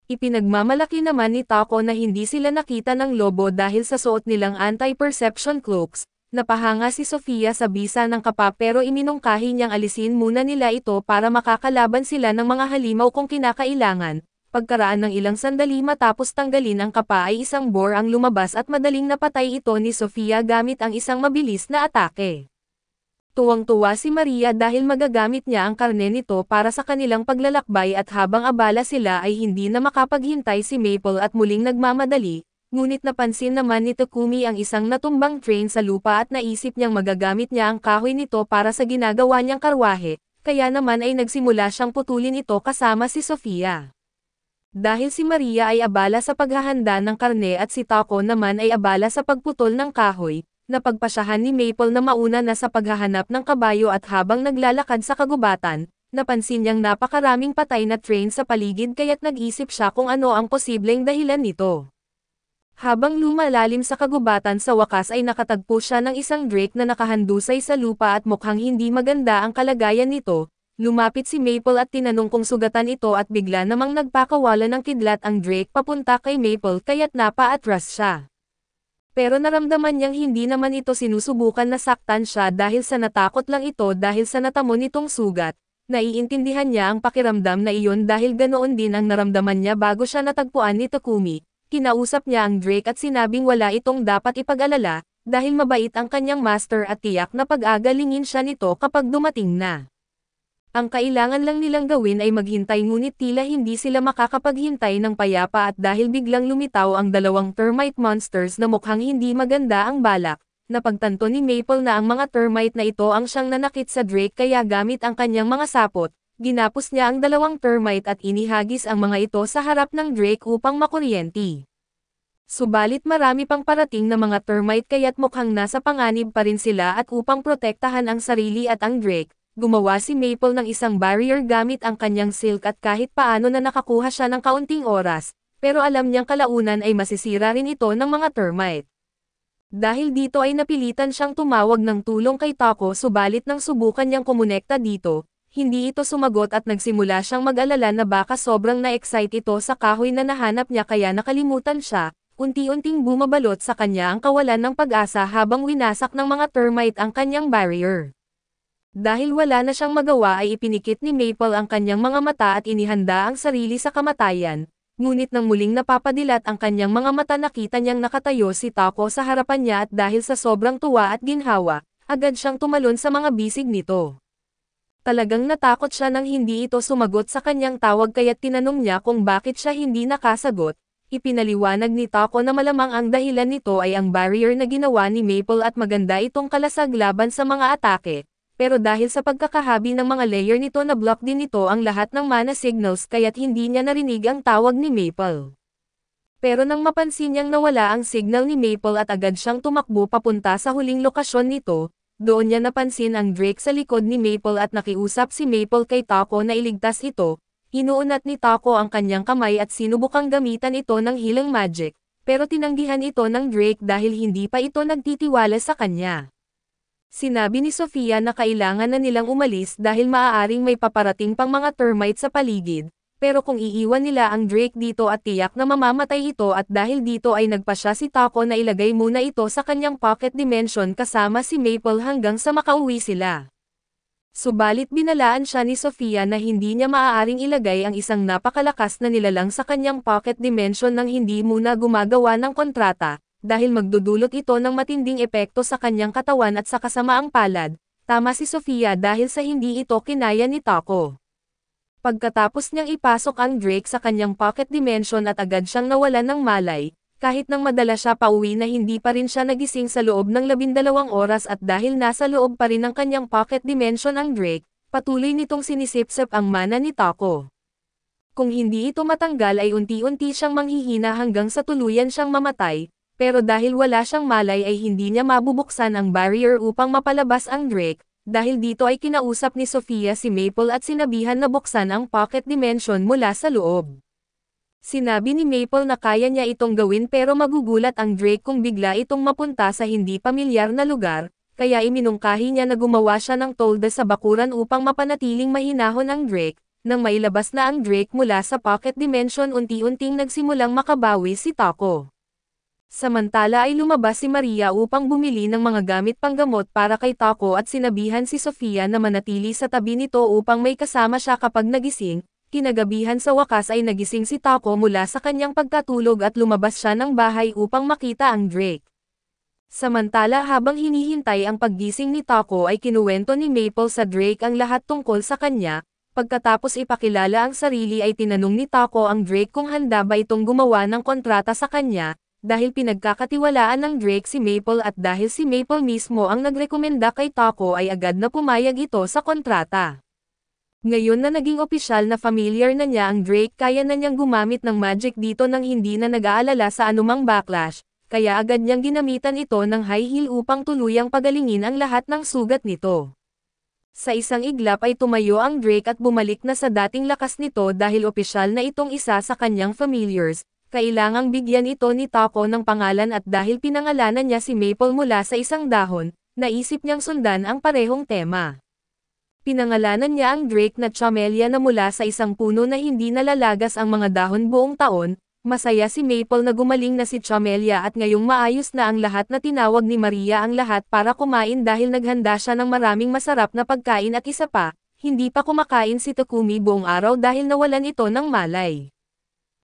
Ipinagmamalaki naman ni Taco na hindi sila nakita ng lobo dahil sa suot nilang anti-perception cloaks. Napahanga si Sofia sa bisa ng kapa pero iminungkahi niyang alisin muna nila ito para makakalaban sila ng mga halimaw kung kinakailangan. Pagkaraan ng ilang sandali matapos tanggalin ang kapa ay isang boar ang lumabas at madaling napatay ito ni Sofia gamit ang isang mabilis na atake. Tuwang-tuwa si Maria dahil magagamit niya ang karne nito para sa kanilang paglalakbay at habang abala sila ay hindi na makapaghintay si Maple at muling nagmamadali. Ngunit napansin naman ni Takumi ang isang natumbang train sa lupa at naisip niyang magagamit niya ang kahoy nito para sa ginagawa niyang karwahe, kaya naman ay nagsimula siyang putulin ito kasama si Sofia. Dahil si Maria ay abala sa paghahanda ng karne at si Taco naman ay abala sa pagputol ng kahoy, napagpasyahan ni Maple na mauna na sa paghahanap ng kabayo at habang naglalakad sa kagubatan, napansin niyang napakaraming patay na train sa paligid kaya't nag-isip siya kung ano ang posibleng dahilan nito. Habang lumalalim sa kagubatan sa wakas ay nakatagpo siya ng isang drake na nakahandusay sa lupa at mukhang hindi maganda ang kalagayan nito. Lumapit si Maple at tinanong kung sugatan ito at bigla namang nagpakawala ng kidlat ang drake papunta kay Maple kaya't napa-atras siya. Pero naramdaman niyang hindi naman ito sinusubukan na saktan siya dahil sa natakot lang ito dahil sa natamo nitong sugat. Naiintindihan niya ang pakiramdam na iyon dahil ganoon din ang naramdaman niya bago siya natagpuan ni Takumi. Kinausap niya ang drake at sinabing wala itong dapat ipag-alala, dahil mabait ang kanyang master at tiyak na pag-agalingin siya nito kapag dumating na. Ang kailangan lang nilang gawin ay maghintay ngunit tila hindi sila makakapaghintay ng payapa at dahil biglang lumitaw ang dalawang termite monsters na mukhang hindi maganda ang balak, napagtanto ni Maple na ang mga termite na ito ang siyang nanakit sa drake kaya gamit ang kanyang mga sapot. Ginapos niya ang dalawang termite at inihagis ang mga ito sa harap ng drake upang makuryenti. Subalit marami pang parating na mga termite kaya't mukhang nasa panganib pa rin sila at upang protektahan ang sarili at ang drake, gumawa si Maple ng isang barrier gamit ang kanyang silk at kahit paano na nakakuha siya ng kaunting oras, pero alam niyang kalaunan ay masisira rin ito ng mga termite. Dahil dito ay napilitan siyang tumawag ng tulong kay Taco subalit nang subukan niyang kumonekta dito, hindi ito sumagot at nagsimula siyang mag-alala na baka sobrang na-excite ito sa kahoy na nahanap niya kaya nakalimutan siya, unti-unting bumabalot sa kanya ang kawalan ng pag-asa habang winasak ng mga termite ang kanyang barrier. Dahil wala na siyang magawa ay ipinikit ni Maple ang kanyang mga mata at inihanda ang sarili sa kamatayan, ngunit nang muling napapadilat ang kanyang mga mata nakita niyang nakatayo si Taco sa harapan niya at dahil sa sobrang tuwa at ginhawa, agad siyang tumalon sa mga bisig nito. Talagang natakot siya nang hindi ito sumagot sa kanyang tawag kaya't tinanong niya kung bakit siya hindi nakasagot. Ipinaliwanag ni Taco na malamang ang dahilan nito ay ang barrier na ginawa ni Maple at maganda itong kalasag laban sa mga atake. Pero dahil sa pagkakahabi ng mga layer nito na block din ito ang lahat ng mana signals kaya't hindi niya narinig ang tawag ni Maple. Pero nang mapansin niyang nawala ang signal ni Maple at agad siyang tumakbo papunta sa huling lokasyon nito, doon niya napansin ang drake sa likod ni Maple at nakiusap si Maple kay Taco na iligtas ito. Hinuunat ni Taco ang kanyang kamay at sinubukang gamitan ito ng healing magic, pero tinanggihan ito ng Drake dahil hindi pa ito nagtitiwala sa kanya. Sinabi ni Sofia na kailangan na nilang umalis dahil maaaring may paparating pang mga termite sa paligid, pero kung iiwan nila ang Drake dito at tiyak na mamamatay ito at dahil dito ay nagpasya si Taco na ilagay muna ito sa kanyang pocket dimension kasama si Maple hanggang sa makauwi sila. Subalit binalaan siya ni Sofia na hindi niya maaaring ilagay ang isang napakalakas na nilalang sa kanyang pocket dimension nang hindi muna gumagawa ng kontrata, dahil magdudulot ito ng matinding epekto sa kanyang katawan at sa kasamaang palad. Tama si Sofia dahil sa hindi ito kinaya ni Taco. Pagkatapos niyang ipasok ang Drake sa kanyang pocket dimension at agad siyang nawalan ng malay, kahit nang madala siya pauwi na hindi pa rin siya nagising sa loob ng 12 oras at dahil nasa loob pa rin ng kanyang pocket dimension ang Drake, patuloy nitong sinisipsip ang mana ni Taco. Kung hindi ito matanggal ay unti-unti siyang manghihina hanggang sa tuluyan siyang mamatay, pero dahil wala siyang malay ay hindi niya mabubuksan ang barrier upang mapalabas ang Drake. Dahil dito ay kinausap ni Sofia si Maple at sinabihan na buksan ang pocket dimension mula sa loob. Sinabi ni Maple na kaya niya itong gawin pero magugulat ang Drake kung bigla itong mapunta sa hindi pamilyar na lugar, kaya iminungkahi niya na gumawa siya ng tolda sa bakuran upang mapanatiling mahinahon ang Drake. Nang mailabas na ang Drake mula sa pocket dimension unti-unting nagsimulang makabawi si Taco. Samantala ay lumabas si Maria upang bumili ng mga gamit panggamot para kay Taco at sinabihan si Sofia na manatili sa tabi nito upang may kasama siya kapag nagising. Kinagabihan sa wakas ay nagising si Taco mula sa kanyang pagkatulog at lumabas siya ng bahay upang makita ang Drake. Samantala habang hinihintay ang paggising ni Taco ay kinuwento ni Maple sa Drake ang lahat tungkol sa kanya. Pagkatapos ipakilala ang sarili ay tinanong ni Taco ang Drake kung handa ba itong gumawa ng kontrata sa kanya. Dahil pinagkakatiwalaan ng Drake si Maple at dahil si Maple mismo ang nagrekomenda kay Taco ay agad na pumayag ito sa kontrata. Ngayon na naging opisyal na familiar na niya ang Drake kaya na niyang gumamit ng magic dito nang hindi na nag-aalala sa anumang backlash, kaya agad niyang ginamitan ito ng high heel upang tuluyang pagalingin ang lahat ng sugat nito. Sa isang iglap ay tumayo ang Drake at bumalik na sa dating lakas nito dahil opisyal na itong isa sa kanyang familiars. Kailangang bigyan ito ni Taco ng pangalan at dahil pinangalanan niya si Maple mula sa isang dahon, naisip niyang sundan ang parehong tema. Pinangalanan niya ang Drake na Chamelia na mula sa isang puno na hindi nalalagas ang mga dahon buong taon. Masaya si Maple na gumaling na si Chamelia at ngayong maayos na ang lahat na tinawag ni Maria ang lahat para kumain dahil naghanda siya ng maraming masarap na pagkain at isa pa, hindi pa kumakain si Takumi buong araw dahil nawalan ito ng malay.